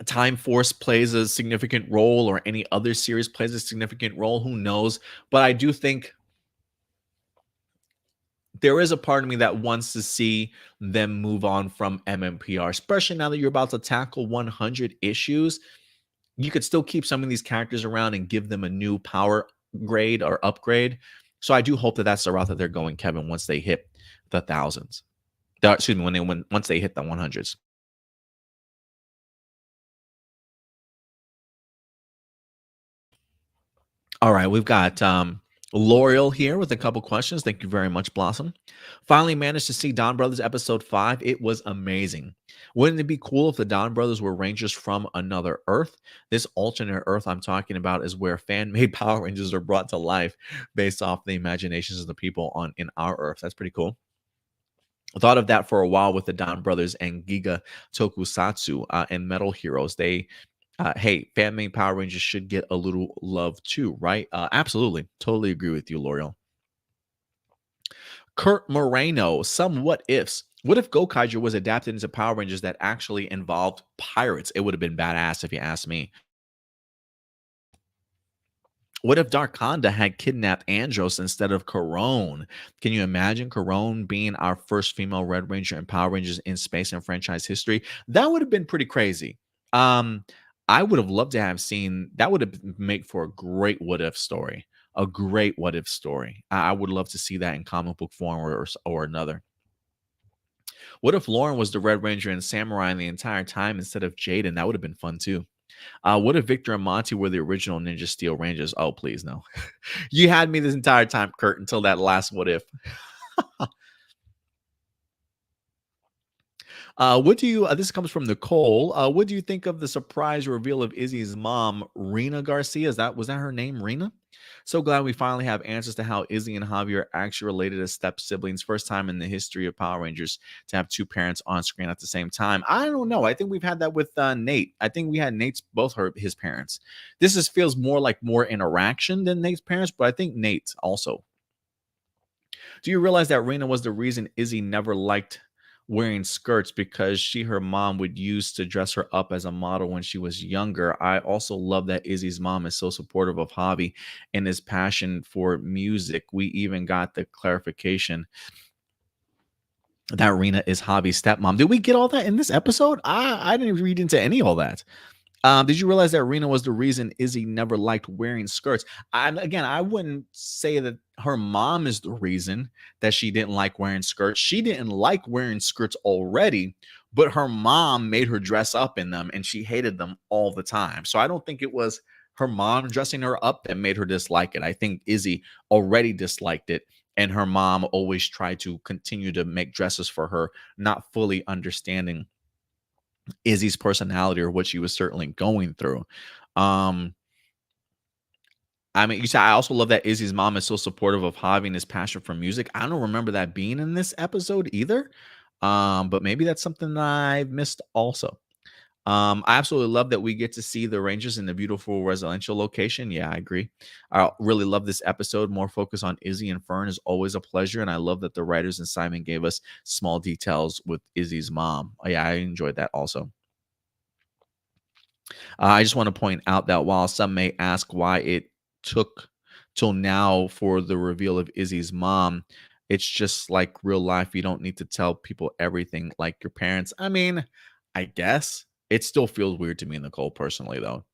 Time Force plays a significant role or any other series plays a significant role, who knows? But I do think there is a part of me that wants to see them move on from MMPR, especially now that you're about to tackle 100 issues. You could still keep some of these characters around and give them a new power grade or upgrade. So I do hope that that's the route that they're going, Kevin, once they hit the thousands. Excuse me, once they hit the 100s. All right, we've got L'Oreal here with a couple questions. Thank you very much, Blossom. Finally managed to see Don Brothers episode 5. It was amazing. Wouldn't it be cool if the Don Brothers were Rangers from another Earth? This alternate Earth I'm talking about is where fan-made Power Rangers are brought to life based off the imaginations of the people on in our Earth. That's pretty cool. I thought of that for a while with the Don Brothers and Giga Tokusatsu and Metal Heroes. Hey, fan-made Power Rangers should get a little love too, right? Absolutely. Totally agree with you, L'Oreal. Kurt Moreno, some what ifs. What if Gokaiger was adapted into Power Rangers that actually involved pirates? It would have been badass if you ask me. What if Darkonda had kidnapped Andros instead of Corone? Can you imagine Corone being our first female Red Ranger and Power Rangers in space and franchise history? That would have been pretty crazy. Um, I would have loved to have seen that. Would have make for a great what if story. A great what if story. I would love to see that in comic book form or another. What if Lauren was the Red Ranger and Samurai the entire time instead of Jaden? That would have been fun too. What if Victor and Monty were the original Ninja Steel Rangers? Oh, please no. You had me this entire time, Kurt, until that last what if. What do you? This comes from Nicole. What do you think of the surprise reveal of Izzy's mom, Rena Garcia? Was that her name, Rena? So glad we finally have answers to how Izzy and Javier are actually related as step siblings. First time in the history of Power Rangers to have two parents on screen at the same time. I don't know. I think we've had that with Nate. I think we had Nate's his parents. Feels more like more interaction than Nate's parents, but I think Nate's also. Do you realize that Rena was the reason Izzy never liked wearing skirts because her mom would use to dress her up as a model when she was younger? I also love that Izzy's mom is so supportive of Javi and his passion for music. We even got the clarification that Rena is Javi's stepmom. Did we get all that in this episode? I didn't read into any of all that. Did you realize that Rena was the reason Izzy never liked wearing skirts? I wouldn't say that her mom is the reason that she didn't like wearing skirts. She didn't like wearing skirts already, but her mom made her dress up in them and she hated them all the time. So I don't think it was her mom dressing her up that made her dislike it. I think Izzy already disliked it. And her mom always tried to continue to make dresses for her, not fully understanding Izzy's personality or what she was certainly going through. Um, you said I also love that Izzy's mom is so supportive of Javi and his passion for music. I don't remember that being in this episode either. But maybe that's something that I've missed also. I absolutely love that we get to see the Rangers in the beautiful residential location. Yeah, I agree. I really love this episode. More focus on Izzy and Fern is always a pleasure. And I love that the writers and Simon gave us small details with Izzy's mom. Oh, yeah, I enjoyed that also. I just want to point out that while some may ask why it took till now for the reveal of Izzy's mom, it's just like real life. You don't need to tell people everything like your parents. I guess it still feels weird to me, Nicole, personally, though.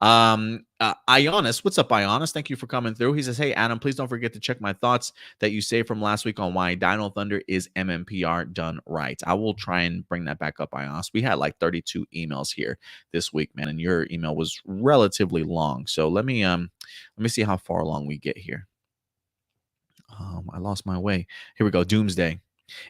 Ionis, what's up, Ionis? Thank you for coming through. He says, "Hey, Adam, please don't forget to check my thoughts that you saved from last week on why Dino Thunder is MMPR done right." I will try and bring that back up, Ionis. We had like 32 emails here this week, man, and your email was relatively long. So let me see how far along we get here. I lost my way. Here we go. Doomsday.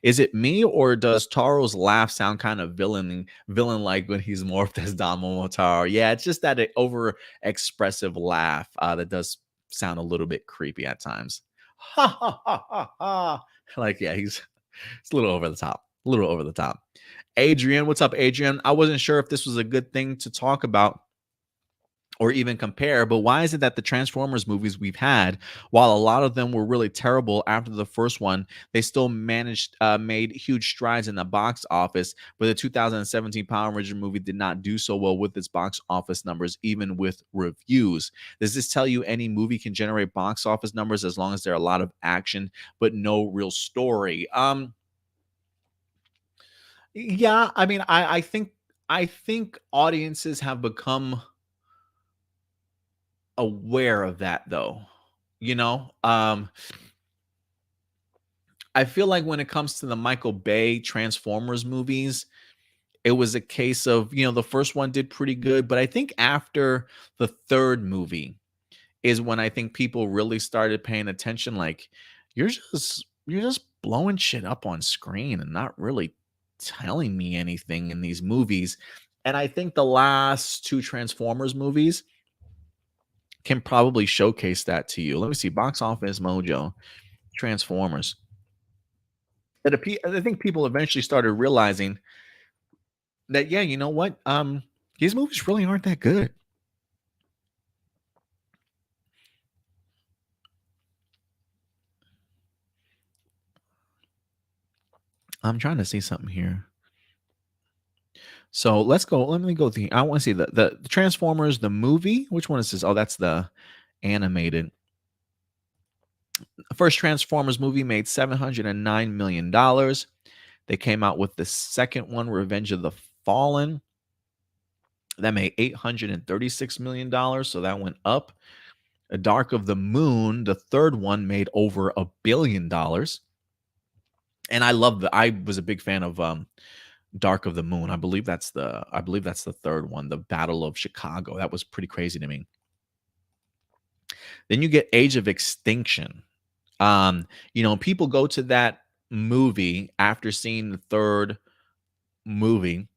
Is it me or does Taro's laugh sound kind of villain-like when he's morphed as Don Momotaro? Yeah, it's just that over expressive laugh that does sound a little bit creepy at times. Ha ha ha ha ha. Like, yeah, it's a little over the top. A little over the top. Adrian, what's up, Adrian? I wasn't sure if this was a good thing to talk about or even compare. But why is it that the Transformers movies we've had, while a lot of them were really terrible after the first one, they still made huge strides in the box office, but the 2017 Power Ranger movie did not do so well with its box office numbers, even with reviews? Does this tell you any movie can generate box office numbers as long as there are a lot of action but no real story? Yeah, I mean, I think audiences have become aware of that, though. You know, I feel like when it comes to the Michael Bay Transformers movies, it was a case of, the first one did pretty good, but I think after the third movie is when I think people really started paying attention. Like, you're just blowing shit up on screen and not really telling me anything in these movies. And I think the last two Transformers movies can probably showcase that to you. Let me see, Box Office Mojo, Transformers. I think people eventually started realizing that, yeah, you know what? These movies really aren't that good. I'm trying to see something here. So let's go. Let me go through. I want to see the Transformers, the movie. Which one is this? Oh, that's the animated. The first Transformers movie made $709 million. They came out with the second one, Revenge of the Fallen. That made $836 million. So that went up. A Dark of the Moon, the third one, made over $1 billion. And I was a big fan of Dark of the Moon. I believe that's the third one, the Battle of Chicago. That was pretty crazy to me. Then you get Age of Extinction. People go to that movie after seeing the third movie.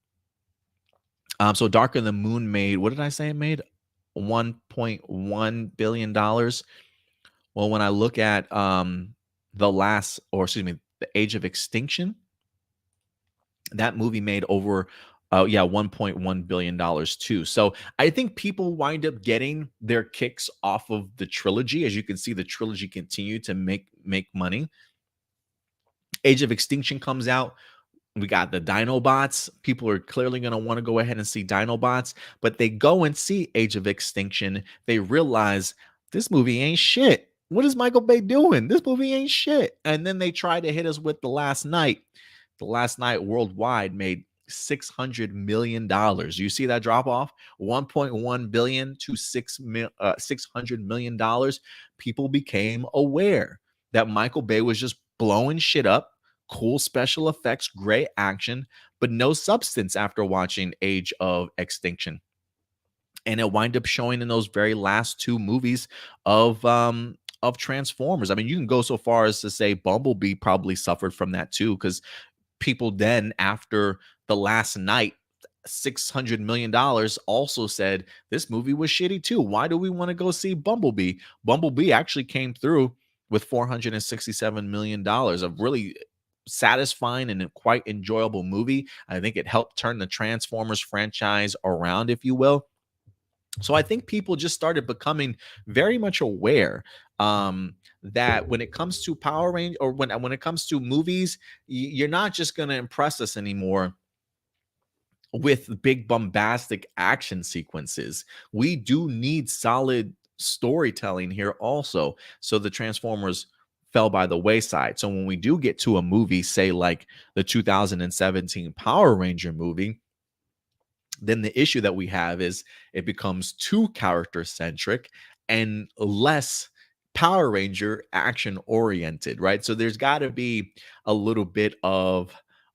So Dark of the Moon made, what did I say it made? $1.1 billion. Well, when I look at the Age of Extinction, that movie made over $1.1 billion too. So I think people wind up getting their kicks off of the trilogy. As you can see, the trilogy continue to make money. Age of Extinction comes out. We got the Dinobots. People are clearly going to want to go ahead and see Dinobots, but they go and see Age of Extinction. They realize this movie ain't shit. What is Michael Bay doing? This movie ain't shit. And then they try to hit us with The Last Night. The Last Night worldwide made $600 million. You see that drop off? 1.1 billion to $600 million. People became aware that Michael Bay was just blowing shit up. Cool special effects, great action, but no substance after watching Age of Extinction. And it wind up showing in those very last two movies of Transformers. I mean, you can go so far as to say Bumblebee probably suffered from that too, because people then, after The Last Night, $600 million, also said this movie was shitty too. Why do we want to go see Bumblebee? Bumblebee actually came through with $467 million, a really satisfying and quite enjoyable movie. I think it helped turn the Transformers franchise around, if you will. So I think people just started becoming very much aware that when it comes to Power Rangers, or when it comes to movies, you're not just going to impress us anymore with big bombastic action sequences. We do need solid storytelling here also. So the Transformers fell by the wayside. So when we do get to a movie, say like the 2017 Power Ranger movie, then the issue that we have is it becomes too character centric and less Power Ranger action oriented, right? So there's got to be a little bit of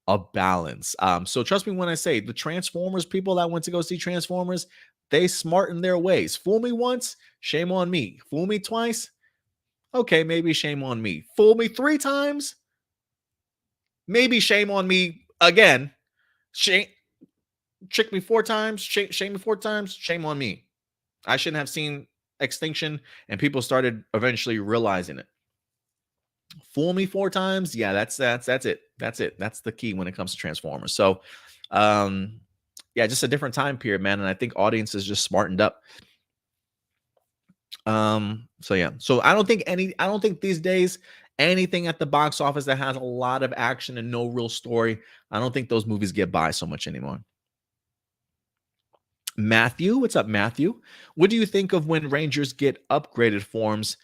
a balance. So trust me when I say the Transformers people that went to go see Transformers, they smart in their ways. Fool me once, shame on me. Fool me twice, okay, maybe shame on me. Fool me three times, maybe shame on me again. Shame, trick me four times, shame me four times, shame on me. I shouldn't have seen Extinction, and people started eventually realizing it. Fool me four times, yeah, that's it. That's it. That's the key when it comes to Transformers. So, yeah, just a different time period, man, and I think audiences just smartened up. So yeah. So I don't think these days anything at the box office that has a lot of action and no real story, I don't think those movies get by so much anymore. Matthew, what's up, Matthew? What do you think of when Rangers get upgraded forms?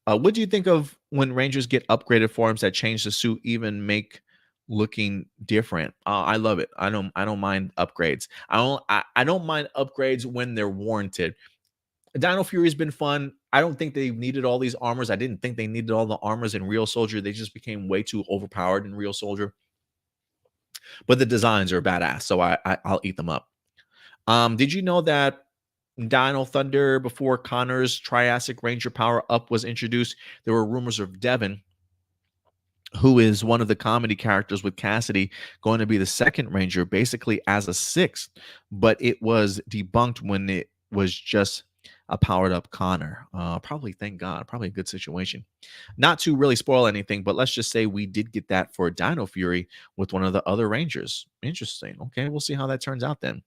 What do you think of when Rangers get upgraded forms that change the suit, even make looking different? I love it. I don't mind upgrades. I don't mind upgrades when they're warranted. Dino Fury's been fun. I don't think they needed all these armors. I didn't think they needed all the armors in Real Soldier. They just became way too overpowered in Real Soldier. But the designs are badass, so I'll eat them up. Did you know that Dino Thunder, before Connor's Triassic Ranger power up was introduced, there were rumors of Devin, who is one of the comedy characters with Cassidy, going to be the second Ranger, basically as a sixth. But it was debunked when it was just a powered up Connor. Probably, thank God, probably a good situation. Not to really spoil anything, but let's just say we did get that for Dino Fury with one of the other Rangers. Interesting. Okay, we'll see how that turns out then.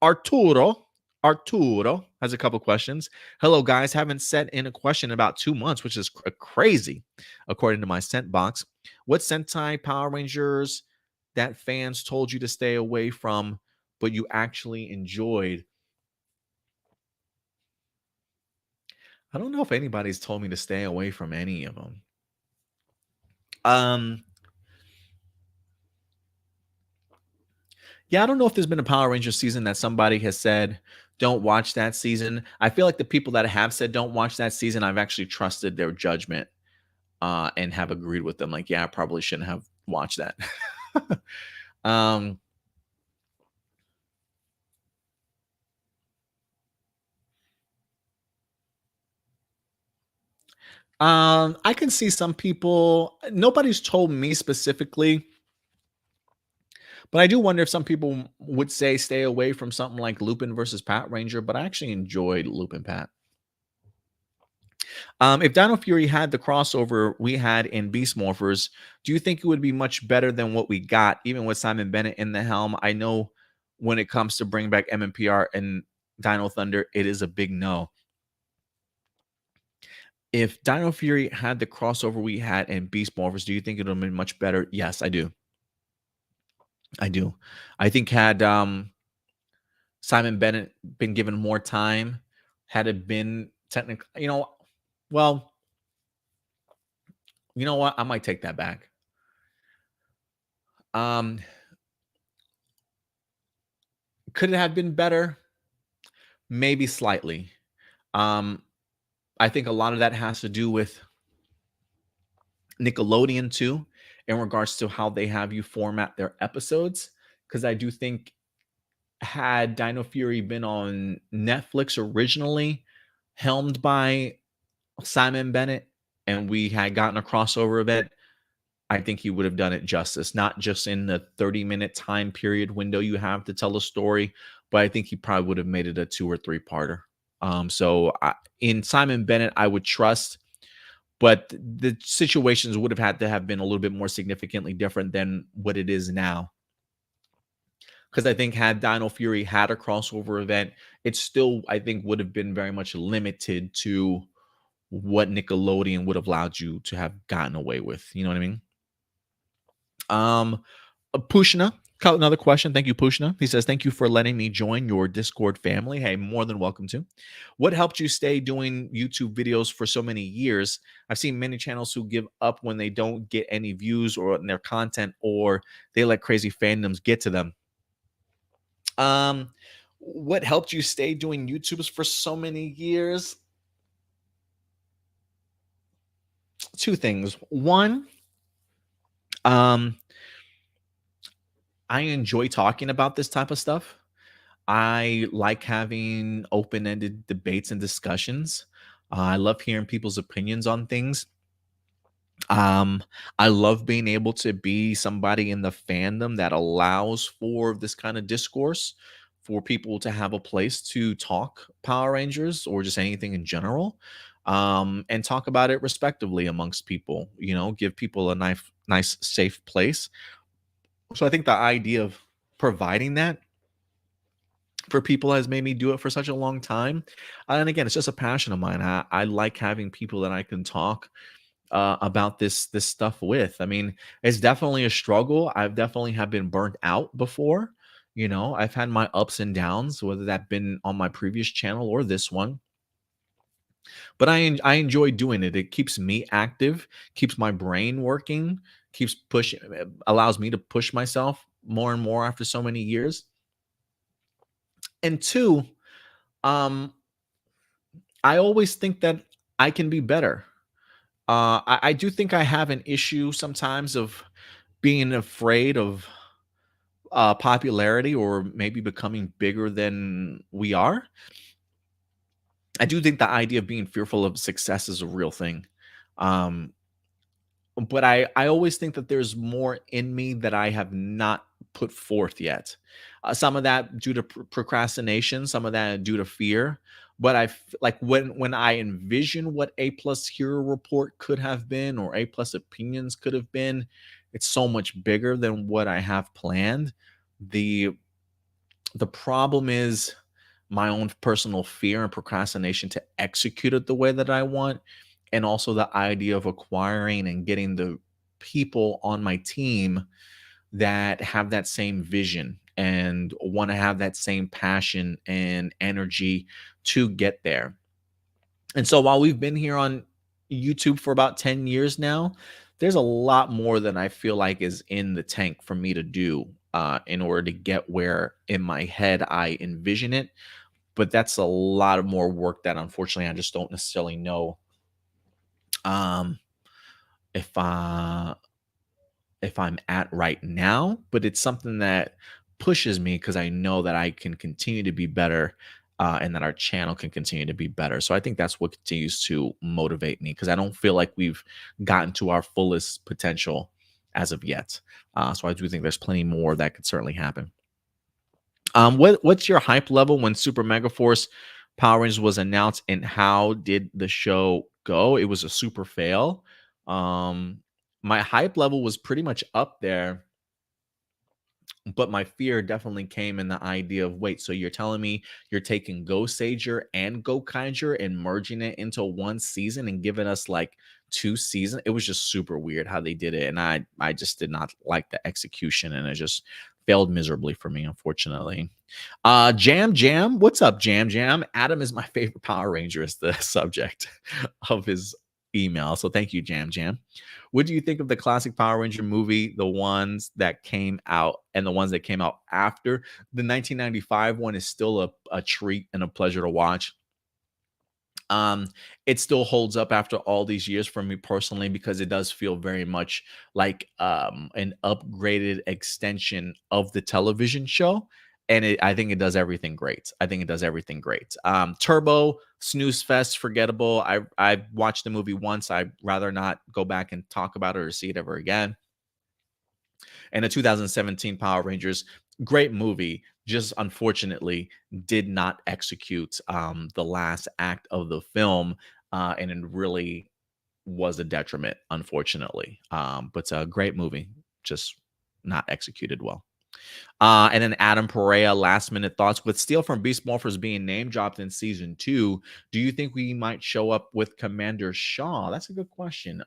Arturo has a couple questions. Hello, guys. Haven't sent in a question in about 2 months, which is crazy, according to my sent box. What Sentai Power Rangers that fans told you to stay away from, but you actually enjoyed? I don't know if anybody's told me to stay away from any of them. Um, Yeah, I don't know if there's been a Power Ranger season that somebody has said, don't watch that season. I feel like the people that have said don't watch that season, I've actually trusted their judgment and have agreed with them. Like, yeah, I probably shouldn't have watched that. um, I can see some people, nobody's told me specifically, but I do wonder if some people would say stay away from something like Lupin versus Pat Ranger, but I actually enjoyed Lupin Pat. If Dino Fury had the crossover we had in Beast Morphers, do you think it would be much better than what we got, even with Simon Bennett in the helm? I know when it comes to bringing back MMPR and Dino Thunder, it is a big no. If Dino Fury had the crossover we had in Beast Morphers, do you think it would have been much better? Yes, I do. I do. I think had Simon Bennett been given more time, had it been technically, well, you know what? I might take that back. Um, could it have been better? Maybe slightly. Um, I think a lot of that has to do with Nickelodeon too, in regards to how they have you format their episodes. Because I do think had Dino Fury been on Netflix originally, helmed by Simon Bennett, and we had gotten a crossover event, I think he would have done it justice, not just in the 30-minute time period window you have to tell a story, but I think he probably would have made it a 2 or 3-parter. In Simon Bennett, I would trust, but the situations would have had to have been a little bit more significantly different than what it is now. Because I think had Dino Fury had a crossover event, it still, I think, would have been very much limited to what Nickelodeon would have allowed you to have gotten away with. You know what I mean? Um, Pushna, another question. Thank you, Pushna. He says, thank you for letting me join your Discord family. Hey, more than welcome to. What helped you stay doing YouTube videos for so many years? I've seen many channels who give up when they don't get any views or in their content, or they let crazy fandoms get to them. What helped you stay doing YouTubes for so many years? Two things. One, um, I enjoy talking about this type of stuff. I like having open-ended debates and discussions. I love hearing people's opinions on things. Um, I love being able to be somebody in the fandom that allows for this kind of discourse, for people to have a place to talk Power Rangers or just anything in general, and talk about it respectively amongst people. Give people a nice, safe place. So I think the idea of providing that for people has made me do it for such a long time. And again, it's just a passion of mine. I like having people that I can talk about this stuff with. I mean, it's definitely a struggle. I've definitely have been burnt out before. You know, I've had my ups and downs, whether that been on my previous channel or this one. But I enjoy doing it. It keeps me active, keeps my brain working, keeps pushing, allows me to push myself more and more after so many years. And two, um, I always think that I can be better. I do think I have an issue sometimes of being afraid of popularity or maybe becoming bigger than we are. I do think the idea of being fearful of success is a real thing. Um, but I always think that there's more in me that I have not put forth yet. Some of that due to procrastination, some of that due to fear. But like when I envision what A plus hero report could have been or A plus opinions could have been, it's so much bigger than what I have planned. The the problem is my own personal fear and procrastination to execute it the way that I want, and also the idea of acquiring and getting the people on my team that have that same vision and want to have that same passion and energy to get there. And so while we've been here on YouTube for about 10 years now, there's a lot more than I feel like is in the tank for me to do in order to get where in my head I envision it. But that's a lot of more work that unfortunately I just don't necessarily know um, if if I'm at right now. But it's something that pushes me because I know that I can continue to be better and that our channel can continue to be better. So I think that's what continues to motivate me because I don't feel like we've gotten to our fullest potential as of yet. So I do think there's plenty more that could certainly happen. What's your hype level when Super Mega Force Power Rangers was announced, and how did the show go? It was a super fail. Um, my hype level was pretty much up there, but my fear definitely came in the idea of wait, so you're telling me you're taking Go Sager and Go Kaiser and merging it into one season and giving us like two seasons? It was just super weird how they did it, and I just did not like the execution, and it just failed miserably for me, unfortunately. Jam Jam, what's up, Jam Jam? Adam is my favorite Power Ranger is the subject of his email. So thank you, Jam Jam. What do you think of the classic Power Ranger movie, the ones that came out and the ones that came out after? The 1995 one is still a treat and a pleasure to watch. um it still holds up after all these years for me personally because it does feel very much like an upgraded extension of the television show, and I think it does everything great. I think it does everything great. Turbo, snooze fest, forgettable. I watched the movie once. I'd rather not go back and talk about it or see it ever again. And the 2017 Power Rangers, great movie, just unfortunately did not execute the last act of the film, and it really was a detriment, unfortunately. But a great movie, just not executed well. And then Adam Perea, last minute thoughts. With Steel from Beast Morphers being name dropped in season 2, do you think we might show up with Commander Shaw? That's a good question.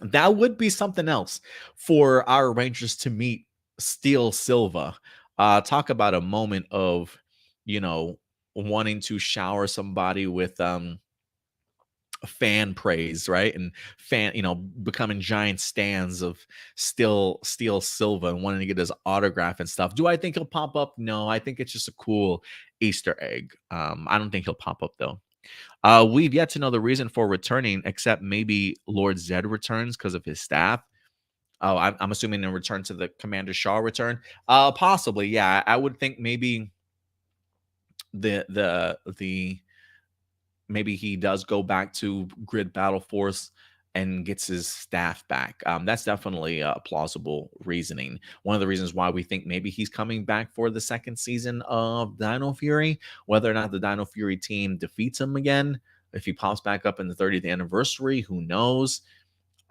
That would be something else for our Rangers to meet Steel Silva. Talk about a moment of, you know, wanting to shower somebody with fan praise, right? And becoming giant stands of Steel Silva and wanting to get his autograph and stuff. Do I think he'll pop up? No, I think it's just a cool Easter egg. I don't think he'll pop up though. We've yet to know the reason for returning, except maybe Lord Zed returns because of his staff. Oh, I'm assuming in return to the Commander Shaw return. Possibly, yeah. I would think maybe the maybe he does go back to Grid Battle Force and gets his staff back. That's definitely a plausible reasoning. One of the reasons why we think maybe he's coming back for the second season of Dino Fury, whether or not the Dino Fury team defeats him again, if he pops back up in the 30th anniversary, who knows?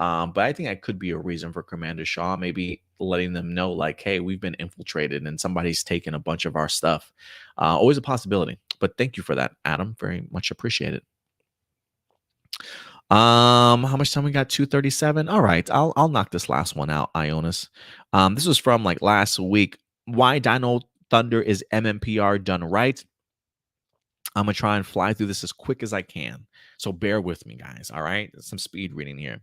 But I think that could be a reason for Commander Shaw, maybe letting them know, like, hey, we've been infiltrated and somebody's taken a bunch of our stuff. Always a possibility. But thank you for that, Adam. Very much appreciated. How much time we got? 237. All right, I'll knock this last one out, Ionis. This was from like last week. Why Dino Thunder is MMPR done right? I'm gonna try and fly through this as quick as I can. So bear with me, guys. All right, some speed reading here.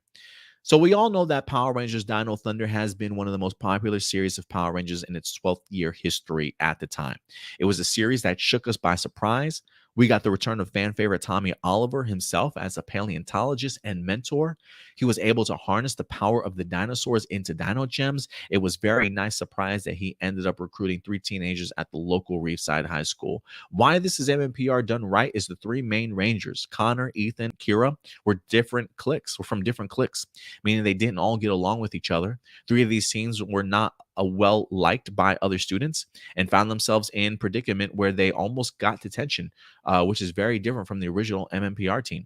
So we all know that Power Rangers Dino Thunder has been one of the most popular series of Power Rangers in its 12th year history at the time. It was a series that shook us by surprise. We got the return of fan favorite Tommy Oliver himself as a paleontologist and mentor. He was able to harness the power of the dinosaurs into dino gems. It was very nice surprise that he ended up recruiting 3 teenagers at the local Reefside High School. Why this is MMPR done right is the 3 main Rangers, Connor, Ethan, Kira, were from different cliques, meaning they didn't all get along with each other. 3 of these teams were not well liked by other students and found themselves in predicament where they almost got detention, which is very different from the original MMPR team.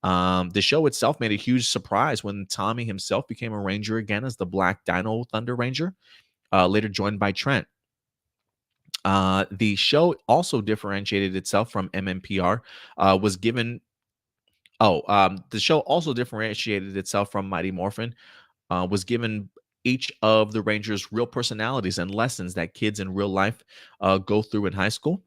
The show itself made a huge surprise when Tommy himself became a ranger again as the Black Dino Thunder Ranger, later joined by Trent. The show also differentiated itself from MMPR, was given the show also differentiated itself from Mighty Morphin, was given each of the Rangers real personalities and lessons that kids in real life go through in high school.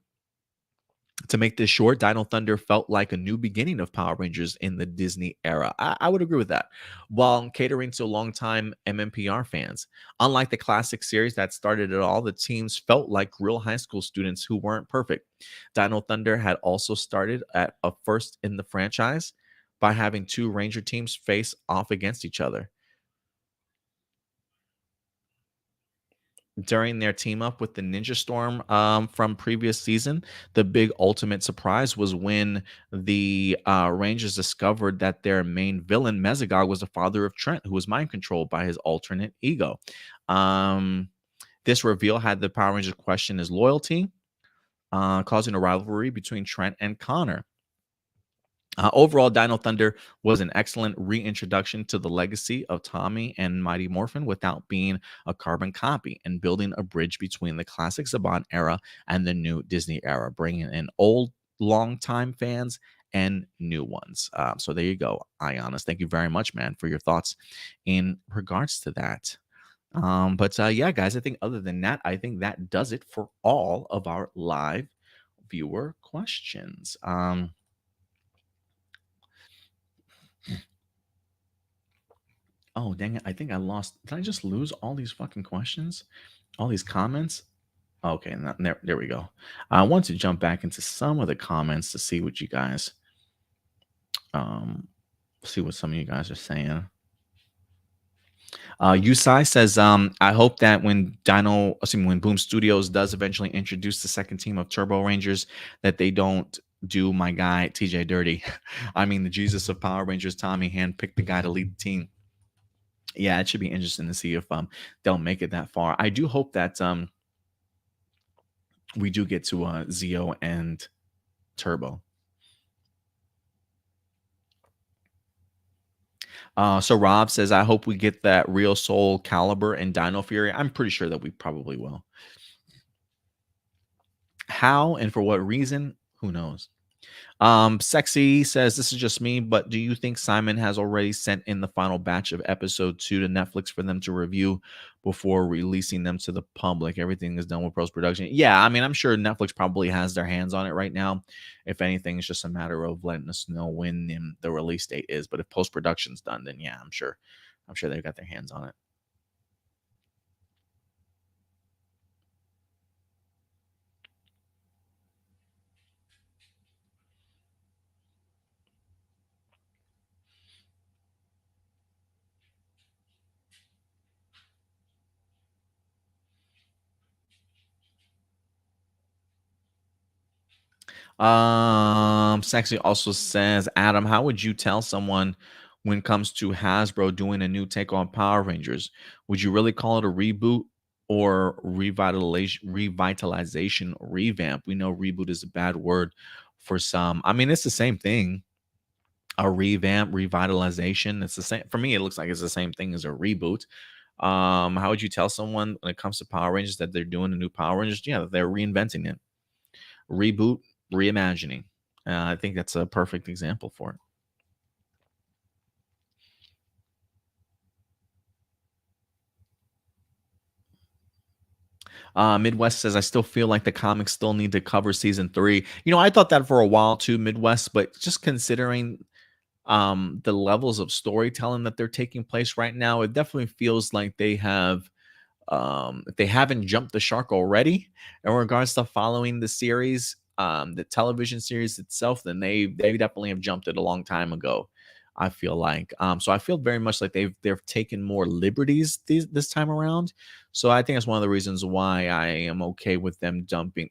To make this short, Dino Thunder felt like a new beginning of Power Rangers in the Disney era. I would agree with that, while catering to longtime MMPR fans. Unlike the classic series that started it all, the teams felt like real high school students who weren't perfect. Dino Thunder had also started at a first in the franchise by having 2 Ranger teams face off against each other. During their team up with the Ninja Storm from previous season, the big ultimate surprise was when the Rangers discovered that their main villain, Mesogog, was the father of Trent, who was mind controlled by his alternate ego. This reveal had the Power Rangers question his loyalty, causing a rivalry between Trent and Connor. Overall, Dino Thunder was an excellent reintroduction to the legacy of Tommy and Mighty Morphin without being a carbon copy, and building a bridge between the classic Saban era and the new Disney era, bringing in old, long-time fans and new ones. So there you go, Ionis. Thank you very much, man, for your thoughts in regards to that. But yeah, guys, I think other than that, I think that does it for all of our live viewer questions. Oh, dang it. I think I lost. Did I just lose all these fucking questions? All these comments? Okay, there we go. I want to jump back into some of the comments to see what you guys, see what some of you guys are saying. Yusai says, I hope that when Boom Studios does eventually introduce the second team of Turbo Rangers, that they don't do my guy TJ dirty. I mean, the Jesus of Power Rangers, Tommy, handpicked the guy to lead the team. Yeah, it should be interesting to see if they'll make it that far. I do hope that we do get to Zeo and Turbo. So Rob says, I hope we get that Real Soul Caliber and Dino Fury. I'm pretty sure that we probably will. How and for what reason? Who knows? Sexy says, this is just me, but do you think Simon has already sent in the final batch of episode 2 to Netflix for them to review before releasing them to the public? Everything is done with post-production. Yeah, I mean, I'm sure Netflix probably has their hands on it right now. If anything, it's just a matter of letting us know when the release date is. But if post-production's done, then yeah, I'm sure they've got their hands on it. Sexy also says, Adam, how would you tell someone when it comes to Hasbro doing a new take on Power Rangers? Would you really call it a reboot or revitalization, revamp? We know reboot is a bad word for some. I mean, it's the same thing. a revamp, revitalization. It's the same for me. It looks like it's the same thing as a reboot. How would you tell someone when it comes to Power Rangers that they're doing a new Power Rangers? Yeah, they're reinventing it, reboot, reimagining. I think that's a perfect example for it. Midwest says, I still feel like the comics still need to cover season three. I thought that for a while too, Midwest, but just considering the levels of storytelling that they're taking place right now, it definitely feels like they have if they haven't jumped the shark already in regards to following the series, the television series itself, then they definitely have jumped it a long time ago. I feel like, so I feel very much like they've taken more liberties this time around. So I think that's one of the reasons why I am okay with them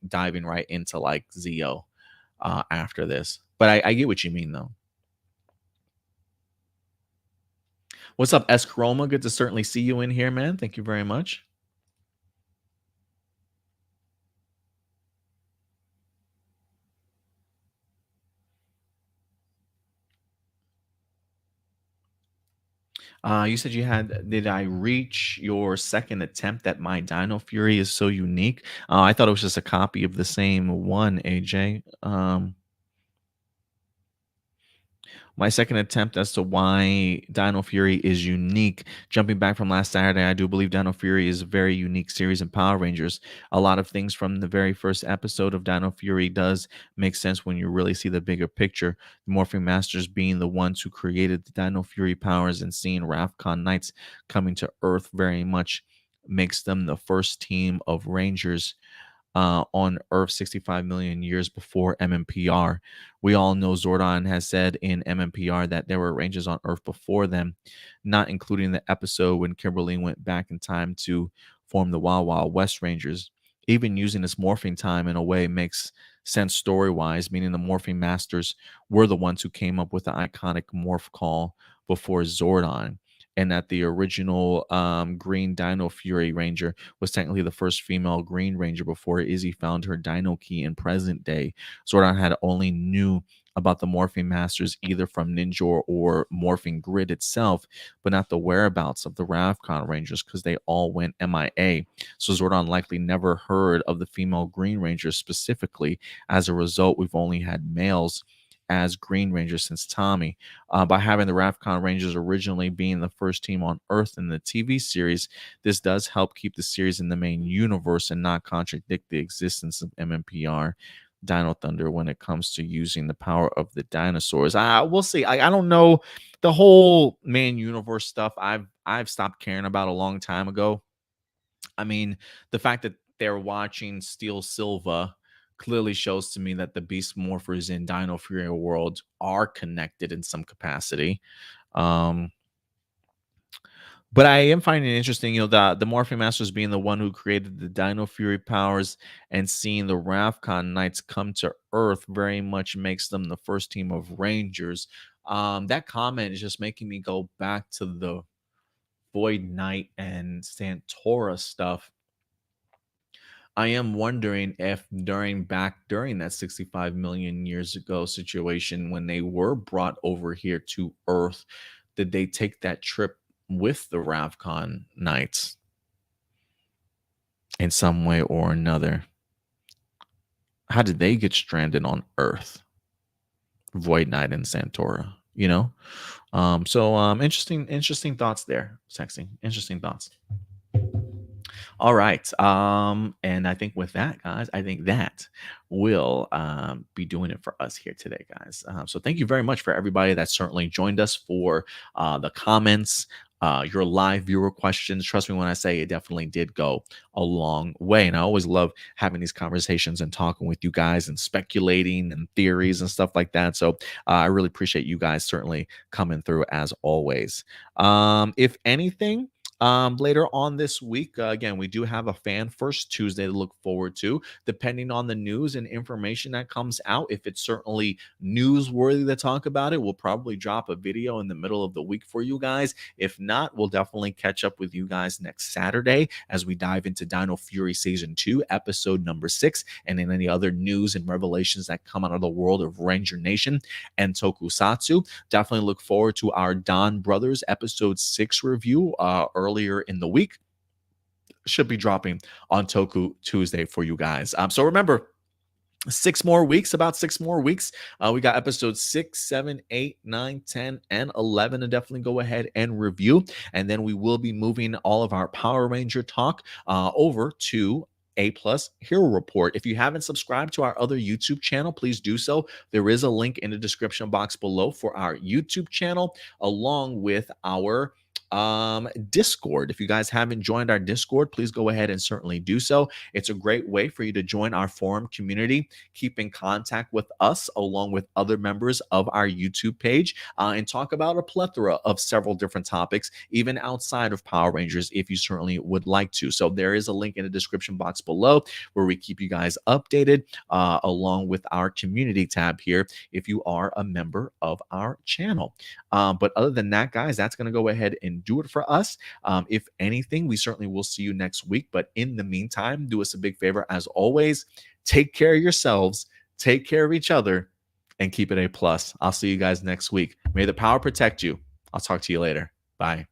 diving right into like Zeo after this. But I get what you mean though. What's up, S Chroma? Good to certainly see you in here, man. Thank you very much. You said you had. Did I reach your second attempt at my Dino Fury is so unique? I thought it was just a copy of the same one, AJ. My second attempt as to why Dino Fury is unique. Jumping back from last Saturday, I do believe Dino Fury is a very unique series in Power Rangers. A lot of things from the very first episode of Dino Fury does make sense when you really see the bigger picture. The Morphing Masters being the ones who created the Dino Fury powers and seeing Ravcon Knights coming to Earth very much makes them the first team of Rangers on Earth 65 million years before MMPR. We all know Zordon has said in MMPR that there were Rangers on Earth before them, not including the episode when Kimberly went back in time to form the Wild Wild West Rangers. Even using this morphing time in a way makes sense story wise, meaning the morphing masters were the ones who came up with the iconic morph call before Zordon. And that the original Green Dino Fury Ranger was technically the first female Green Ranger before Izzy found her Dino Key in present day. Zordon had only knew about the Morphing Masters either from Ninja or Morphing Grid itself, but not the whereabouts of the Ravcon Rangers because they all went MIA. So Zordon likely never heard of the female Green Ranger specifically. As a result, we've only had males as Green Rangers since Tommy. By having the Ravcon Rangers originally being the first team on Earth in the TV series, this does help keep the series in the main universe and not contradict the existence of MMPR Dino Thunder when it comes to using the power of the dinosaurs. We'll see. I don't know the whole main universe stuff. I've stopped caring about a long time ago. I mean, the fact that they're watching Steel Silva clearly shows to me that the Beast Morphers in Dino Fury world are connected in some capacity. Um, but I am finding it interesting, the Morphing Masters being the one who created the Dino Fury powers and seeing the Ravcon Knights come to Earth very much makes them the first team of Rangers. That comment is just making me go back to the Void Knight and Santora stuff. I am wondering if during that 65 million years ago situation when they were brought over here to Earth, did they take that trip with the Ravcon Knights in some way or another? How did they get stranded on Earth? Void Knight and Santora, So interesting thoughts there, Sexy. Interesting thoughts. All right. And I think with that, guys, I think that will be doing it for us here today, guys. So thank you very much for everybody that certainly joined us for the comments, your live viewer questions. Trust me when I say it definitely did go a long way. And I always love having these conversations and talking with you guys and speculating and theories and stuff like that. So I really appreciate you guys certainly coming through as always. If anything, Later on this week, again, we do have a fan first Tuesday to look forward to, depending on the news and information that comes out. If it's certainly newsworthy to talk about it, we'll probably drop a video in the middle of the week for you guys. If not, we'll definitely catch up with you guys next Saturday as we dive into Dino Fury Season 2, episode number 6, and in any other news and revelations that come out of the world of Ranger Nation and Tokusatsu. Definitely look forward to our Don Brothers episode 6 review earlier in the week. Should be dropping on Toku Tuesday for you guys. So remember, about 6 more weeks. We got episodes 6, 7, 8, 9, 10, and 11 to definitely go ahead and review. And then we will be moving all of our Power Ranger talk over to A Plus Hero Report. If you haven't subscribed to our other YouTube channel, please do so. There is a link in the description box below for our YouTube channel, along with our Discord. If you guys haven't joined our Discord, please go ahead and certainly do so. It's a great way for you to join our forum community, keep in contact with us along with other members of our YouTube page, and talk about a plethora of several different topics, even outside of Power Rangers, if you certainly would like to. So there is a link in the description box below where we keep you guys updated, along with our community tab here if you are a member of our channel. But other than that, guys, that's going to go ahead and do it for us. If anything, we certainly will see you next week. But in the meantime, do us a big favor, as always, take care of yourselves, take care of each other, and keep it A+. I'll see you guys next week. May the power protect you. I'll talk to you later. Bye.